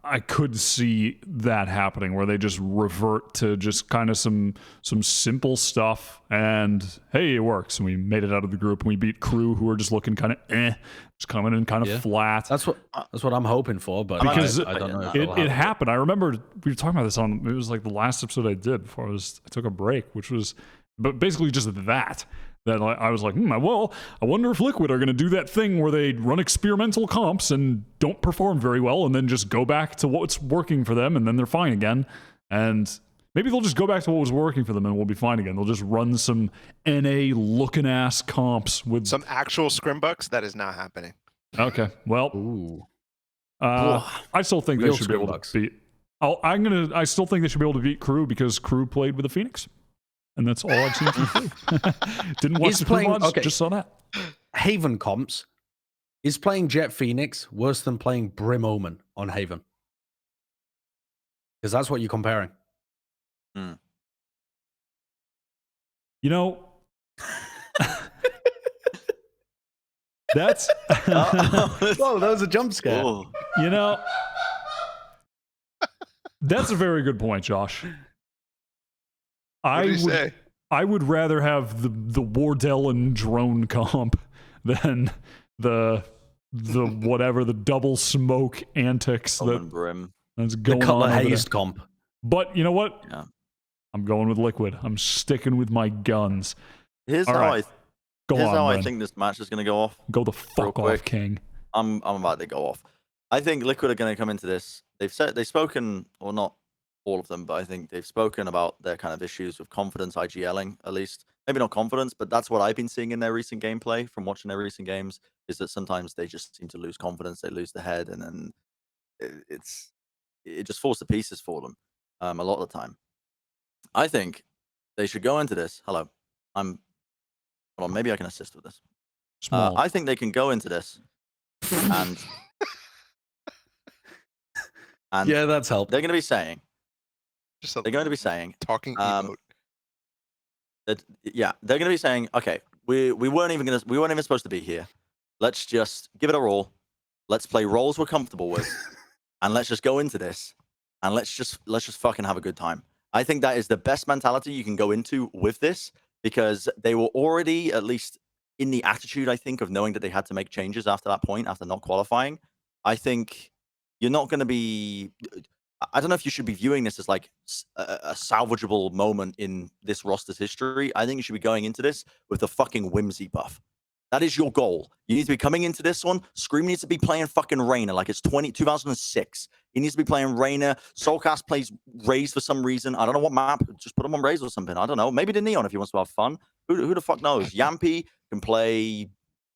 I could see that happening, where they just revert to just kind of some simple stuff, and hey, it works, and we made it out of the group, and we beat Crew, who are just looking kind of just coming in kind of flat. That's what I'm hoping for, but because I don't know. It happened. I remember we were talking about this it was like the last episode I did before I took a break, which was. But basically just that I was like, well, I wonder if Liquid are going to do that thing where they run experimental comps and don't perform very well and then just go back to what's working for them, and then they're fine again. And maybe they'll just go back to what was working for them and we'll be fine again. They'll just run some NA looking ass comps with some actual scrimbucks. That is not happening. Okay, well, I still think they should be able to beat. I still think they should be able to beat Crew because Crew played with the Phoenix. And that's all I've seen from Crew. Didn't watch the Crew mods, just saw that. Haven comps. Is playing Jett Phoenix worse than playing Brim Omen on Haven? Because that's what you're comparing. That's... Whoa, that was a jump scare. That's a very good point, Josh. I would rather have the Wardell and drone comp than whatever, the double smoke antics Omen Brim. that's The going Cutler on over there. Hazed comp. But you know what? Yeah. I'm going with Liquid. I'm sticking with my guns. Here's All how right. I here's how I Bren. think this match is going to go off. Go the fuck off, quick. King. I'm about to go off. I think Liquid are going to come into this. They've spoken, or not all of them, but I think they've spoken about their kind of issues with confidence, IGLing at least. Maybe not confidence, but that's what I've been seeing in their recent gameplay from watching their recent games. Is that sometimes they just seem to lose confidence, they lose the head, and then it just falls to pieces for them a lot of the time. I think they should go into this. Hold on, maybe I can assist with this. I think they can go into this and Yeah, that's helped. they're going to be saying, Just a they're going to be saying, talking emote. that yeah, they're going to be saying, okay, we weren't even supposed to be here. Let's just give it a roll. Let's play roles we're comfortable with, and let's just go into this, and let's just fucking have a good time. I think that is the best mentality you can go into with this, because they were already at least in the attitude, I think, of knowing that they had to make changes after that point, after not qualifying. I think you're not going to be. I don't know if you should be viewing this as like a salvageable moment in this roster's history. I think you should be going into this with the fucking whimsy buff. That is your goal. You need to be coming into this one. Scream needs to be playing fucking Reyna like it's 2006. He needs to be playing Reyna. Soulcast plays Raze for some reason. I don't know what map. Just put him on Raze or something. I don't know. Maybe the Neon if he wants to have fun. Who the fuck knows? Yampy can play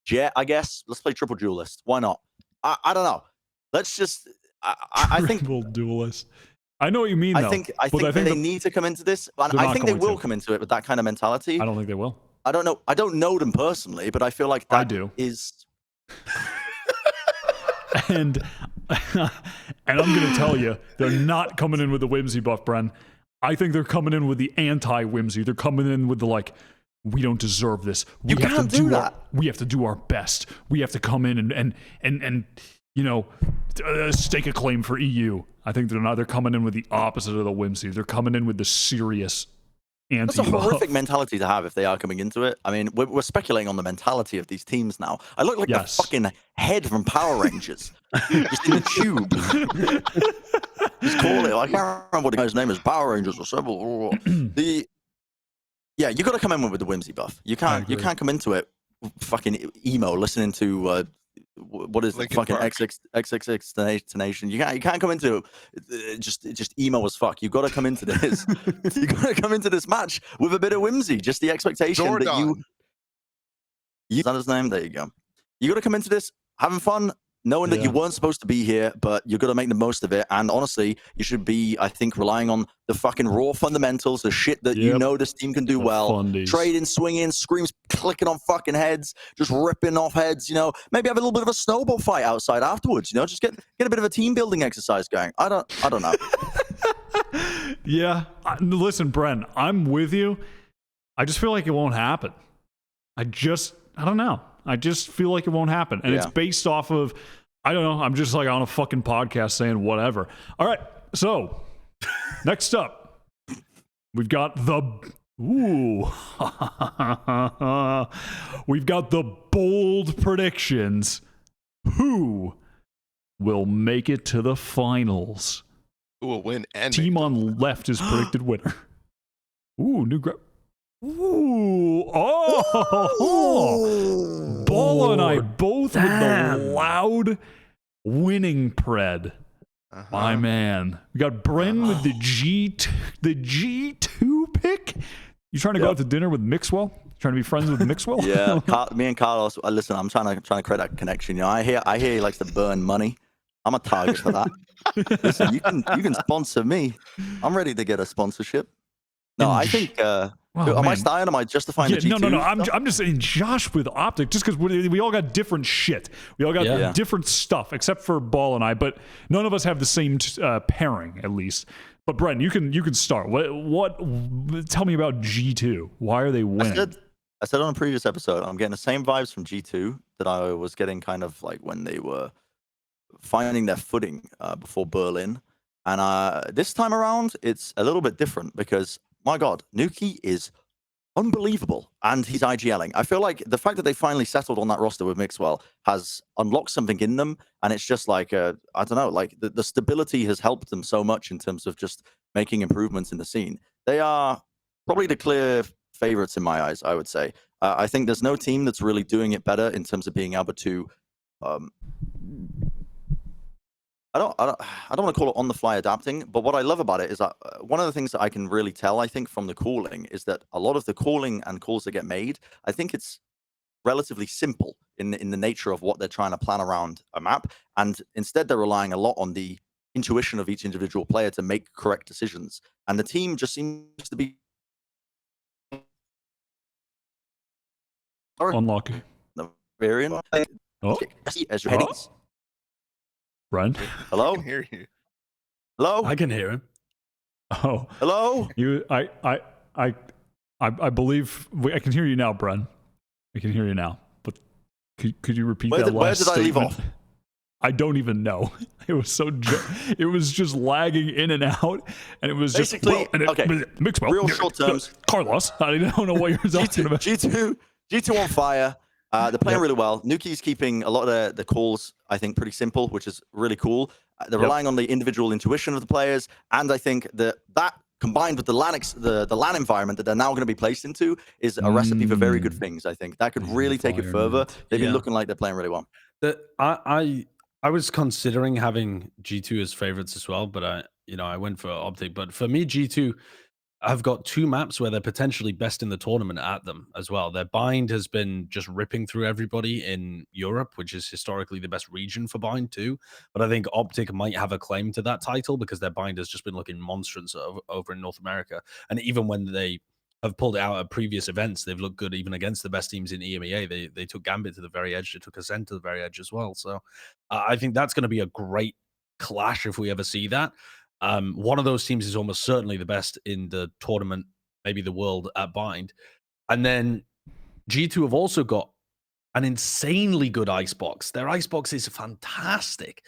Jett, I guess. Let's play Triple Duelist. Why not? I don't know. Let's just... I think... Triple Duelist. I know what you mean, though. I think they need to come into this. And I think they will come into it with that kind of mentality. I don't think they will. I don't know. I don't know them personally, but I feel like that I do. Is... and I'm going to tell you, they're not coming in with the whimsy buff, Bren. I think they're coming in with the anti-whimsy. They're coming in with the like, we don't deserve this. We You can't do that. We have to do our best. We have to come in and you know, stake a claim for EU. I think they're not. They're coming in with the opposite of the whimsy. They're coming in with the serious anti-buff. That's a horrific mentality to have if they are coming into it. I mean, we're speculating on the mentality of these teams now. I look like the fucking head from Power Rangers, just in the tube. Just call it. I can't remember what the guy's name is. Power Rangers or several. Yeah, you got to come in with the whimsy buff. You can't come into it fucking emo listening to what is it? Fucking XXX Nation. You can't come into it just emo as fuck. You got to come into this. You got to come into this match with a bit of whimsy. Just the expectation that you is that his name? There you go. You got to come into this having fun, knowing that you weren't supposed to be here, but you're going to make the most of it. And honestly, you should be, I think, relying on the fucking raw fundamentals, the shit that you know this team can do well. Trading, swinging, screams, clicking on fucking heads, just ripping off heads, you know. Maybe have a little bit of a snowball fight outside afterwards, you know. Just get a bit of a team building exercise going. I don't know. Yeah. Listen, Bren, I'm with you. I just feel like it won't happen. I don't know. I just feel like it won't happen. And it's based off of, I don't know, I'm just like on a fucking podcast saying whatever. All right, so next up, we've got the, we've got the bold predictions. Who will make it to the finals? Who will win? And team on left is predicted winner. Ooh, new grab. Ooh, Balla and I both with the loud winning pred. My man. We got Bren with the G2 pick. You trying to go out to dinner with Mixwell? Trying to be friends with Mixwell? Yeah, me and Carlos. Listen, I'm trying to create that connection. You know, I hear he likes to burn money. I'm a target for that. Listen, you can sponsor me. I'm ready to get a sponsorship. No, I think. Am I styling? Am I justifying the G2? No. I'm just saying Josh with Optic, just because we all got different shit. We all got different stuff, except for Ball and I. But none of us have the same pairing, at least. But Bren, you can start. What? Tell me about G2. Why are they winning? I said on a previous episode, I'm getting the same vibes from G2 that I was getting kind of like when they were finding their footing before Berlin. And this time around, it's a little bit different because, my God, Nuki is unbelievable. And he's IGLing. I feel like the fact that they finally settled on that roster with Mixwell has unlocked something in them. And it's just like, I don't know, like the stability has helped them so much in terms of just making improvements in the scene. They are probably the clear favorites in my eyes, I would say. I think there's no team that's really doing it better in terms of being able to I don't want to call it on the fly adapting, but what I love about it is that one of the things that I can really tell, I think, from the calling is that a lot of the calling and calls that get made, I think it's relatively simple in the nature of what they're trying to plan around a map, and instead they're relying a lot on the intuition of each individual player to make correct decisions, and the team just seems to be unlucky. Variant. Oh, As your headings. Bren. Hello. I can hear you. Hello. I can hear him. Oh, hello. I believe I can hear you now, Bren. I can hear you now. But could you repeat that last Where did I leave statement? off? I don't even know. It was so it was just lagging in and out, and it was basically just okay. Mixwell, Real short terms. Carlos, I don't know what you're talking about. G2 on fire. They're playing really well. Nuki's keeping a lot of the calls, I think, pretty simple, which is really cool. They're relying on the individual intuition of the players, and I think that combined with the LAN environment that they're now going to be placed into is a recipe for very good things. I think that could really take it further. They've been looking like they're playing really well. I was considering having G2 as favorites as well, but I went for Optic. But for me, G2 have got two maps where they're potentially best in the tournament at them as well. Their bind has been just ripping through everybody in Europe, which is historically the best region for bind too. But I think Optic might have a claim to that title because their bind has just been looking monstrous over in North America. And even when they have pulled it out at previous events, they've looked good even against the best teams in EMEA. They took Gambit to the very edge. They took Ascent to the very edge as well. So I think that's going to be a great clash if we ever see that. One of those teams is almost certainly the best in the tournament, maybe the world at bind. And then G2 have also got an insanely good icebox. Their icebox is fantastic.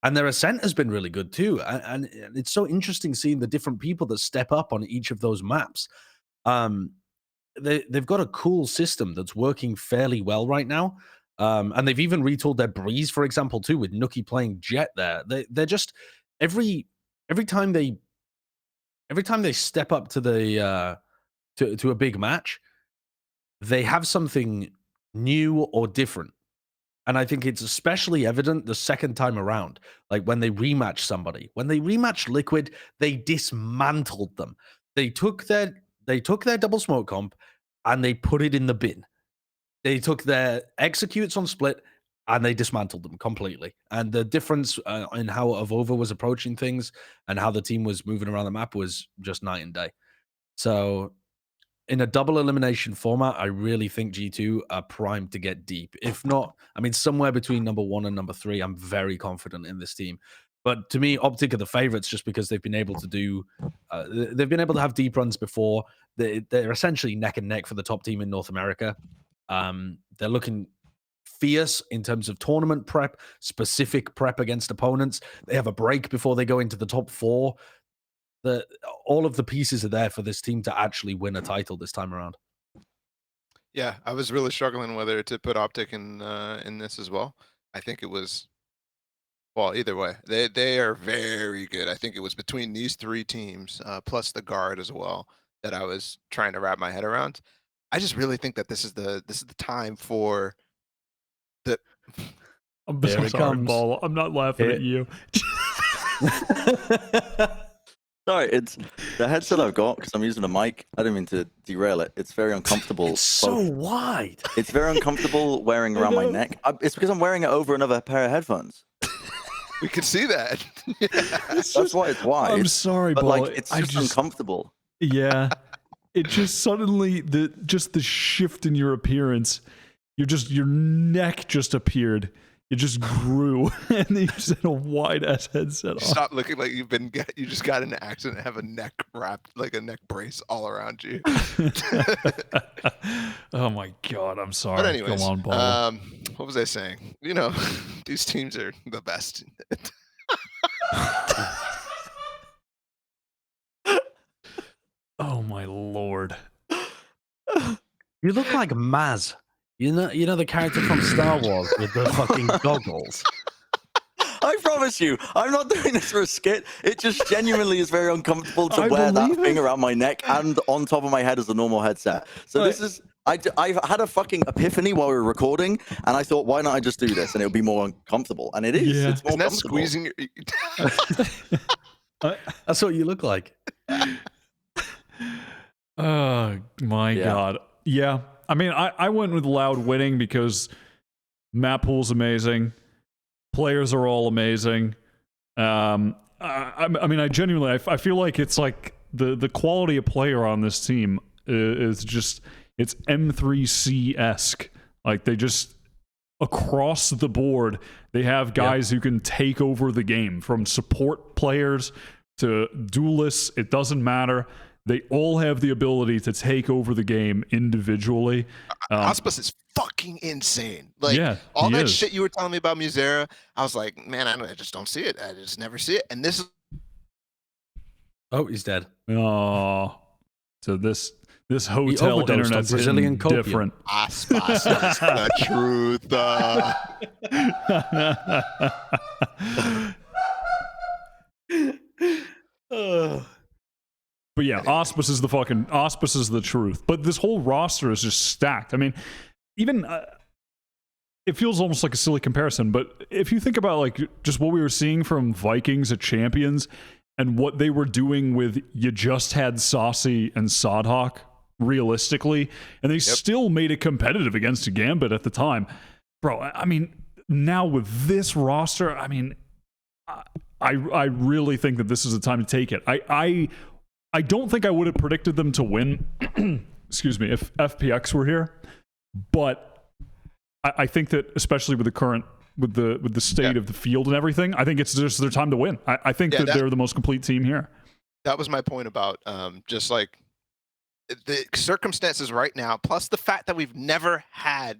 And their Ascent has been really good too. And it's so interesting seeing the different people that step up on each of those maps. They've got a cool system that's working fairly well right now. And they've even retooled their Breeze, for example, too, with Nuki playing Jett there. They're just every time they step up to the to a big match, they have something new or different. And I think it's especially evident the second time around, like when they rematch somebody. When they rematch Liquid, they dismantled them. They took their double smoke comp and they put it in the bin. They took their executes on split and they dismantled them completely. And the difference in how Avova was approaching things and how the team was moving around the map was just night and day. So in a double elimination format, I really think G2 are primed to get deep. If not, I mean, somewhere between number 1 and number 3, I'm very confident in this team. But to me, Optic are the favorites just because they've been able to do, they've been able to have deep runs before. They're essentially neck and neck for the top team in North America. They're looking fierce in terms of tournament prep, specific prep against opponents. They have a break before they go into the top 4. All of the pieces are there for this team to actually win a title this time around. Yeah, I was really struggling whether to put Optic in this as well. I think it was, well, either way, they are very good. I think it was between these 3 teams plus the guard as well that I was trying to wrap my head around. I just really think that this is the time for the. I'm so sorry, Balla. I'm not laughing at you. Sorry, it's the headset I've got because I'm using a mic. I don't mean to derail it. It's very uncomfortable. It's so wide. It's very uncomfortable wearing around my neck. It's because I'm wearing it over another pair of headphones. We could see that. That's why it's wide. I'm sorry, but Balla. like it's just uncomfortable. Yeah, it just suddenly the shift in your appearance. Your neck just appeared. It just grew, and then you just had a wide ass headset on. Stop looking like you just got in an accident and have a neck wrapped, like a neck brace all around you. Oh my god, I'm sorry. But anyways, go on, Balla. what was I saying? You know, these teams are the best. Oh my lord. You look like Maz. You know the character from Star Wars with the fucking goggles. I promise you, I'm not doing this for a skit. It just genuinely is very uncomfortable to wear that thing around my neck and on top of my head as a normal headset. So this is, I've had a fucking epiphany while we were recording, and I thought, why not I just do this, and it'll be more uncomfortable. And it is. Yeah. It's more Isn't that comfortable. squeezing your... That's what you look like. Oh my God. Yeah. I mean, I went with Loud winning because map pool's amazing. Players are all amazing. I mean, I genuinely, I feel like it's like the quality of player on this team is just, it's M3C-esque. Like they just, across the board, they have guys who can take over the game, from support players to duelists. It doesn't matter. They all have the ability to take over the game individually. Auspus is fucking insane. Like all that shit you were telling me about Musera, I was like, man, I just don't see it. I just never see it. And this is... Oh, he's dead. Oh, so this hotel internet's Brazilian different. Auspus is the truth. But yeah, Auspus is the truth. But this whole roster is just stacked. I mean, even it feels almost like a silly comparison, but if you think about like just what we were seeing from Vikings at Champions and what they were doing with, you just had Saucy and Sodhawk realistically, and they still made it competitive against a Gambit at the time. Bro, I mean, now with this roster, I mean, I really think that this is the time to take it. I don't think I would have predicted them to win, excuse me, if FPX were here, but I think that especially with the current, with the state of the field and everything, I think it's just their time to win. I think that they're the most complete team here. That was my point about just like the circumstances right now, plus the fact that we've never had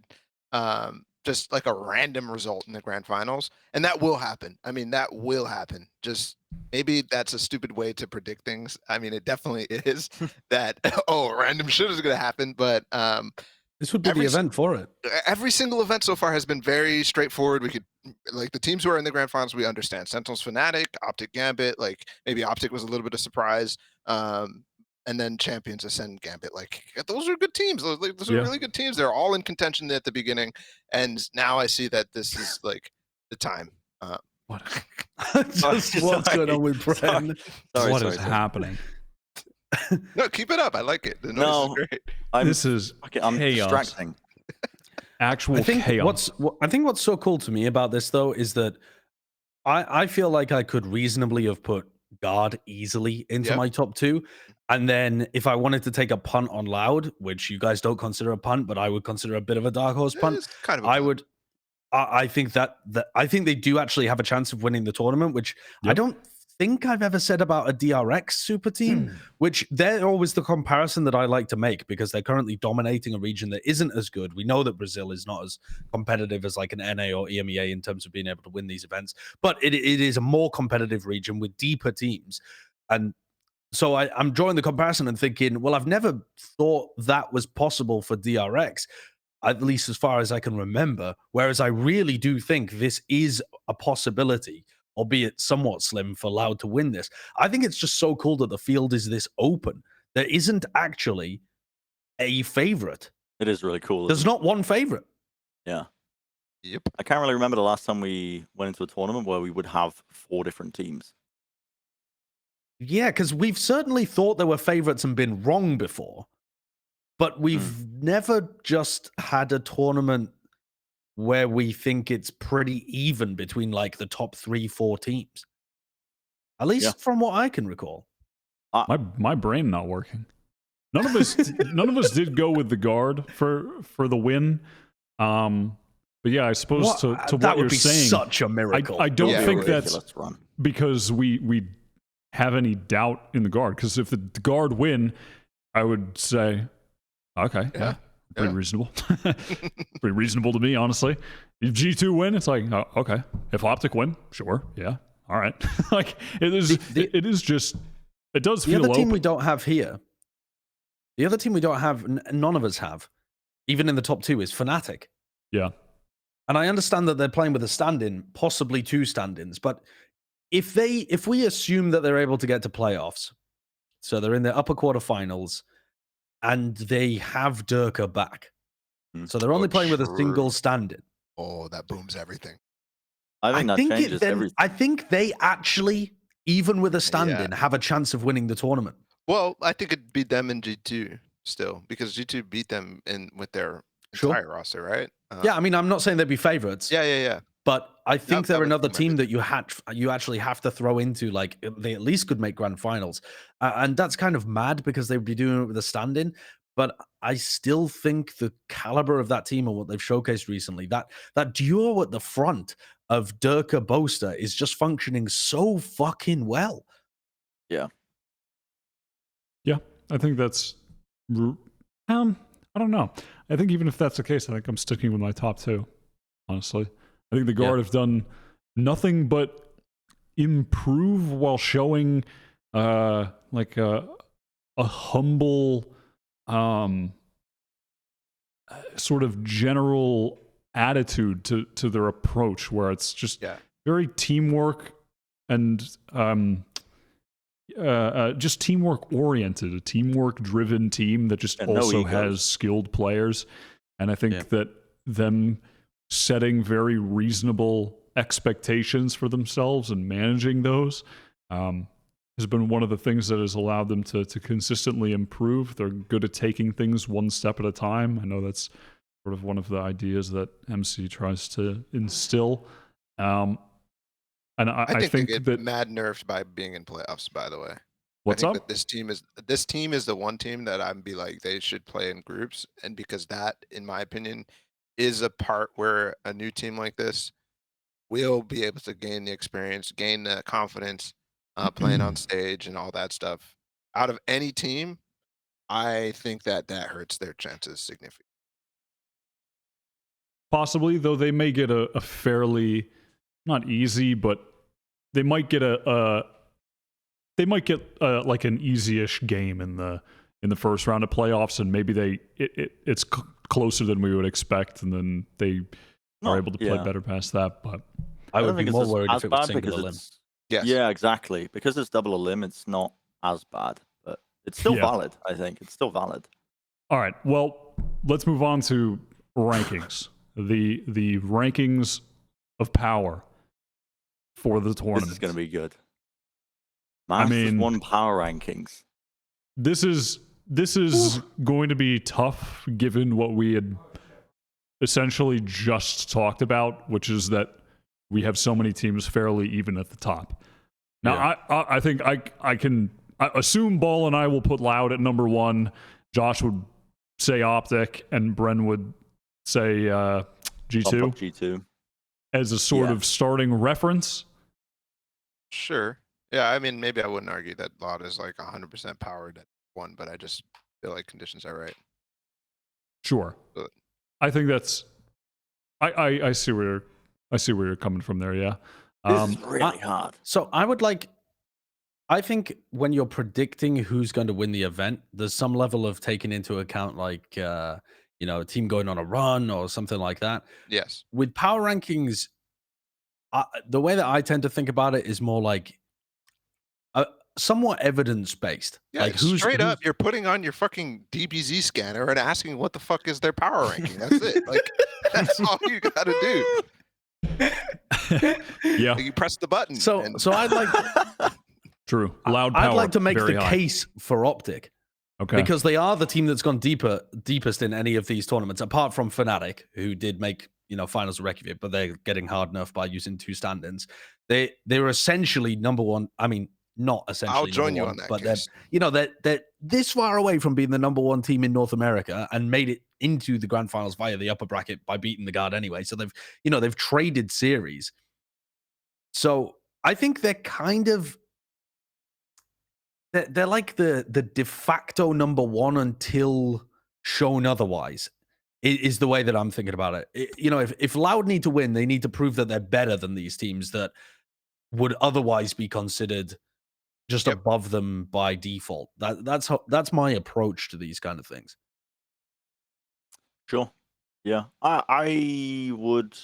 just like a random result in the grand finals, and that will happen. I mean, that will happen. Just maybe that's a stupid way to predict things. I mean, it definitely is that, random shit is going to happen, but this would be the event for it. Every single event so far has been very straightforward. We could, like, the teams who are in the grand finals, we understand. Sentinels, Fnatic, Optic, Gambit, like maybe Optic was a little bit of surprise. And then Champions, Ascend, Gambit. Like, those are good teams. Those are really good teams. They're all in contention at the beginning. And now I see that this is like the time. What's going on with Bren? What is happening? No, keep it up. I like it. The noise is great. I'm chaos. distracting. Actual chaos. I think what's so cool to me about this, though, is that I feel like I could reasonably have put Guard easily into my top two. And then if I wanted to take a punt on Loud, which you guys don't consider a punt, but I would consider a bit of a dark horse punt, kind of I think that I think they do actually have a chance of winning the tournament, which I don't think I've ever said about a DRX super team, which they're always the comparison that I like to make because they're currently dominating a region that isn't as good. We know that Brazil is not as competitive as like an NA or EMEA in terms of being able to win these events, but it is a more competitive region with deeper teams. And so I'm drawing the comparison and thinking, well, I've never thought that was possible for DRX, at least as far as I can remember, whereas I really do think this is a possibility, albeit somewhat slim, for Loud to win this. I think it's just so cool that the field is this open. There isn't actually a favorite. It is really cool. There's not one favorite. Yeah. Yep. I can't really remember the last time we went into a tournament where we would have 4 different teams. Yeah, because we've certainly thought there were favorites and been wrong before, but we've never just had a tournament where we think it's pretty even between like the top 3-4 teams. At least from what I can recall. My brain not working. None of us did go with the Guard for the win. But yeah, I suppose to what that would you're be saying, such a miracle. I don't think that's because we have any doubt in the Guard. Because if the Guard win, I would say, okay, pretty reasonable. Pretty reasonable to me, honestly. If G2 win, it's like, oh, okay. If Optic win, sure, yeah, all right. Like it is just, it does feel the other team open. we don't have here. The other team we don't have, none of us have, even in the top 2, is Fnatic. Yeah. And I understand that they're playing with a stand-in, possibly 2 stand-ins, but if we assume that they're able to get to playoffs, so they're in the upper quarterfinals, and they have Durka back, so they're only playing with a single stand-in. Oh, that booms everything. I think that changes everything. I think they actually, even with a stand-in, have a chance of winning the tournament. Well, I think it'd be them and G2 still, because G2 beat them with their entire roster, right? Yeah, I mean, I'm not saying they'd be favorites. Yeah. But I think they're would another boom team that you actually have to throw into, like, they at least could make grand finals. And that's kind of mad because they'd be doing it with a stand-in. But I still think the caliber of that team and what they've showcased recently, that duo at the front of Durka Boaster is just functioning so fucking well. Yeah. Yeah, I think that's I don't know. I think even if that's the case, I think I'm sticking with my top 2, honestly. I think the Guard have done nothing but improve while showing like a humble sort of general attitude to their approach, where it's just very teamwork and just teamwork oriented, a teamwork driven team that just also has skilled players. And I think that them setting very reasonable expectations for themselves and managing those has been one of the things that has allowed them to consistently improve. They're good at taking things one step at a time. I know that's sort of one of the ideas that MC tries to instill. And I think they get that mad nerfed by being in playoffs, by the way. What's up? That this team is the one team that I'd be like, they should play in groups. And because that, in my opinion, is a part where a new team like this will be able to gain the experience, gain the confidence, playing on stage and all that stuff. Out of any team, I think that hurts their chances significantly. Possibly, though they may get a fairly, not easy, but they might get like an easy-ish game in the first round of playoffs, and maybe it's closer than we would expect, and then they are able to play better past that. But I would be more worried if it was single limb. Yes. Yeah, exactly. Because it's double a limb, it's not as bad, but it's still valid. I think it's still valid. All right. Well, let's move on to rankings. The rankings of power for the tournament. This is going to be good. Masters 1 power rankings. This is going to be tough, given what we had essentially just talked about, which is that we have so many teams fairly even at the top. Now, I think I can assume Ball and I will put Loud at number 1. Josh would say Optic, and Bren would say G2 as a sort of starting reference. Sure. Yeah, I mean, maybe I wouldn't argue that Loud is like 100% powered at 1, but I just feel like conditions are right. Sure. But I think that's. I see where you're coming from there. Yeah. This is really hard. So I think when you're predicting who's going to win the event, there's some level of taking into account, like, a team going on a run or something like that. Yes. With power rankings, the way that I tend to think about it is more like somewhat evidence-based. Yeah, like straight up, you're putting on your fucking DBZ scanner and asking what the fuck is their power ranking. That's it. Like, that's all you got to do. Yeah. You press the button. So I'd like True. Loud power. I'd like to make the high. case for Optic. Okay. Because they are the team that's gone deepest in any of these tournaments, apart from Fnatic, who did make finals of Reykjavik, but they're getting hard enough by using 2 stand-ins. They were essentially number 1. I mean, not essentially. I'll join you one, on that. But case. they're this far away from being the number 1 team in North America and made it into the grand finals via the upper bracket by beating the Guard anyway. So they've traded series. So I think they're kind of. They're like the de facto number 1 until shown otherwise, is the way that I'm thinking about it. If Loud need to win, they need to prove that they're better than these teams that would otherwise be considered just above them by default. That's my approach to these kind of things. Sure. Yeah. I would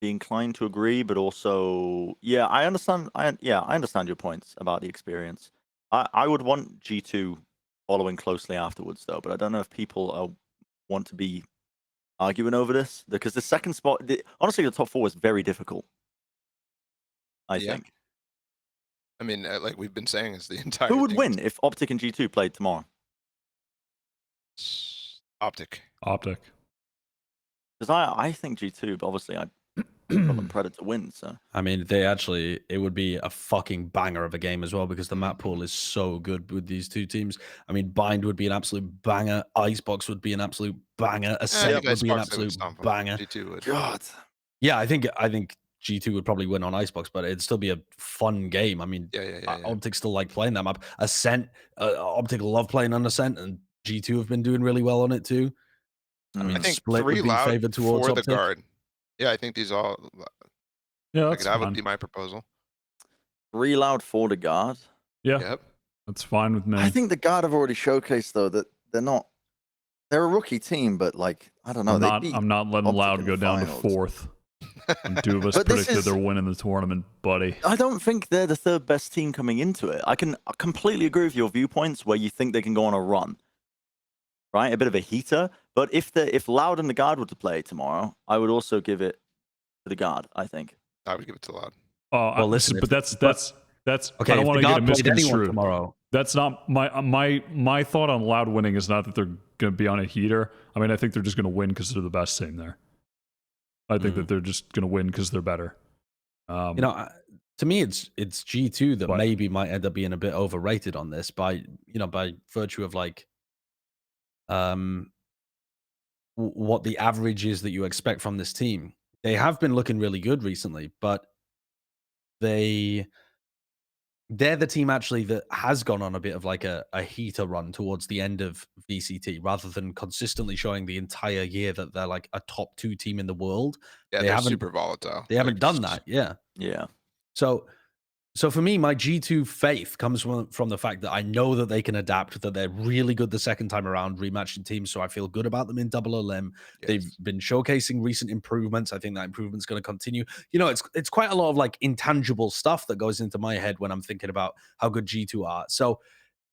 be inclined to agree, but also, yeah, I understand. I understand your points about the experience. I would want G2 following closely afterwards, though, but I don't know if people want to be arguing over this because the second spot, honestly, the top 4 was very difficult. I think. I mean, like we've been saying, is the entire. Who would win if Optic and G2 played tomorrow? Optic. Optic. Because I think G2, but obviously I'd got them Predator to win. So I mean, it would be a fucking banger of a game as well because the map pool is so good with these two teams. I mean, Bind would be an absolute banger. Icebox would be an absolute banger. Ascent would be an absolute banger. G2 would. God. Yeah, I think G2 would probably win on Icebox, but it'd still be a fun game. I mean, Optic still like playing that map. Ascent, Optic love playing on Ascent, and G2 have been doing really well on it too. I mean, I think Split would be favored towards for Optic. the guard. Yeah, I think these all. Yeah, like, that would be my proposal. 3 loud for the guard. Yeah, Yep. that's fine with me. I think the guard have already showcased though that they're a rookie team, but like I don't know. I'm not letting Optic Loud in go the down to finals. 4th. And 2 of us But this predicted is- they're winning the tournament, buddy. I don't think they're the 3rd best team coming into it. I completely agree with your viewpoints where you think they can go on a run, right? A bit of a heater. But if Loud and the guard were to play tomorrow, I would also give it to the guard. I think. I would give it to Loud. Well, listen, but that's okay. I don't if want the to get guard it played anyone misconstrued. tomorrow. That's not my thought on Loud winning is not that they're going to be on a heater. I mean, I think they're just going to win because they're the best team there. I think that they're just going to win because they're better. You know, to me, it's G2 that maybe might end up being a bit overrated on this by virtue of like, what the average is that you expect from this team. They have been looking really good recently, but they're the team actually that has gone on a bit of like a heater run towards the end of VCT rather than consistently showing the entire year that they're like a top 2 team in the world. Yeah, they they're haven't, super volatile. They haven't done that. Yeah. So for me, my G2 faith comes from the fact that I know that they can adapt, that they're really good the second time around rematching teams. So I feel good about them in Double Elim. Yes. They've been showcasing recent improvements. I think that improvement's going to continue. You know, it's quite a lot of like intangible stuff that goes into my head when I'm thinking about how good G2 are. So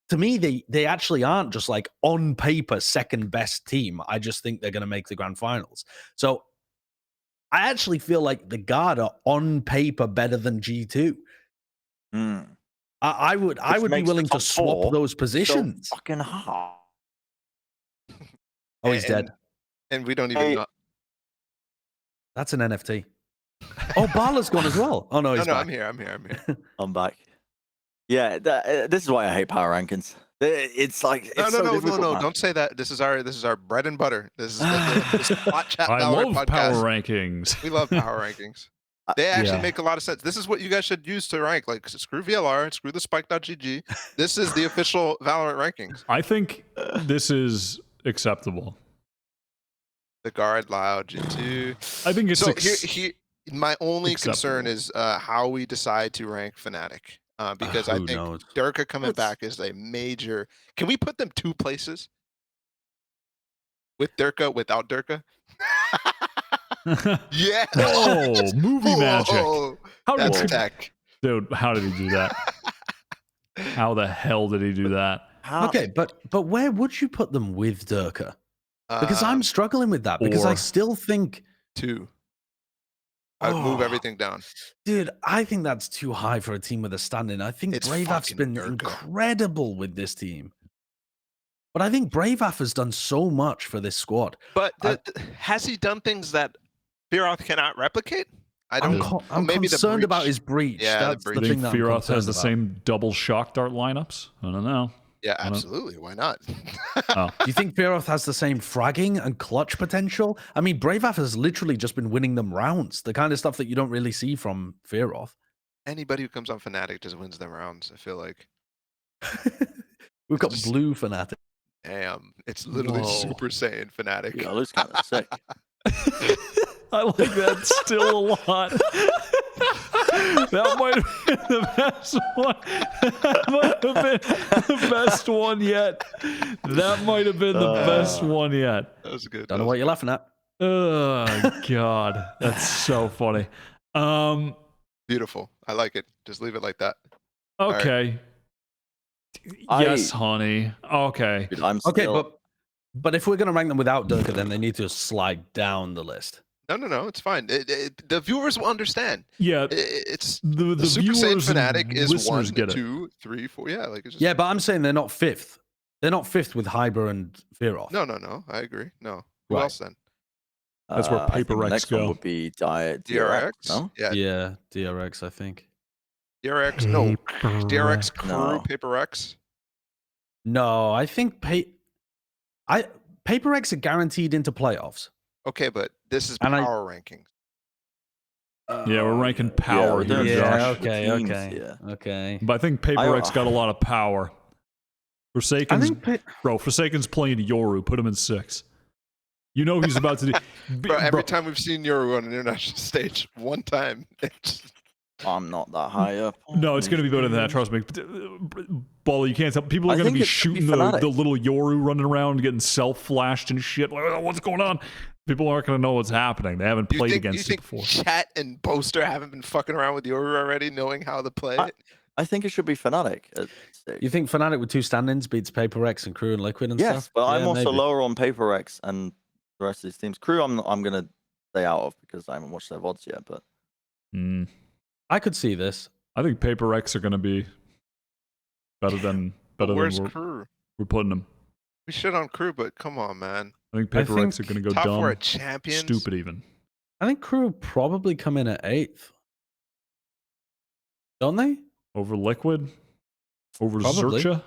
to me, they actually aren't just like on paper second best team. I just think they're going to make the grand finals. So I actually feel like the guard are on paper better than G2. I would be willing to swap those positions. So fucking hard. Oh, he's dead. And we don't even know. That's an NFT. Oh, Balla's gone as well. Oh no, he's back. I'm here. I'm back. Yeah, this is why I hate power rankings. It's like it's no, man. Don't say that. This is our bread and butter. This is the Hot Chat I love podcast. power rankings. We love power rankings. They actually make a lot of sense. This is what you guys should use to rank. Like, screw VLR, screw the Spike.gg. This is the official Valorant rankings. I think this is acceptable. The guard, Loud, G2. I think it's so. Here, my only concern is how we decide to rank Fnatic. Because I think Durka coming back is a major. Can we put them 2 places? With Durka, without Durka? Yeah. Oh, movie magic. That's tech. Dude, how did he do that? How the hell did he do that? Okay, but where would you put them with Durka? Because I'm struggling with that. Because I still think 2. I'd move everything down. Dude, I think that's too high for a team with a stand-in. I think Braveaf's been incredible with this team. But I think Braveaf has done so much for this squad. But has he done things that Fearoth cannot replicate? I don't know. I'm maybe concerned about his breach. Yeah, that's the thing that Fearoth has the same double shock dart lineups? I don't know. Yeah, absolutely. Why not? Do you think Fearoth has the same fragging and clutch potential? I mean, Braveaf has literally just been winning them rounds. The kind of stuff that you don't really see from Fearoth. Anybody who comes on Fnatic just wins them rounds, I feel like. We've got blue Fnatic. Damn, it's literally Super Saiyan Fnatic. Yeah, looks kind of sick. I like that still a lot. That might have been the best one. That might have been the best one yet. That might have been the best one yet. That was good. Don't know what you're laughing at. Oh God, that's so funny. Beautiful. I like it. Just leave it like that. Okay. Yes, honey. Okay. Dude, I'm Okay, still... but if we're gonna rank them without Durka, then they need to slide down the list. No. It's fine. The viewers will understand. Yeah. It's The Super Saiyan viewers and Fnatic is listeners 1, get it. 2, 3, 4. Yeah, like it's just... Yeah, but I'm saying they're not fifth. They're not fifth with Hyber and Fearoff. No. I agree. No. Who Right. else then? That's where I think Paper the Rex next go. one would be DRX. DRX? No? Yeah, DRX, I think. DRX? No. DRX Crew, No. Paper X? No, I think Paper X are guaranteed into playoffs. Okay, but this is And power rankings. Yeah, we're ranking power we're doing here, Yeah, Josh. okay, Teams, okay. yeah. Okay. But I think Paper X got a lot of power. Forsaken's, Forsaken's playing Yoru. Put him in 6. You know he's about to do. Bro, every time we've seen Yoru on an international stage, one time, it's I'm not that high up. No, it's going to be better than that. Trust me. Balla, you can't tell. People are I going to think be it should be shooting Fnatic. the little Yoru running around, getting self-flashed and shit. Like, "Oh, what's going on?" People aren't going to know what's happening. They haven't played against it before. Chat and Boaster haven't been fucking around with Yoru already, knowing how to play it? I think it should be Fnatic at 6. You think Fnatic with 2 stand-ins beats Paper X and Crew and Liquid and Yes, stuff? but I'm Yeah, also maybe. lower on Paper X and the rest of these teams. Crew, I'm gonna stay out of because I haven't watched their VODs yet. But I could see this. I think Paper X are going to be better than Where's we're Crew? putting them. We shit on Crew, but come on, man. I think Paper X are going to go Top 4 dumb, at champions. stupid even. I think Crew would probably come in at 8th. Don't they? Over Liquid? Over Probably. Xerxia?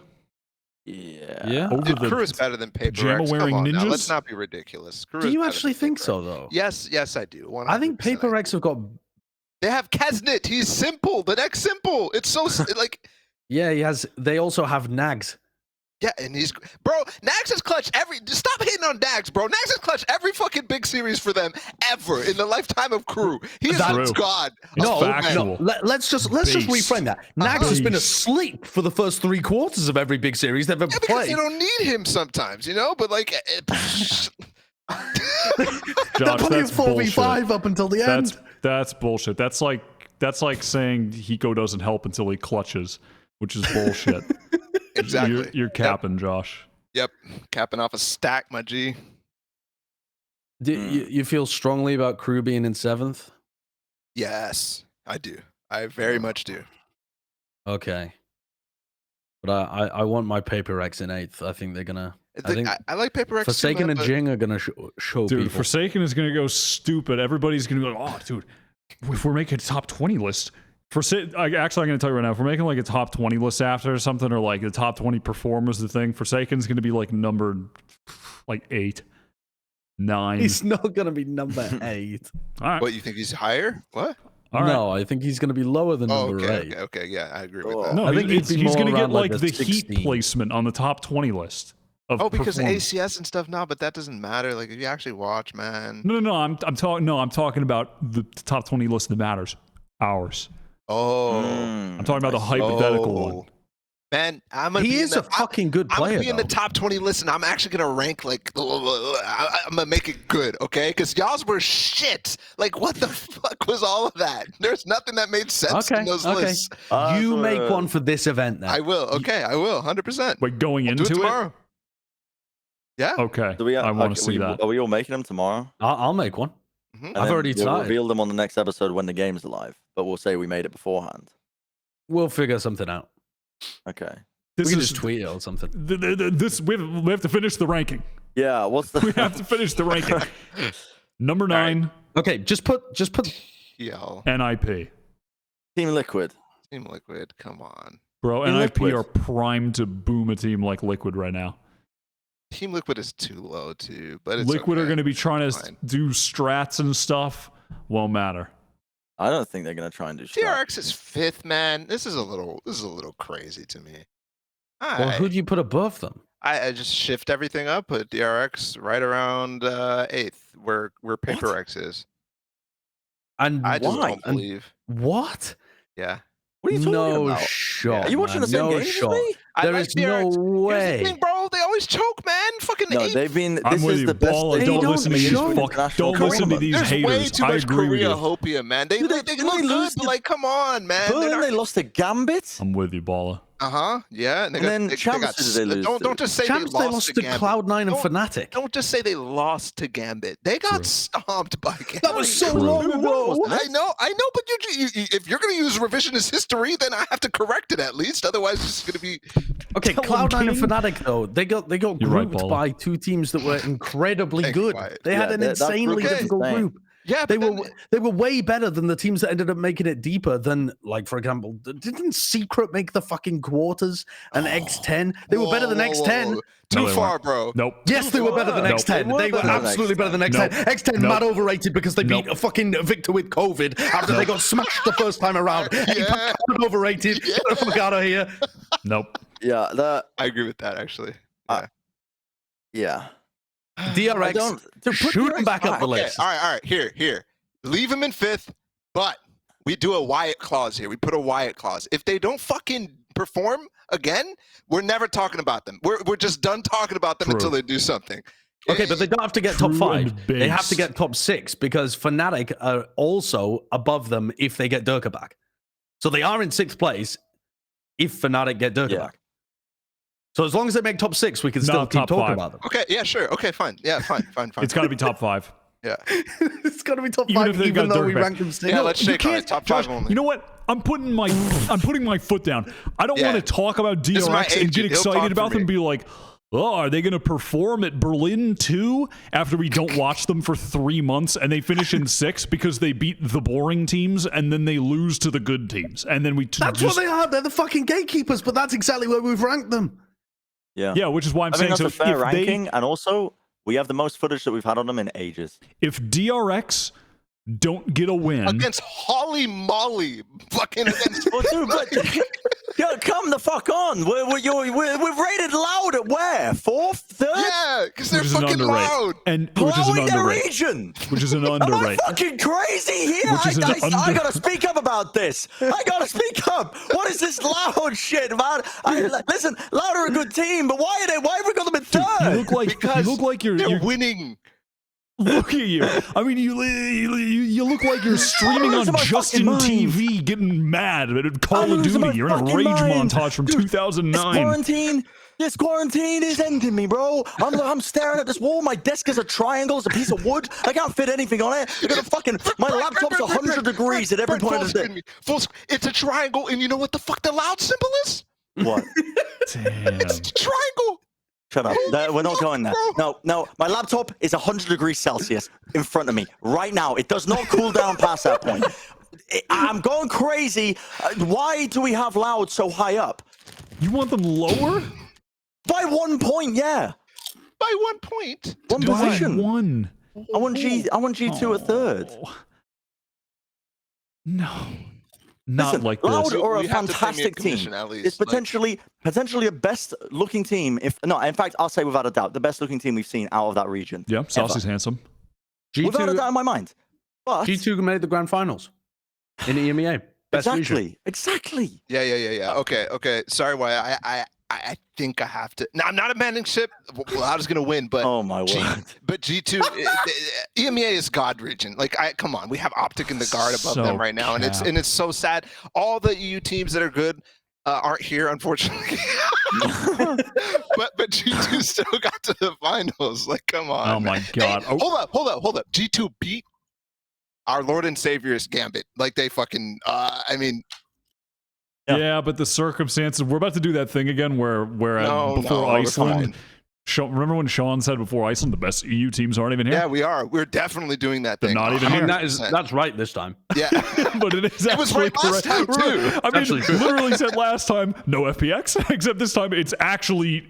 yeah, Yeah. Over Dude, the Crew is better than Paper X. pajama-wearing Come on now, ninjas? let's not be ridiculous. Crew Do is you better actually than think Paper so, X. though? Yes, I do. 100% I think Paper X have got... They have Kesnit. He's simple. The next simple. It's so like... Yeah, he has... They also have Nags. Yeah, and he's... Bro, Nags has clutched every... Stop hating on Nags, bro. Nags has clutched every fucking big series for them ever in the lifetime of Crew. He's True. God. It's No, factual. let's just Beast. reframe that. Nags has been Beast. asleep for the first 3 quarters of every big series they've ever Yeah, because played. you don't need him sometimes, you know? But like... Josh, They're playing that's bullshit. 4v5 up until the end. That's bullshit. That's like saying Hiko doesn't help until he clutches, which is bullshit. Exactly. You're capping, Josh. Yep. Capping off a stack, my G. Do you feel strongly about Crew being in 7th? Yes, I do. I very much do. Okay. But I want my Paper X in 8th. I think they're gonna... I like Paper X. Forsaken and Jing are gonna show Dude, people. Forsaken is going to go stupid. Everybody's going to go, oh, dude, if we're making a top 20 list, actually, I'm going to tell you right now, if we're making like a top 20 list after or something, or like the top 20 performers, the thing, Forsaken's going to be like numbered like 8, 9. He's not gonna be number 8. All right. What, you think he's higher? What? All right. No, I think he's gonna be lower than Oh, number 8. okay. Yeah, I agree Oh. with that. No, I think he'd be he's going to more get around, like like, the a heat 16. placement on the top 20 list. Of Because performers. ACS and stuff now, but that doesn't matter. Like if you actually watch, man. No. I'm talking about the top 20 list that matters. Ours. Oh, I'm talking about the hypothetical one. Man, I'm gonna He be is in a fucking good I'm player. gonna be in the though. top 20 list, and I'm actually gonna rank like I'm gonna make it good, okay? Because y'all's were shit. Like, what the fuck was all of that? There's nothing that made sense in those lists. You make one for this event then. I will. Okay, I will. 100%. Wait, going I'll do into it it? tomorrow. Yeah. Okay. Do we, I want to see that. Are we all making them tomorrow? I'll make one. Mhm. And I've then already we'll started. reveal them on the next episode when the game's live, but we'll say we made it beforehand. We'll figure something out. Okay. This we can is just tweet it or something. this. We have to finish the ranking. Yeah. What's the? We have to finish the ranking. Number 9, Okay, just put Yo, NIP. Team Liquid. Team Liquid, come on. Bro, Team NIP Liquid. are primed to boom a team like Liquid right now. Team Liquid is too low too, but it's Liquid okay. are going to be trying to Fine. do strats and stuff. Won't matter. I don't think they're gonna try and do. TRX is 5th, man. This is a little crazy to me. Well, who do you put above them? I just shift everything up, put DRX right around 8th, where Paper X is. And I just why? don't believe. What? Yeah. What are you talking No about? shot. Are you watching the same no games as shot. me? There like is no Here's the way. thing, bro. They always choke, man. Fucking No, eight. they've been. I'm This with is you, the best. Balla. they Don't don't listen to these show. don't listen to these There's haters. way too I much agree with you. Korea-hopia, man. They Dude, look didn't good, they lose but to- like, come on, man. But then they lost to Gambit. I'm with you, Balla. Yeah. And, then Champs, who did they lose to? don't just say Champs, they lost to Cloud9 and Gambit. Fnatic. Don't just say they lost to Gambit. They got True. stomped by Gambit. That was so True. long ago. I know, but you, if you're going to use revisionist history, then I have to correct it at least. Otherwise, it's going to be. Okay, Tell them, Cloud9 and King. Fnatic though, they got You're right, grouped Balla. by two teams that were incredibly Thank good. Wyatt. They had Yeah, an that insanely group is difficult insane. group. Yeah, They but were then- they were way better than the teams that ended up making it deeper than, like, for example, didn't Secret make the fucking quarters and X10? They were better than X10. Whoa. No, Too they far, weren't. bro. Nope. Yes, they were better than Nope. X10. They were They were better than absolutely better than Nope. X10. X10 Nope. mad overrated because they beat Nope. a fucking Victor with COVID after they got smashed the first time around. Yeah. Overrated. Get the fuck out of here. Nope. Yeah, that. I agree with that, actually. Yeah. DRX, Dude, put shoot them DRX back up the Okay, list. all right. Here. Leave him in 5th, but we do a Wyatt clause here. We put a Wyatt clause. If they don't fucking perform again, we're never talking about them. We're just done talking about them True. until they do something. Okay, but they don't have to get top True 5. and They have to based. get top 6 because Fnatic are also above them if they get Durka back. So they are in 6th place if Fnatic get Durka Yeah. back. So as long as they make top 6, we can still Not keep top talking 5. about them. Okay, yeah, sure. Okay, fine. Yeah, fine. It's got to be top 5. Yeah. It's got to be top Even 5 if they even got though Durka we back. rank them 6. Yeah, let's You shake on it. can't- Top Josh, 5 only. You know what? I'm putting my foot down. I don't Yeah. want to talk about This is my DRX and get agent. He'll talk excited for about them me. and be like, oh, are they going to perform at Berlin too after we don't watch them for 3 months and they finish in 6 because they beat the boring teams and then they lose to the good teams and then we That's what they are. They're the fucking gatekeepers, but that's exactly where we've ranked them. Yeah. Yeah, which is why I'm I saying think that's so a fair if ranking, and also we have the most footage that we've had on them in ages. if DRX don't get a win Against Holly Molly. Fucking against. Well, dude, but yeah, come the fuck on. We've rated loud at where? 4th, 3rd? Yeah, because they're which is an fucking underrate. loud. And which is an Loud in their underrate. region. Which is an Am I underrate. fucking crazy here? Which is an I under- gotta speak up about this. I gotta speak up. What is this loud shit, man? Listen, Loud are a good team, but why have we got them in 3rd? You look like They're you're winning. look at you. I mean, you look like you're streaming I'm on losing my Justin fucking mind. TV, getting mad at Call I'm of losing my Duty. You're in a fucking rage mind. montage from Dude, 2009. This quarantine is ending me, bro. I'm staring at this wall. My desk is a triangle. It's a piece of wood. I can't fit anything on it. I got a fucking. My laptop's 100 degrees at every point of the day. It's a triangle, and you know what the fuck the loud symbol is? What? Damn. It's a triangle. Shut up. We're not going there. No. My laptop is 100 degrees Celsius in front of me right now. It does not cool down past that point. I'm going crazy. Why do we have Loud so high up? You want them lower? By 1 point, yeah. By 1 point. One By position. one. I want G2 at 3rd. Oh. No. Not Listen, like Loud this. are a You have to pay me a fantastic team. commission at least, It's potentially a best looking team. In fact, I'll say without a doubt, the best looking team we've seen out of that region. Yeah, Saucy's handsome. Without a doubt G2, in my mind. But G2 made the grand finals in EMEA. Best region. exactly. Yeah. Okay. Sorry, why I think I have to. No, I'm not abandoning ship. Loud is gonna win, but Oh my word. But G2, EMEA is God region. Like, come on, we have Optic in the guard above So them right now, and it's so sad. All the EU teams that are good aren't here, unfortunately. but G2 still got to the finals. Like, come on. Oh my man. God. Hey, hold up. G2 beat our Lord and Savior's Gambit. Like, they fucking. I mean. Yeah, but the circumstances. We're about to do that thing again where No, before we're Iceland. Remember when Sean said before Iceland the best EU teams aren't even here? Yeah, we are. We're definitely doing that They're thing. not even I mean, here. that's right this time. Yeah. But it is It was actually right last correct. time, too. I mean, Actually true. literally said last time no FPX, except this time it's actually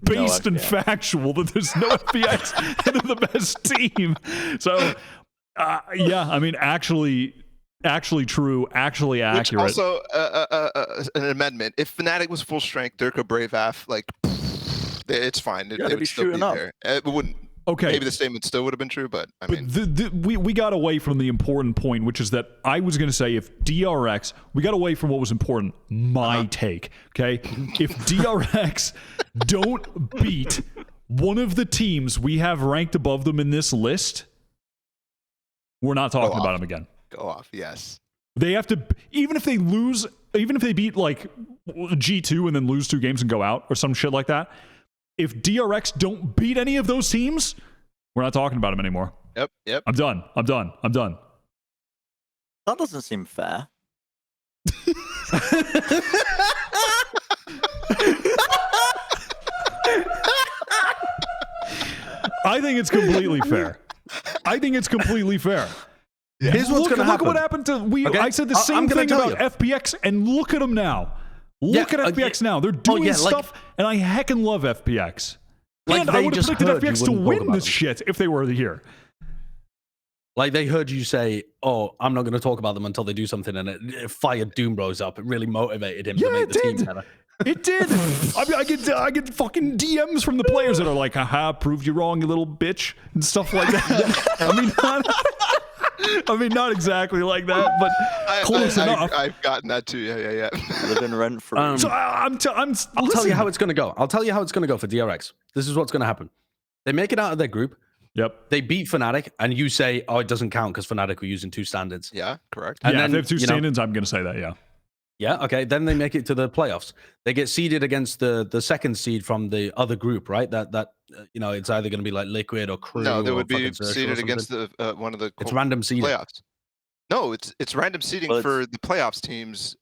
based and FPX. factual that there's no FPX and they're the best team. So, yeah, I mean, actually true, actually Which accurate. also, an amendment. If Fnatic was full strength, Durka Brave Af, like, it's fine. It Yeah, they'd would be still shooting be up. there. It wouldn't. Okay. Maybe the statement still would have been true, but I mean, we got away from the important point, which is that I was going to say if DRX, we got away from what was important. My take, okay? If DRX don't beat one of the teams we have ranked above them in this list, we're not talking about them again. Go off, yes. They have to, even if they lose, even if they beat like G2 and then lose 2 games and go out or some shit like that, if DRX don't beat any of those teams, we're not talking about them anymore. Yep. I'm done. That doesn't seem fair. I think it's completely fair. Yeah. Here's what's going to happen. Look what happened to I said the same thing about FPX, and look at them now. Look at FPX now. They're doing stuff, and I heckin' love FPX. And I would have predicted FPX to win this shit if they were here. Like, they heard you say, "Oh, I'm not going to talk about them until they do something," and it fired Doom Bros up. It really motivated him to make the team better. It did. I mean, I get fucking DMs from the players that are like, "Haha, proved you wrong, you little bitch," and stuff like that. I mean, not exactly like that, but close enough. I've gotten that too. Yeah. Living rent free. So I'll tell you how it's going to go. I'll tell you how it's going to go for DRX. This is what's going to happen. They make it out of their group. Yep. They beat Fnatic, and you say, "Oh, it doesn't count because Fnatic were using 2 standards." Yeah, correct. And then, if they have 2 standards, I'm going to say that, yeah. Yeah, okay. Then they make it to the playoffs. They get seeded against the second seed from the other group, right? That it's either going to be like Liquid or Crew. No, they would be Xerxia seeded against the one of the. It's random seeding. Playoffs. No, it's random seeding for the playoffs teams.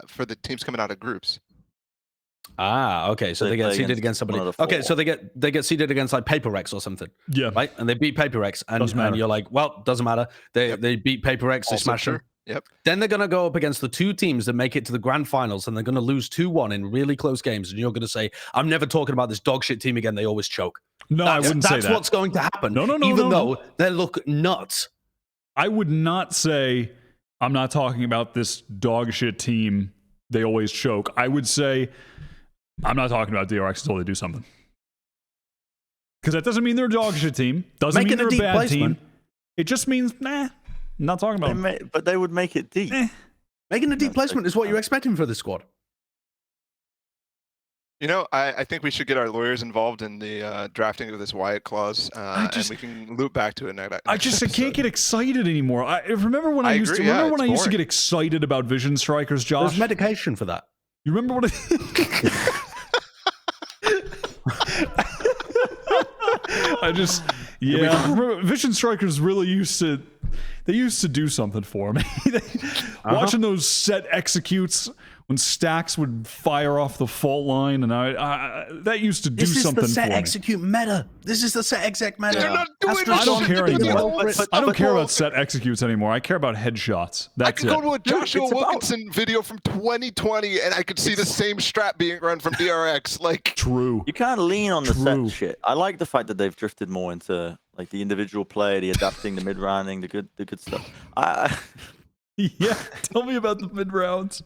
For the teams coming out of groups. Ah, okay. So they get seeded against somebody. Okay, so they get seeded against like Paper Rex or something. Yeah. Right, and they beat Paper Rex, and you're like, well, doesn't matter. They beat Paper Rex. They smash them. Yep. Then they're going to go up against the 2 teams that make it to the grand finals, and they're going to lose 2-1 in really close games. And you're going to say, I'm never talking about this dog shit team again. They always choke. No, I wouldn't say that. That's what's going to happen. No. Even though they look nuts. I would not say, I'm not talking about this dog shit team. They always choke. I would say, I'm not talking about DRX until they do something. Because that doesn't mean they're a dog shit team. Doesn't mean they're a bad team. It just means, I'm not talking about them. But they would make it deep. Making a deep placement is what you're expecting for this squad. I think we should get our lawyers involved in the drafting of this Wyatt clause, and we can loop back to it next. I can't get excited anymore. I remember when I used to get excited about Vision Strikers, Josh. There's medication for that. You remember what? Vision Strikers really used to do something for me. Watching those set executes when Stacks would fire off the fault line, and that used to do something for me. This is the set execute meta. This is the set exec meta. They're not doing I don't care anymore. I don't care about set executes anymore. I care about headshots. That's I could go to a Joshua Wilkinson video from 2020, and I could see the same strat being run from DRX. Like, true. You can't lean on the set shit. I like the fact that they've drifted more into like the individual play, the adapting, the mid rounding, the good stuff. Yeah, tell me about the mid rounds.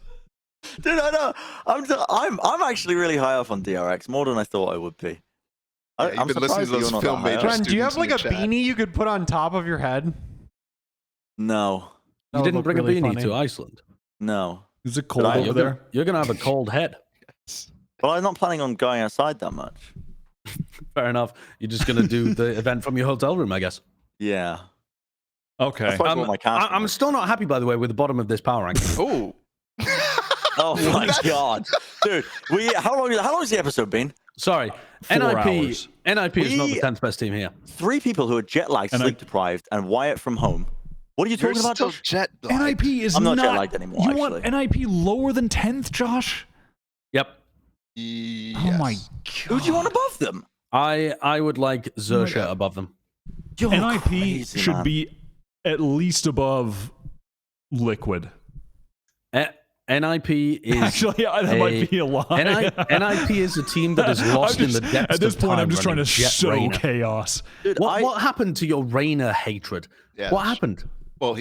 Dude, I know. I'm actually really high up on DRX, more than I thought I would be. I'm surprised that you're not that high up. Bren, do you have like a beanie you could put on top of your head? No. You didn't bring a beanie to Iceland? No. Is it cold over there? You're going to have a cold head. Well, I'm not planning on going outside that much. Fair enough. You're just going to do the event from your hotel room, I guess. Yeah. Okay. I'm still not happy, by the way, with the bottom of this power ranking. Oh. Oh my god, dude! How long has the episode been? Sorry, 4 hours. NIP is not the 10th best team here. 3 people who are jet lagged, sleep deprived, and Wyatt from home. What are you talking about? Still jet lagged. NIP is I'm not jet lagged anymore. You want NIP lower than 10th, Josh? Yep. Yes. Oh my god. Who do you want above them? I would like Xerxia above them. NIP should be at least above Liquid. NIP is actually that might be a lie. NIP is a team that is lost in the depths of time. At this point, I'm just trying to sow Reina. chaos. Dude, what happened to your Reina hatred? Yeah, what happened? Well, I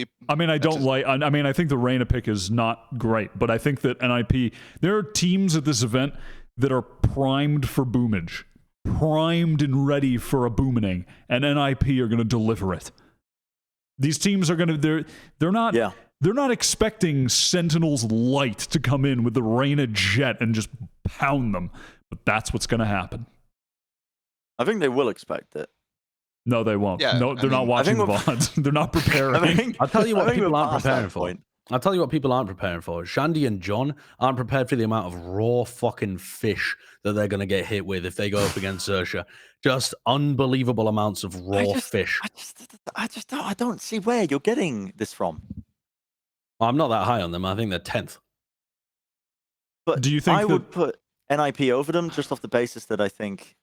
think the Reina pick is not great, but I think that NIP, there are teams at this event that are primed for boomage. primed and ready for a boomerang, and NIP are going to deliver it. These teams are going to they're not expecting Sentinel's Light to come in with the Reyna Jett and just pound them, but that's what's going to happen. I think they will expect it. No, they won't. Yeah, no, they're not watching the VODs. They're not preparing. I'll tell you what people aren't preparing for. Point. I'll tell you what people aren't preparing for. Shandy and John aren't prepared for the amount of raw fucking fish that they're going to get hit with if they go up against Xerxia. Just unbelievable amounts of raw fish. I don't see where you're getting this from. Well, I'm not that high on them. I think they're 10th. But do you think I would put NIP over them just off the basis that I think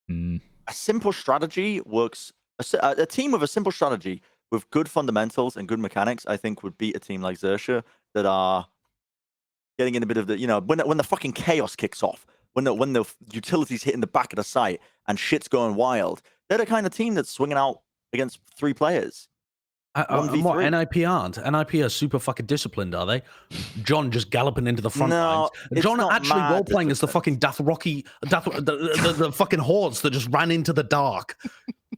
a simple strategy works. A team with a simple strategy with good fundamentals and good mechanics, I think, would beat a team like Xerxia that are getting in a bit of the, when the fucking chaos kicks off, when the utilities hit in the back of the site and shit's going wild. They're the kind of team that's swinging out against 3 players. And what NIP aren't? NIP are super fucking disciplined, are they? John just galloping into the front lines. John actually role playing as the fucking the fucking hordes that just ran into the dark.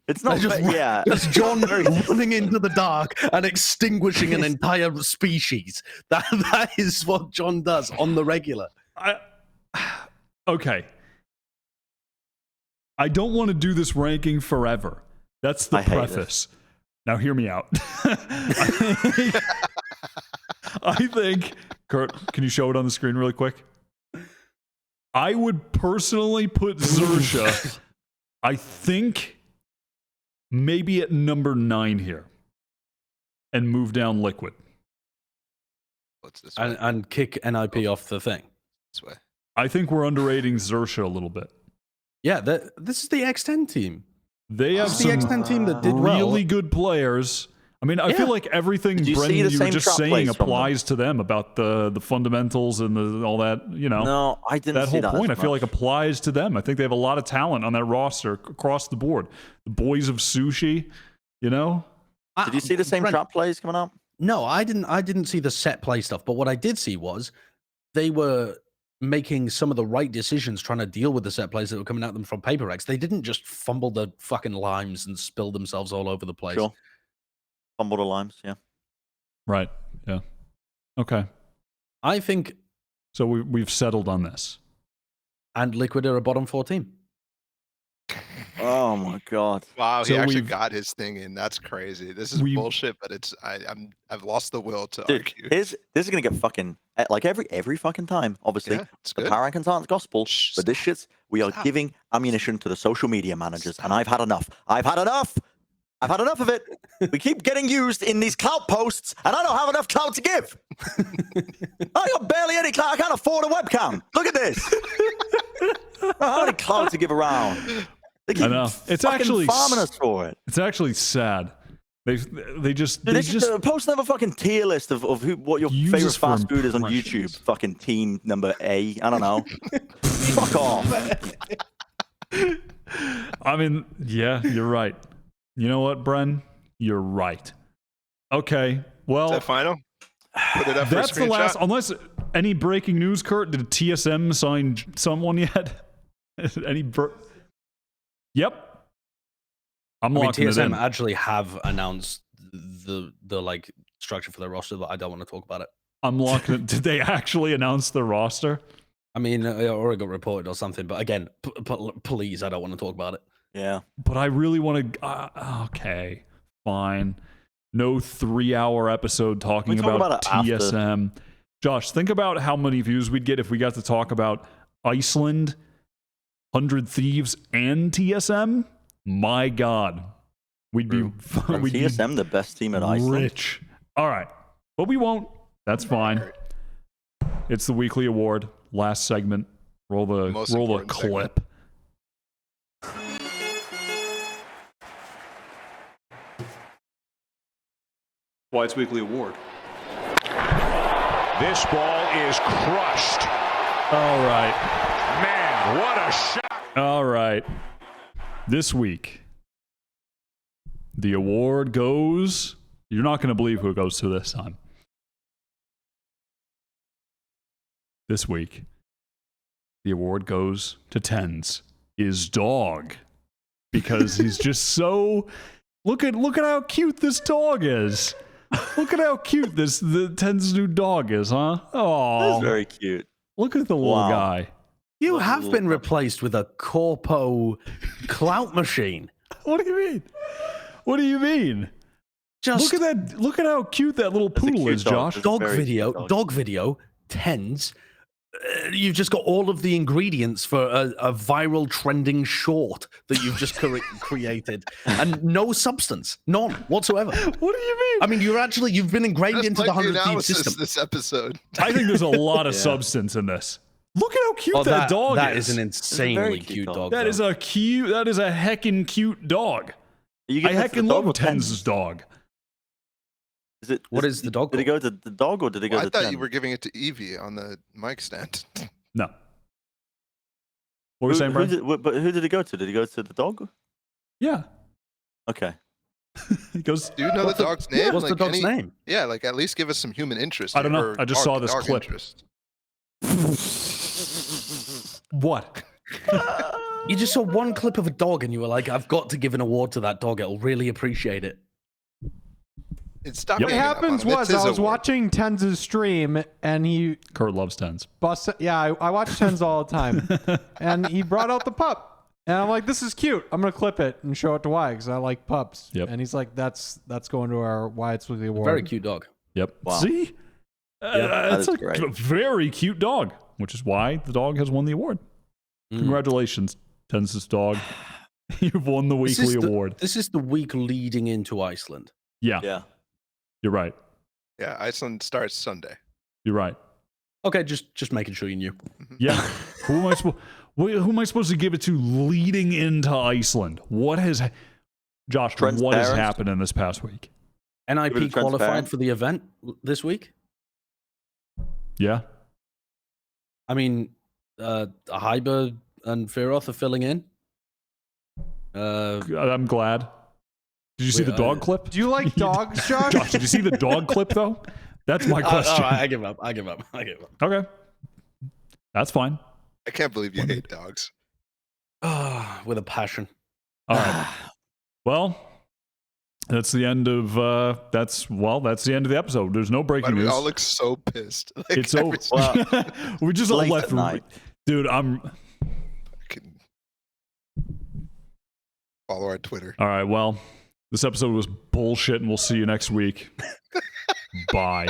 It's not Just John running into the dark and extinguishing an entire species. That is what John does on the regular. Okay. I don't want to do this ranking forever. That's the preface. Now hear me out. I think, Kurt, can you show it on the screen really quick? I would personally put Xerxia, I think, maybe at number 9 here, and move down Liquid. What's this way? And kick NIP off the thing. This way. I think we're underrating Xerxia a little bit. Yeah, this is the X10 team. They have some the X10 team that did really good players. I mean, I feel like everything, Brennan, you were just saying applies to them about the fundamentals and all that, No, I didn't that see whole that point, I as feel much. like applies to them. I think they have a lot of talent on that roster across the board. The boys of Sushi, Did you see the same trap plays coming up? No, I didn't see the set play stuff, but what I did see was they were making some of the right decisions trying to deal with the set plays that were coming at them from Paper X. They didn't just fumble the fucking limes and spill themselves all over the place. Sure. Fumble the limes, yeah. Right, yeah. Okay. I think... So we've settled on this. And Liquid are a bottom 4 team. Oh my god! Wow, So he actually got his thing in. That's crazy. This is bullshit, but I've lost the will to argue. This is gonna get fucking like every fucking time. Obviously, the power rankings aren't gospel, but this shit's we are giving ammunition to the social media managers, and I've had enough. I've had enough of it. We keep getting used in these clout posts, and I don't have enough clout to give. I got barely any clout. I can't afford a webcam. Look at this. I don't have any clout to give around. They keep I know. It's actually farming us for it. It's actually sad. They just post another fucking tier list of what your favorite fast food is on YouTube. Fucking team number A. I don't know. Fuck off. I mean, yeah, you're right. You know what, Bren? You're right. Okay. Well, Is that final? Put it up for a that's the last. screenshot? Unless any breaking news, Kurt, did TSM sign someone yet? Yep. I'm locking it in. TSM actually have announced the like structure for their roster, but I don't want to talk about it. I'm locking it. Did they actually announce the roster? I mean, or it got reported or something, but again, please, I don't want to talk about it. Yeah. But I really want to. Okay, fine. No 3-hour episode talking about TSM. Josh, think about how many views we'd get if we got to talk about Iceland, 100 Thieves, and TSM. My God, we'd be TSM the best team at Iceland. Rich. All right, but we won't. That's fine. It's the weekly award. Last segment. Roll the clip. Wyatt's weekly award. This ball is crushed. All right. Man, what a shot. All right. This week, the award goes... You're not going to believe who it goes to this time. This week, the award goes to TENS. his dog because he's just so. Look at how cute this dog is. Look at how cute the Ten's new dog is, huh? Oh, That's very cute. Look at the little guy. You have been replaced with a corpo clout machine. What do you mean? What do you mean? Just look at that. Look at how cute that little poodle is, Josh. Dog video, Tens. You've just got all of the ingredients for a viral trending short that you've just created, and no substance, none whatsoever. What do you mean? I mean, you've been ingrained into the 100 Thieves system. This episode. I think there's a lot of substance in this. Look at how cute that dog is. That is an insanely cute dog. That is a heckin' cute dog. I heckin' love Tens' dog. What is the dog? Did it go to the dog or did it go to I thought Ten? you were giving it to Evie on the mic stand. No. What were you saying, Bren? But who did it go to? Did it go to the dog? Yeah. Okay. He goes. Do you know the dog's name? What's the dog's name? Yeah, like at least give us some human interest. I don't know. I just saw this clip. What? You just saw one clip of a dog and you were like, I've got to give an award to that dog. It'll really appreciate it. What happens was I was watching Tens' stream and he Kurt loves Tens. I watch Tens all the time. And he brought out the pup. And I'm like, this is cute. I'm gonna clip it and show it to Wyatt because I like pups. Yep. And he's like, that's going to our Wyatt's Weekly Award. Very cute dog. Yep. Wow. See? That's a very cute dog, which is why the dog has won the award. Congratulations, Tens' dog. You've won the weekly award. This is the week leading into Iceland. Yeah. You're right. Yeah, Iceland starts Sunday. You're right. Okay, just making sure you knew. Yeah. Who am I supposed to give it to leading into Iceland? What has happened in this past week? NIP qualified for the event this week? Yeah. I mean, Hyber and Feroth are filling in. I'm glad. Did you see the dog clip? Do you like dogs, Josh? Josh, did you see the dog clip, though? That's my question. I give up. Okay. That's fine. I can't believe you hate dogs. With a passion. All right. Well, that's the end of that's the end of the episode. There's no breaking news. We all look so pissed. Like, it's over. We just all left. Dude, follow our Twitter. All right. Well, this episode was bullshit, and we'll see you next week. Bye.